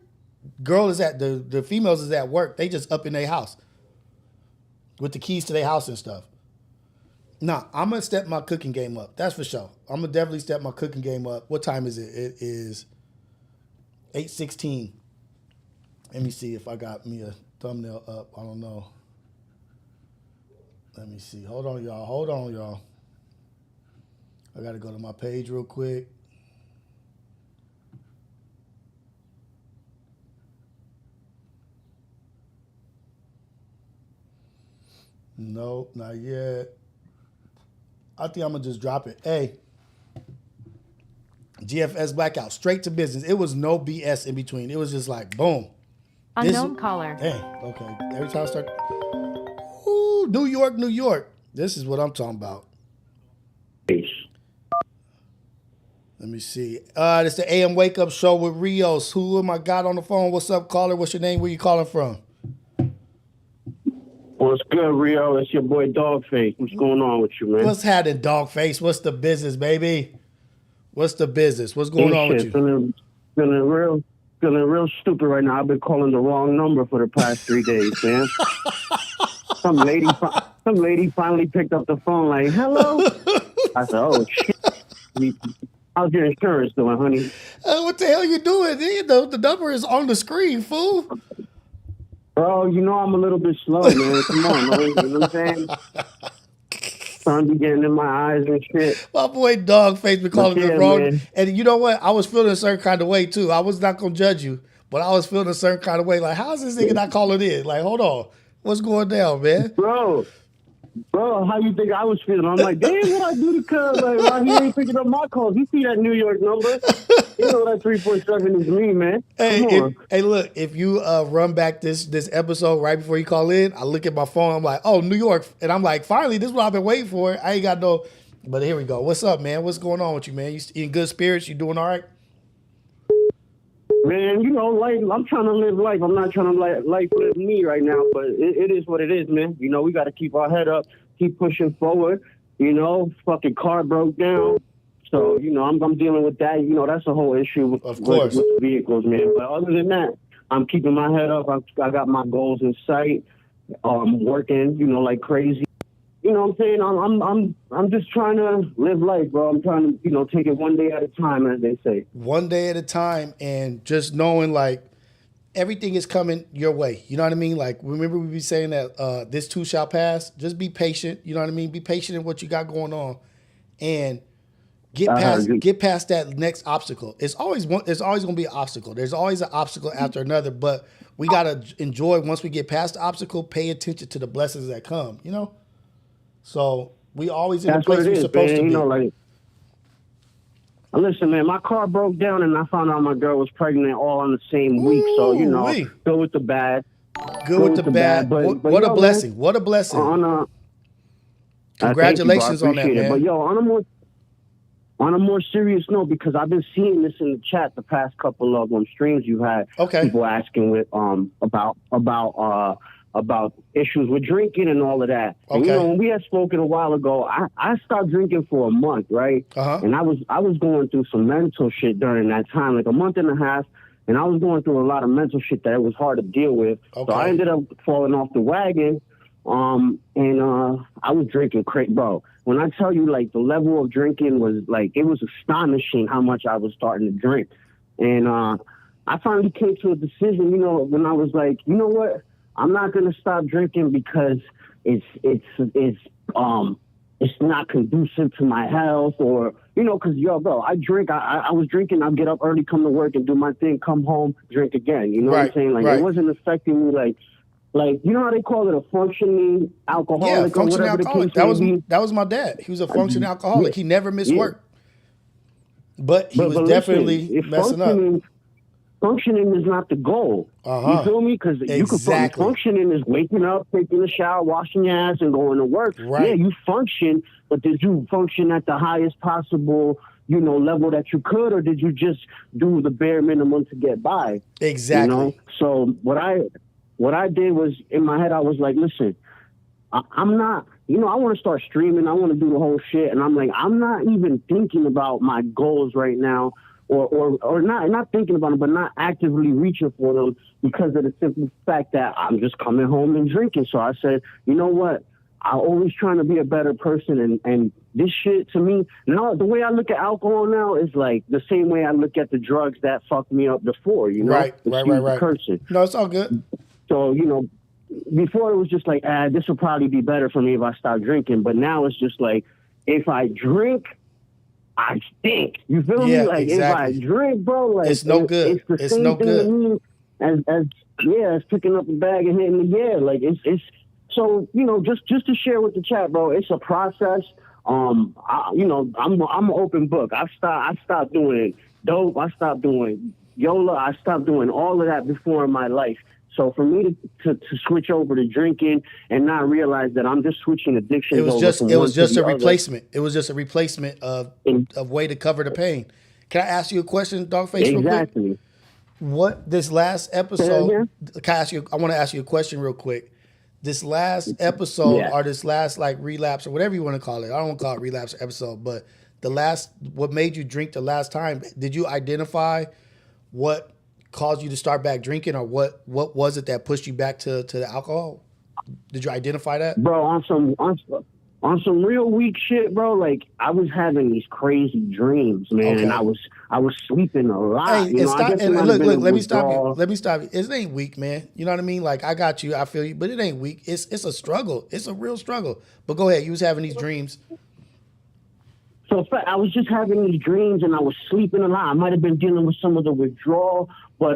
Girl is at the females is at work. They just up in their house with the keys to their house and stuff. Nah, I'm gonna step my cooking game up. That's for sure. I'm gonna definitely step my cooking game up. What time is it? It is 8:16. Let me see if I got me a thumbnail up. I don't know. Let me see. Hold on, y'all. I got to go to my page real quick. No, not yet. I think I'm going to just drop it. Hey, GFS Blackout, straight to business. It was no BS in between. It was just like, boom. Unknown caller. Dang, okay. Every time I start, ooh, New York, New York. This is what I'm talking about. Let me see. This is the AM Wake Up Show with Rios. Who am I got on the phone? What's up, caller? What's your name? Where you calling from? What's good, Rio? It's your boy Dogface. What's going on with you, man? What's happening, Dogface? What's the business, baby? What's the business? What's going on with you? Feeling real stupid right now. I've been calling the wrong number for the past 3 days, man. Some lady finally picked up the phone like, hello? I said, oh, shit. How's your insurance doing, honey? What the hell you doing? The number is on the screen, fool. Bro, you know I'm a little bit slow, man. Come on, man. You know what I'm saying? Sun be getting in my eyes and shit. My boy Dogface been calling me wrong. Man. And you know what? I was feeling a certain kind of way, too. I was not going to judge you, but I was feeling a certain kind of way. Like, how's this nigga not calling in? Like, hold on. What's going down, man? Bro, how you think I was feeling? I'm like, damn, what I do to cuz? Like, why he ain't picking up my calls? You see that New York number? You know that 347 is me, man. Hey, look, if you run back this episode right before you call in, I look at my phone, I'm like, oh, New York. And I'm like, finally, this is what I've been waiting for. I ain't got no, but here we go. What's up, man? What's going on with you, man? You in good spirits? You doing all right? Man, you know, life, I'm trying to live life. I'm not trying to life live me right now, but it is what it is, man. You know, we got to keep our head up, keep pushing forward. You know, fucking car broke down. So, you know, I'm dealing with that. You know, that's a whole issue with vehicles, man. But other than that, I'm keeping my head up. I got my goals in sight. I'm working, you know, like crazy. You know what I'm saying? I'm just trying to live life, bro. I'm trying to, you know, take it one day at a time, as they say. One day at a time, and just knowing like everything is coming your way. You know what I mean? Like, remember we be saying that this too shall pass. Just be patient. You know what I mean? Be patient in what you got going on, and get past that next obstacle. It's always going to be an obstacle. There's always an obstacle after another, but we got to enjoy, once we get past the obstacle, pay attention to the blessings that come, you know? So we always in the place we're supposed to be. You know, like, listen, man, my car broke down and I found out my girl was pregnant all on the same week. So, you know, good with the bad. Good with the bad. But what a blessing. Man, what a blessing. Congratulations on that, man. But yo, on a more serious note, because I've been seeing this in the chat the past couple of streams you had. People asking with about issues with drinking and all of that. And, you know, when we had spoken a while ago, I stopped drinking for a month, right? And I was going through some mental shit during that time, like a month and a half, and I was going through a lot of mental shit that it was hard to deal with. So I ended up falling off the wagon, and I was drinking bro. When I tell you, like, the level of drinking was, like, it was astonishing how much I was starting to drink. And I finally came to a decision, you know, when I was like, you know what? I'm not going to stop drinking because it's not conducive to my health, or, you know, because, yo, bro, I drink. I was drinking. I'd get up early, come to work and do my thing, come home, drink again. You know what I'm saying? Like, it wasn't affecting me like, you know how they call it, a functioning alcoholic? Yeah, functioning alcoholic. That was my dad. He was a functioning alcoholic. He never missed work. But he was definitely messing up. Functioning is not the goal. You feel me? Because you can functioning is waking up, taking a shower, washing your ass, and going to work. Right. Yeah, you function, but did you function at the highest possible, you know, level that you could, or did you just do the bare minimum to get by? Exactly. You know? So what I did was, in my head, I was like, listen, I'm not, you know, I want to start streaming. I want to do the whole shit. And I'm like, I'm not even thinking about my goals right now. Or not thinking about them, but not actively reaching for them because of the simple fact that I'm just coming home and drinking. So I said, you know what? I'm always trying to be a better person. And this shit, to me, now the way I look at alcohol now is like the same way I look at the drugs that fucked me up before, you know? Right. Cursing. No, it's all good. So, you know, before it was just like, this will probably be better for me if I stop drinking. But now it's just like, if I drink, I stink. You feel me? Like, exactly. If I drink, bro, like, it's no good. It's the same thing to me as picking up a bag and hitting the air. Like, it's so, you know, just to share with the chat, bro. It's a process. You know, I'm an open book. I stopped doing dope. I stopped doing YOLA. I stopped doing all of that before in my life. So for me to switch over to drinking and not realize that I'm just switching addictions, it was just a replacement. It was just a replacement of way to cover the pain. Can I ask you a question, Dogface? Exactly. Real quick? What this last episode? Can I ask you? I want to ask you a question real quick. This last episode or this last like relapse or whatever you want to call it. I don't want to call it relapse episode, but what made you drink the last time? Did you identify what caused you to start back drinking, or what was it that pushed you back to the alcohol? Did you identify that? Bro, on some real weak shit, bro, like I was having these crazy dreams, man, and I was sleeping a lot. Hey, look, let me stop you. It ain't weak, man. You know what I mean? Like, I got you, I feel you, but it ain't weak. It's a struggle. It's a real struggle. But go ahead, you was having these dreams. So I was just having these dreams and I was sleeping a lot. I might have been dealing with some of the withdrawal, but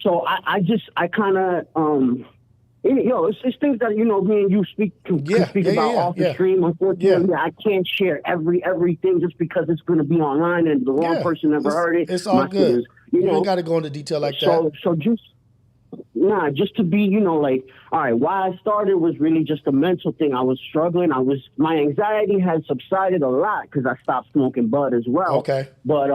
so I kind of it's things that, you know, me and you can speak about off the stream. Unfortunately, I can't share everything just because it's going to be online and the wrong person never heard it. It's all good. You don't got to go into detail like that. So just to be, you know, like, all right, why I started was really just a mental thing. I was struggling. My anxiety had subsided a lot because I stopped smoking bud as well. Okay. But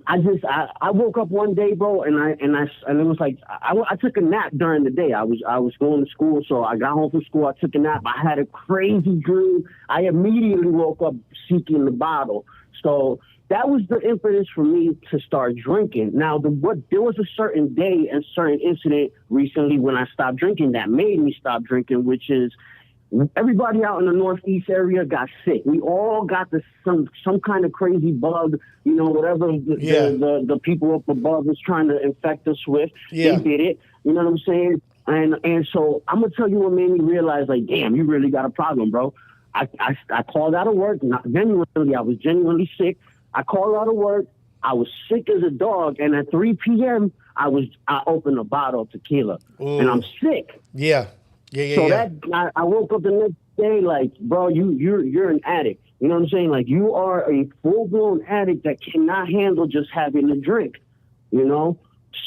I woke up one day, bro, and it was like I took a nap during the day. I was going to school, so I got home from school. I took a nap. I had a crazy dream. I immediately woke up seeking the bottle. So that was the impetus for me to start drinking. Now, there was a certain day and certain incident recently when I stopped drinking that made me stop drinking, which is everybody out in the Northeast area got sick. We all got some kind of crazy bug, whatever the people up above was trying to infect us with. Yeah. They did it. You know what I'm saying? And so I'm gonna tell you what made me realize, like, damn, you really got a problem, bro. I called out of work. Genuinely, I was genuinely sick. I called out of work. I was sick as a dog, and at 3 p.m. I opened a bottle of tequila, and I'm sick. Yeah. That I woke up the next day like, bro, you're an addict. You know what I'm saying? Like, you are a full-blown addict that cannot handle just having a drink.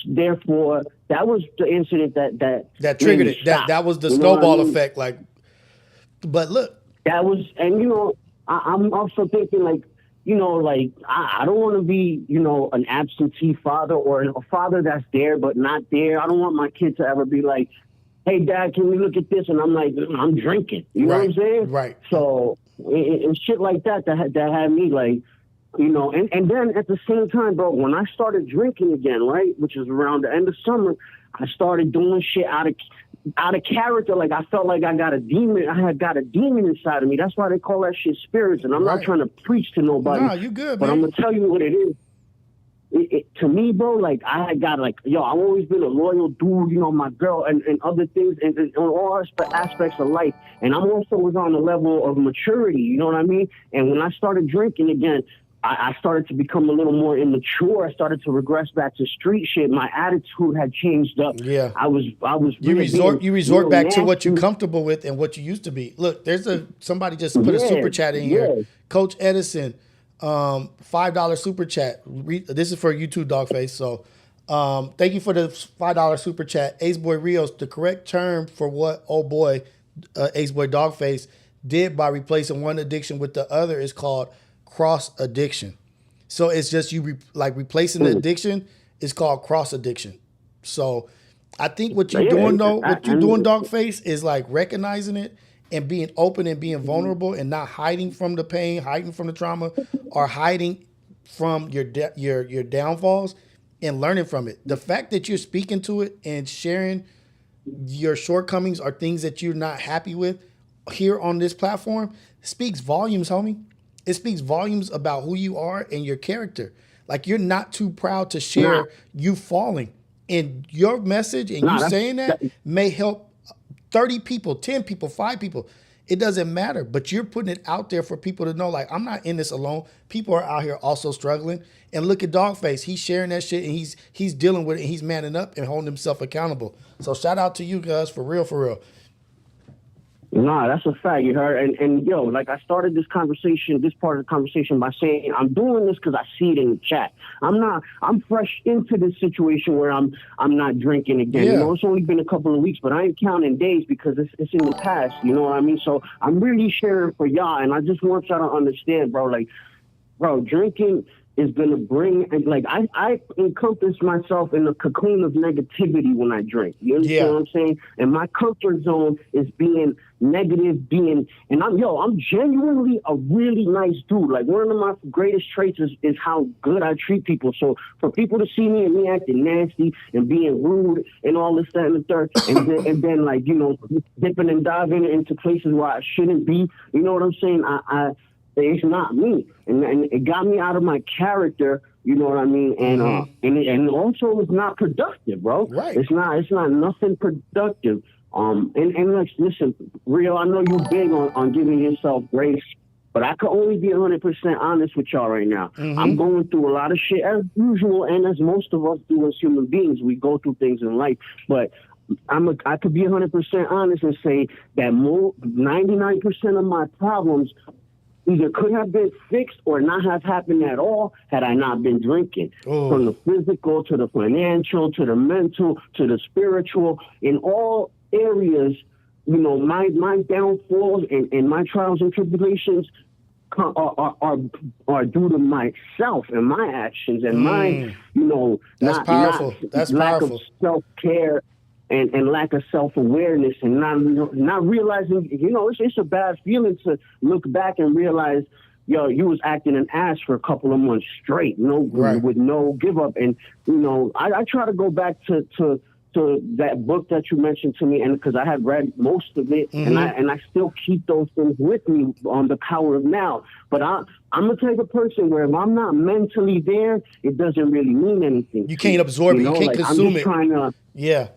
Therefore, that was the incident that triggered it. That was the snowball effect. Like, but look, that was, and I'm also thinking like, I don't want to be, an absentee father or a father that's there but not there. I don't want my kid to ever be like, hey, Dad, can we look at this? And I'm like, I'm drinking. You know what I'm saying? Right. So, and shit like that had me like, and then at the same time, bro, when I started drinking again, right, which is around the end of summer, I started doing shit out of character. Like, I felt like I got a demon. I had got a demon inside of me. That's why they call that shit spirits. And I'm not trying to preach to nobody. No, you good, but man. I'm going to tell you what it is. To me, bro, like, I had got like, I've always been a loyal dude, my girl and other things and on all aspects of life. And I'm also was on a level of maturity, you know what I mean? And when I started drinking again, I started to become a little more immature. I started to regress back to street shit. My attitude had changed up. Yeah. I was you resort back to what you're comfortable with and what you used to be. Look, there's somebody just put a super chat in here. Coach Edison, $5 super chat. This is for you too, Dogface. So thank you for the $5 super chat. Ace Boy Rios, the correct term for what Ace Boy Dogface did by replacing one addiction with the other is called cross addiction. So it's just replacing the addiction is called cross addiction. So I think what you're doing Dogface, is like recognizing it and being open and being vulnerable and not hiding from the pain, hiding from the trauma, or hiding from your downfalls and learning from it. The fact that you're speaking to it and sharing your shortcomings or things that you're not happy with here on this platform speaks volumes, homie. It speaks volumes about who you are and your character. Like, you're not too proud to share you falling. And your message and you saying that may help 30 people, 10 people, 5 people. It doesn't matter, but you're putting it out there for people to know, like, I'm not in this alone. People are out here also struggling. And look at Dogface. He's sharing that shit and he's dealing with it and he's manning up and holding himself accountable. So shout out to you guys for real, for real. Nah, that's a fact, you heard. And yo, like, I started this part of the conversation by saying I'm doing this because I see it in the chat. I'm fresh into this situation where I'm not drinking again. Yeah. It's only been a couple of weeks, but I ain't counting days because it's in the past, you know what I mean? So I'm really sharing for y'all, and I just want y'all to understand, bro, like, drinking is going to bring, like, I encompass myself in a cocoon of negativity when I drink. You understand what I'm saying? And my comfort zone is being negative, and I'm genuinely a really nice dude. Like, one of my greatest traits is how good I treat people. So for people to see me and me acting nasty and being rude and all this, that, and the third, and then like, dipping and diving into places where I shouldn't be, you know what I'm saying? It's not me, and it got me out of my character. You know what I mean? And and also it's not productive, bro. Right? It's not nothing productive. And like, listen, Rio, I know you're big on giving yourself grace, but I could only be 100% honest with y'all right now. I'm going through a lot of shit as usual, and as most of us do as human beings. We go through things in life, but I could be 100% honest and say that 99% of my problems either could have been fixed or not have happened at all had I not been drinking. From the physical to the financial to the mental to the spiritual, in all areas, my downfalls and my trials and tribulations are due to myself and my actions and my, That's powerful. That's lack powerful. of self-care and lack of self-awareness and not realizing, it's a bad feeling to look back and realize, you was acting an ass for a couple of months straight, with no give up. And, I try to go back to that book that you mentioned to me, and because I had read most of it, and I still keep those things with me on the power of now. But I'm the type of person where if I'm not mentally there, it doesn't really mean anything. You can't absorb it. You can't consume I'm just trying to. Yeah.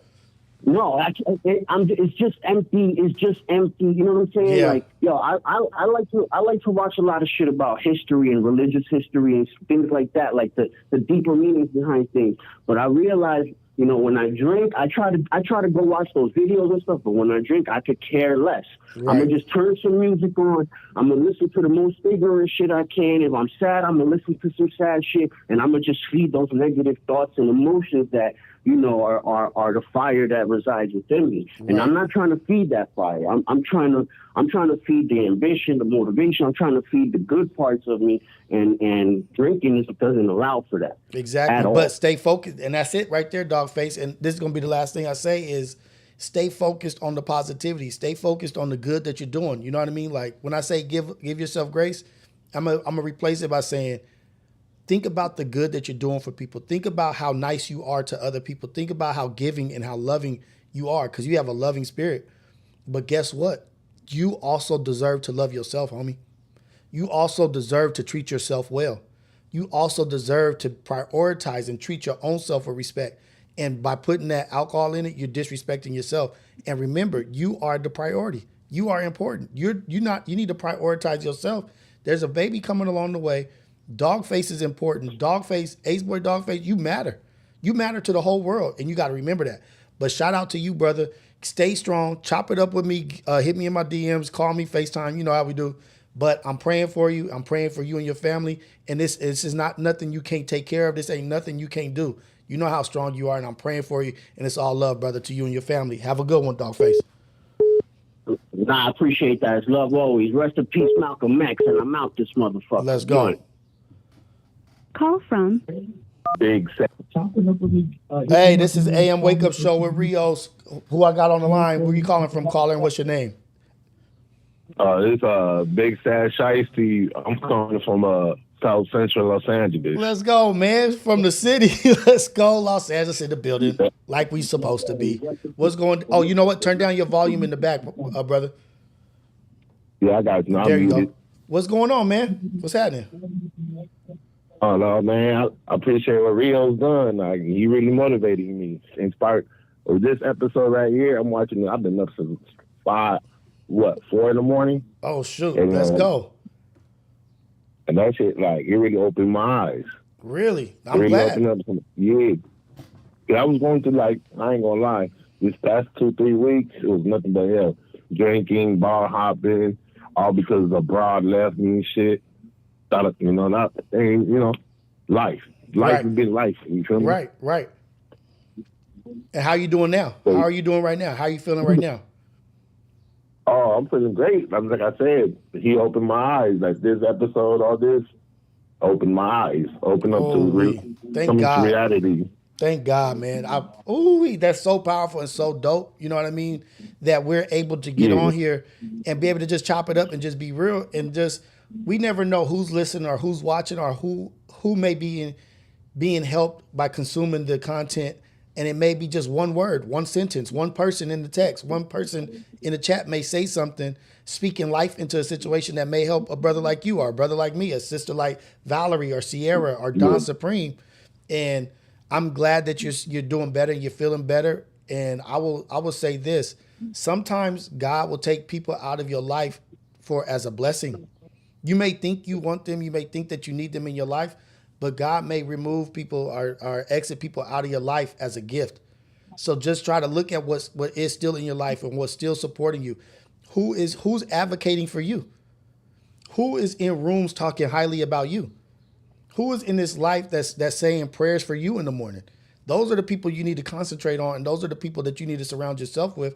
No, it's just empty. It's just empty. You know what I'm saying? Yeah. I like to watch a lot of shit about history and religious history and things like that, like the deeper meanings behind things. But I realize, when I drink, I try to go watch those videos and stuff. But when I drink, I could care less. Right. I'm gonna just turn some music on. I'm gonna listen to the most ignorant shit I can. If I'm sad, I'm gonna listen to some sad shit, and I'm gonna just feed those negative thoughts and emotions that are the fire that resides within me. Right. And I'm not trying to feed that fire. I'm trying to feed the ambition, the motivation. I'm trying to feed the good parts of me, and drinking doesn't allow for that. Exactly. But stay focused, and that's it right there, Dogface. And this is gonna be the last thing I say is stay focused on the positivity. Stay focused on the good that you're doing. You know what I mean? Like when I say give yourself grace, I'm gonna replace it by saying, think about the good that you're doing for people. Think about how nice you are to other people. Think about how giving and how loving you are, because you have a loving spirit. But guess what? You also deserve to love yourself, homie. You also deserve to treat yourself well. You also deserve to prioritize and treat your own self with respect. And by putting that alcohol in it, you're disrespecting yourself. And remember, you are the priority. You are important. You need to prioritize yourself. There's a baby coming along the way. Dogface is important. Dogface, Ace Boy Dogface, you matter. You matter to the whole world, and you got to remember that. But shout out to you, brother. Stay strong. Chop it up with me. Hit me in my DMs. Call me, FaceTime. You know how we do. But I'm praying for you. I'm praying for you and your family. And this is not nothing you can't take care of. This ain't nothing you can't do. You know how strong you are, and I'm praying for you. And it's all love, brother, to you and your family. Have a good one, Dogface. Nah, I appreciate that. It's love always. Rest in peace, Malcolm X. And I'm out this motherfucker. Let's go. Call from Big Sam. Hey, this is AM Wake Up Show with Rios. Who I got on the line? Where you calling from, caller? And what's your name? It's Big Sad Shiesty. I'm calling from South Central Los Angeles. Let's go, man. From the city. Let's go. Los Angeles in the building. Like we supposed to be. What's going? Oh, you know what? Turn down your volume in the back, brother. Yeah, I got you. There you go. What's going on, man? What's happening? Oh, no, man. I appreciate what Rio's done. Like, he really motivated me. Inspired. With this episode right here, I'm watching it. I've been up since 4 in the morning? Oh, shoot. And, Let's go. And that shit, like, it really opened my eyes. Really? I'm glad. Yeah. I was going through, like, I ain't gonna lie, this past 2-3 weeks, it was nothing but hell. Drinking, bar hopping, all because the broad left me and shit. Thought, life. Life has been life. You feel me? Right. And how you doing now? How are you doing right now? How are you feeling right now? Oh, I'm feeling great. Like I said, he opened my eyes. Like this episode, all this, opened my eyes. Opened up to reality. Thank God, man. That's so powerful and so dope. You know what I mean? That we're able to get on here and be able to just chop it up and just be real and just, we never know who's listening or who's watching or who may be being helped by consuming the content. And it may be just one word, one sentence, one person in the text, one person in the chat may say something, speaking life into a situation that may help a brother like you or a brother like me, a sister like Valerie or Sierra or Don Supreme. And I'm glad that you're doing better and you're feeling better. And I will say this, sometimes God will take people out of your life as a blessing. You may think you want them, you may think that you need them in your life, but God may remove people or exit people out of your life as a gift. So just try to look at what is still in your life and what's still supporting you. Who's advocating for you? Who is in rooms talking highly about you? Who is in this life that's saying prayers for you in the morning? Those are the people you need to concentrate on, and those are the people that you need to surround yourself with.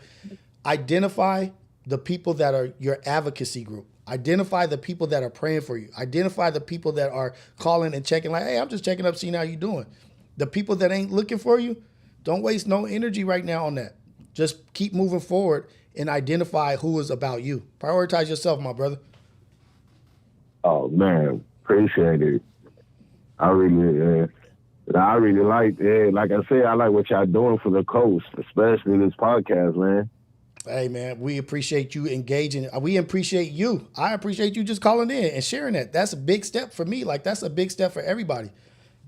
Identify the people that are your advocacy group. Identify the people that are praying for you. Identify the people that are calling and checking like, hey, I'm just checking up, seeing how you doing. The people that ain't looking for you, don't waste no energy right now on that. Just keep moving forward and identify who is about you. Prioritize yourself, my brother. Oh, man. Appreciate it. I really like it. Like I said, I like what y'all doing for the coast, especially this podcast, man. Hey, man, we appreciate you engaging. We appreciate you. I appreciate you just calling in and sharing that. That's a big step for me. Like, that's a big step for everybody.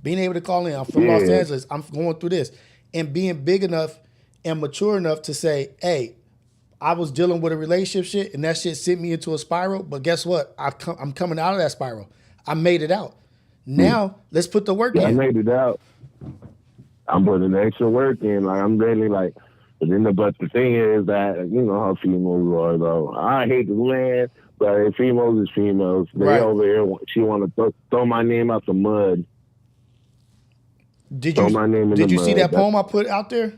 Being able to call in. I'm from Los Angeles. I'm going through this. And being big enough and mature enough to say, hey, I was dealing with a relationship shit, and that shit sent me into a spiral. But guess what? I'm coming out of that spiral. I made it out. Now, let's put the work in. I made it out. I'm putting the extra work in. Like, I'm really like, but the thing is that, you know how females are, though. I hate the land, but females is females. They over here, she want to throw my name out the mud. Did you see that poem I put out there?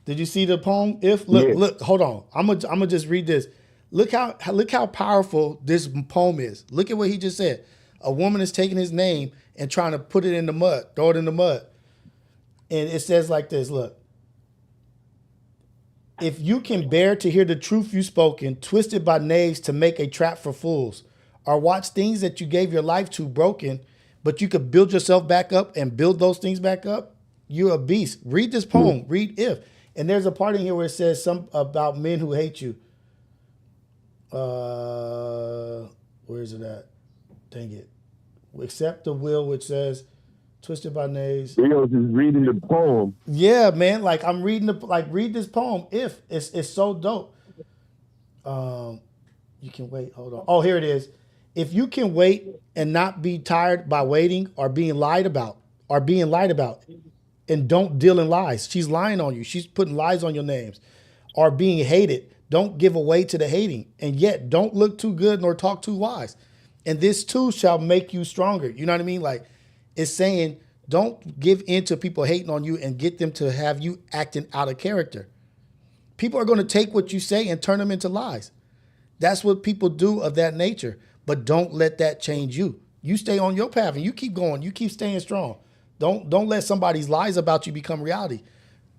Did you see the poem? Look, hold on. I'm gonna just read this. Look how powerful this poem is. Look at what he just said. A woman is taking his name and trying to put it in the mud, throw it in the mud. And it says like this, look. If you can bear to hear the truth you spoken, twisted by knaves to make a trap for fools, or watch things that you gave your life to broken, but you could build yourself back up and build those things back up, you're a beast. Read this poem. Read If. And there's a part in here where it says something about men who hate you. Where is it at? Dang it. Accept the will, which says, twisted by knaves. Rios is reading the poem. Yeah, man. Like, I'm reading read this poem. If. It's so dope. You can wait. Hold on. Oh, here it is. If you can wait and not be tired by waiting or being lied about, and don't deal in lies. She's lying on you. She's putting lies on your names. Or being hated. Don't give away to the hating. And yet don't look too good nor talk too wise. And this too shall make you stronger. You know what I mean? Like, it's saying don't give in to people hating on you and get them to have you acting out of character. People are going to take what you say and turn them into lies. That's what people do of that nature. But don't let that change you. You stay on your path and you keep going. You keep staying strong. Don't let somebody's lies about you become reality.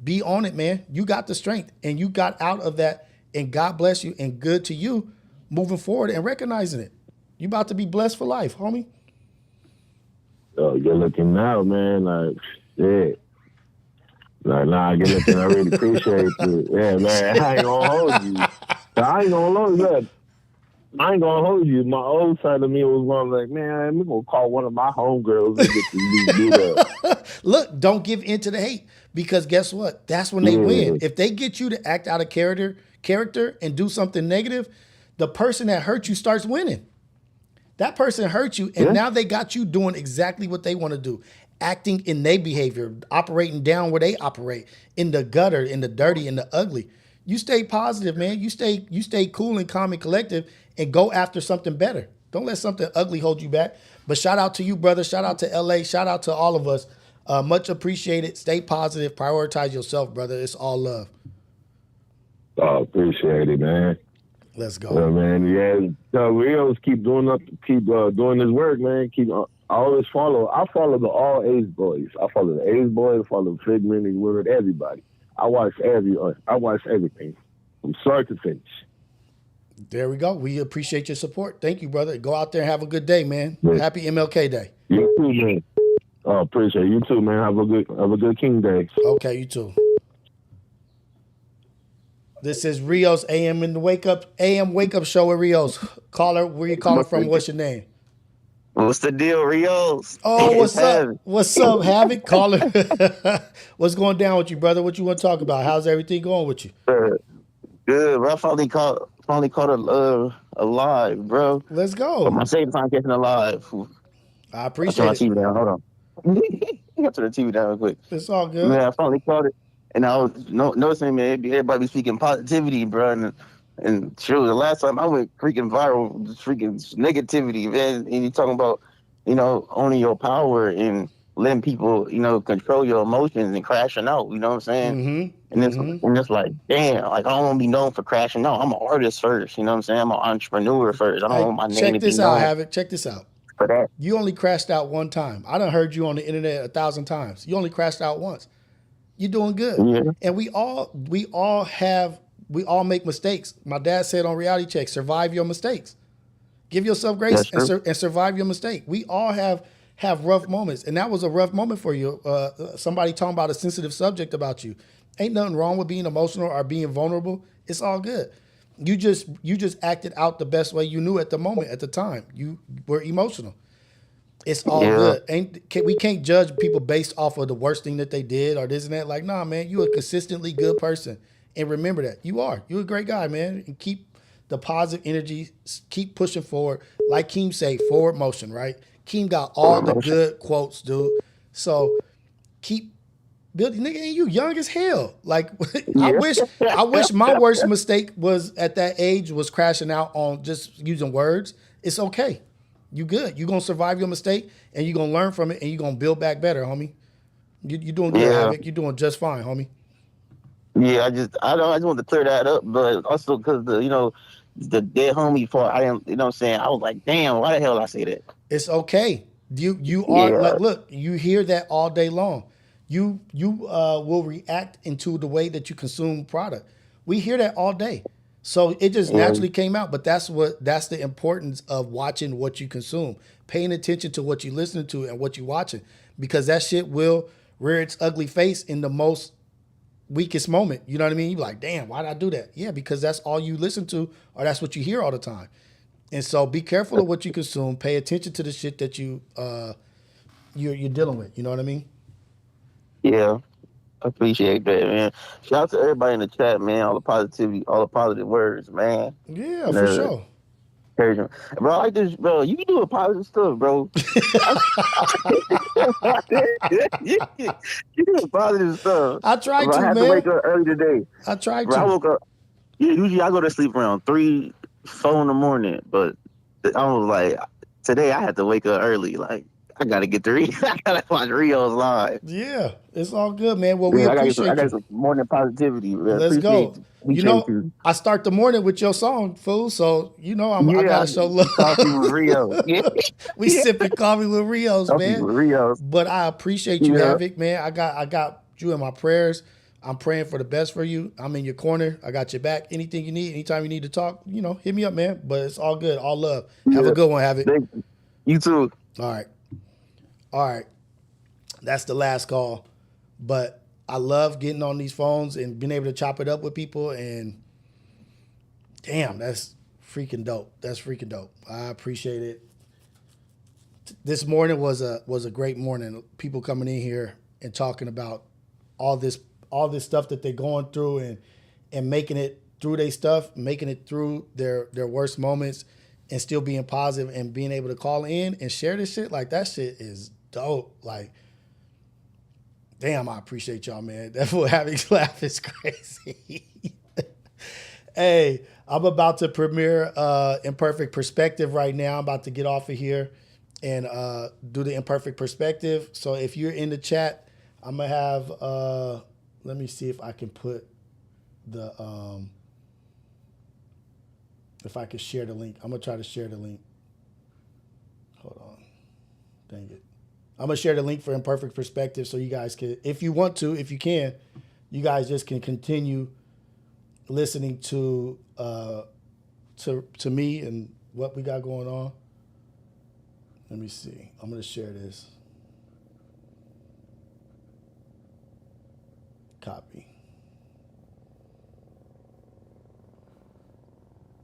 Be on it, man. You got the strength and you got out of that, and God bless you and good to you moving forward and recognizing it. You about to be blessed for life, homie. Oh, you're looking now, man. Like, shit. Like, nah, you're looking. I really appreciate you. Yeah, man. I ain't gonna hold you. I ain't gonna hold you. My old side of me was going like, man, we're gonna call one of my homegirls and get this beat up. Look, don't give in to the hate, because guess what? That's when they win. If they get you to act out of character and do something negative, the person that hurt you starts winning. That person hurt you, and now they got you doing exactly what they want to do, acting in their behavior, operating down where they operate, in the gutter, in the dirty, in the ugly. You stay positive, man. You stay cool and calm and collective and go after something better. Don't let something ugly hold you back. But shout out to you, brother. Shout out to LA. Shout out to all of us. Much appreciated. Stay positive. Prioritize yourself, brother. It's all love. Oh, appreciate it, man. Let's go. Yeah, man. Yeah, Rios keep doing this work, man. I always follow. I follow the all A's boys. I follow the A's boys. I follow Figment and Willard. Everybody. I watch everything from start to finish. There we go. We appreciate your support. Thank you, brother. Go out there and have a good day, man. Yeah. Happy MLK Day. You too, man. Oh, appreciate you too, man. Have a good King Day. Okay, you too. This is Rios AM in the Wake Up Show with Rios. Caller, where you calling from? What's your name? What's the deal, Rios? Oh, what's up? What's up, Havoc? Caller. What's going down with you, brother? What you want to talk about? How's everything going with you? Good, bro. I finally caught alive, bro. Let's go. For my second time catching alive. I appreciate it. TV down. Hold on. I got to the TV down real quick. It's all good. Man, I finally caught it. And I was noticing, man, everybody be speaking positivity, bro. And sure, the last time I went freaking viral, freaking negativity, man. And you talking about, owning your power and letting people, control your emotions and crashing out. You know what I'm saying? Mm-hmm. And it's like, damn, like I don't want to be known for crashing out. I'm an artist first. You know what I'm saying? I'm an entrepreneur first. I don't Hey, want my name check to be this out, known Havoc. Check this out. for that. You only crashed out one time. I done heard you on the internet 1,000 times. You only crashed out once. You're doing good. Yeah. And we all make mistakes. My dad said on Reality Check, survive your mistakes. Give yourself grace and survive your mistake. We all have rough moments. And that was a rough moment for you. Somebody talking about a sensitive subject about you. Ain't nothing wrong with being emotional or being vulnerable. It's all good. You just acted out the best way you knew at the moment, at the time. You were emotional. It's all good. We can't judge people based off of the worst thing that they did or this and that. Like, nah, man, you a consistently good person. And remember that. You're a great guy, man. And keep the positive energy, keep pushing forward. Like Keem say, forward motion, right? Keem got all the good quotes, dude. So keep building. Nigga, and you young as hell. Like, I wish my worst mistake was at that age was crashing out on just using words. It's okay. You good. You're going to survive your mistake, and you're going to learn from it, and you're going to build back better, homie. You're doing good, Havoc. You're doing just fine, homie. Yeah, I just want to clear that up, but also because the dead homie part, I am, you know what I'm saying? I was like, damn, why the hell did I say that? It's okay. You are like, look, you hear that all day long. You will react into the way that you consume product. We hear that all day. So it just naturally came out, but that's the importance of watching what you consume, paying attention to what you listen to and what you watching, because that shit will rear its ugly face in the most weakest moment. You know what I mean? You're like, damn, why did I do that? Yeah, because that's all you listen to, or that's what you hear all the time. And so be careful of what you consume. Pay attention to the shit that you're dealing with. You know what I mean? Yeah. I appreciate that, man. Shout out to everybody in the chat, man. All the positivity, all the positive words, man. Yeah, for sure. Bro, I like this, bro. You do positive stuff, bro. You do positive stuff. I tried bro, to, I had man. to wake up early today. I tried bro, to. I woke up. Yeah, usually I go to sleep around 3, 4 in the morning, but I was like, today I had to wake up early. Like, I gotta get the I gotta watch Rios live. Yeah, it's all good, man. Well, we appreciate you. I got some morning positivity. Man. Let's go. I start the morning with your song, fool. So I gotta show love. Coffee with Rios. Yeah. We sipping coffee with Rios, man. With Rios. But I appreciate you, Havoc, man. I got you in my prayers. I'm praying for the best for you. I'm in your corner. I got your back. Anything you need, anytime you need to talk, hit me up, man. But it's all good. All love. Have a good one, Havoc. You too. All right. That's the last call. But I love getting on these phones and being able to chop it up with people. And damn, that's freaking dope. I appreciate it. This morning was a great morning. People coming in here and talking about all this stuff that they're going through and making it through their stuff, making it through their worst moments and still being positive and being able to call in and share this shit. Like, that shit is dope. Like, damn, I appreciate y'all, man. That fool having laugh is crazy. Hey, I'm about to premiere Imperfect Perspective right now. I'm about to get off of here and do the Imperfect Perspective. So if you're in the chat, I'm going to have, let me see if I can put the, if I can share the link. I'm going to try to share the link. Hold on. Dang it. I'm going to share the link for Imperfect Perspective so you guys can, if you want to, if you can, you guys just can continue listening to me and what we got going on. Let me see. I'm going to share this. Copy.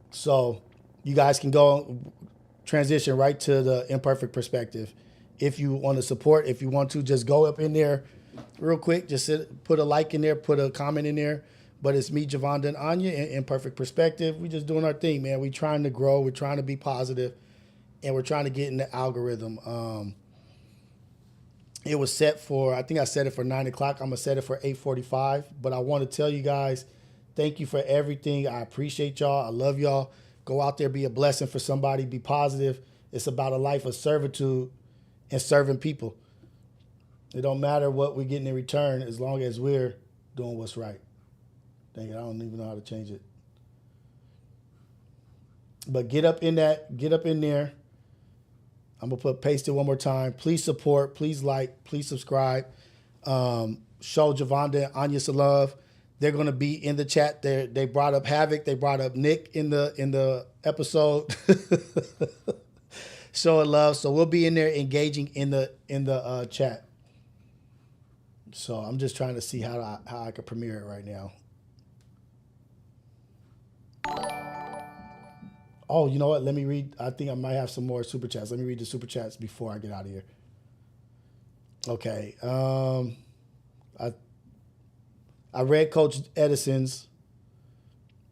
So you guys can go transition right to the Imperfect Perspective. If you want to support, if you want to, just go up in there real quick. Just put a like in there, put a comment in there. But it's me, Javonda, and Anya in Imperfect Perspective. We just doing our thing, man. We trying to grow. We're trying to be positive, and we're trying to get in the algorithm. It was set for, I think I set it for 9 o'clock. I'm going to set it for 8:45. But I want to tell you guys, thank you for everything. I appreciate y'all. I love y'all. Go out there, be a blessing for somebody. Be positive. It's about a life of servitude and serving people. It don't matter what we're getting in return as long as we're doing what's right. Dang it, I don't even know how to change it. But get up in there. I'm going to paste it one more time. Please support, please like, please subscribe. Show Javonda and Anya some love. They're going to be in the chat. They brought up Havoc. They brought up Nick in the episode. Showing love. So we'll be in there engaging in the chat. So I'm just trying to see how I can premiere it right now. Oh, you know what? Let me read. I think I might have some more super chats. Let me read the super chats before I get out of here. Okay. I read Coach Edison's.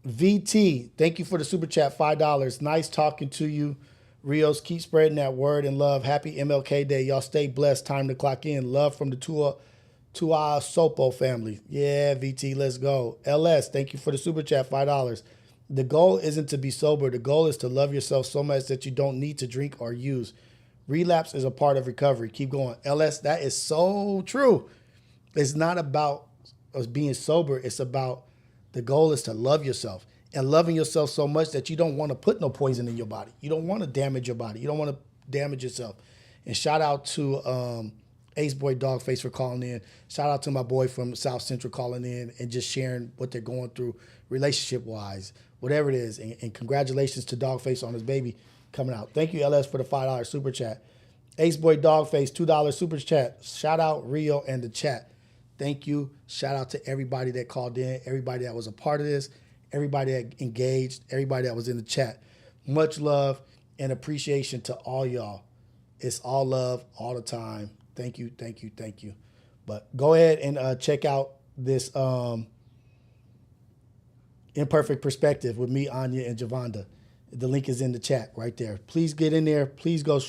VT, thank you for the super chat, $5. Nice talking to you. Rios, keep spreading that word and love. Happy MLK Day. Y'all stay blessed. Time to clock in. Love from the Tosa Sopo family. Yeah, VT, let's go. LS, thank you for the super chat, $5. The goal isn't to be sober. The goal is to love yourself so much that you don't need to drink or use. Relapse is a part of recovery. Keep going. LS, that is so true. It's not about us being sober. It's about the goal is to love yourself and loving yourself so much that you don't want to put no poison in your body. You don't want to damage your body. You don't want to damage yourself. And shout out to Ace Boy Dogface for calling in. Shout out to my boy from South Central calling in and just sharing what they're going through relationship-wise, whatever it is. And congratulations to Dogface on his baby coming out. Thank you, LS, for the $5 super chat. Ace Boy Dogface, $2 super chat. Shout out Rio and the chat. Thank you. Shout out to everybody that called in, everybody that was a part of this, everybody that engaged, everybody that was in the chat. Much love and appreciation to all y'all. It's all love all the time. Thank you, thank you, thank you. But go ahead and check out this Imperfect Perspective with me, Anya, and Javonda. The link is in the chat right there. Please get in there. Please go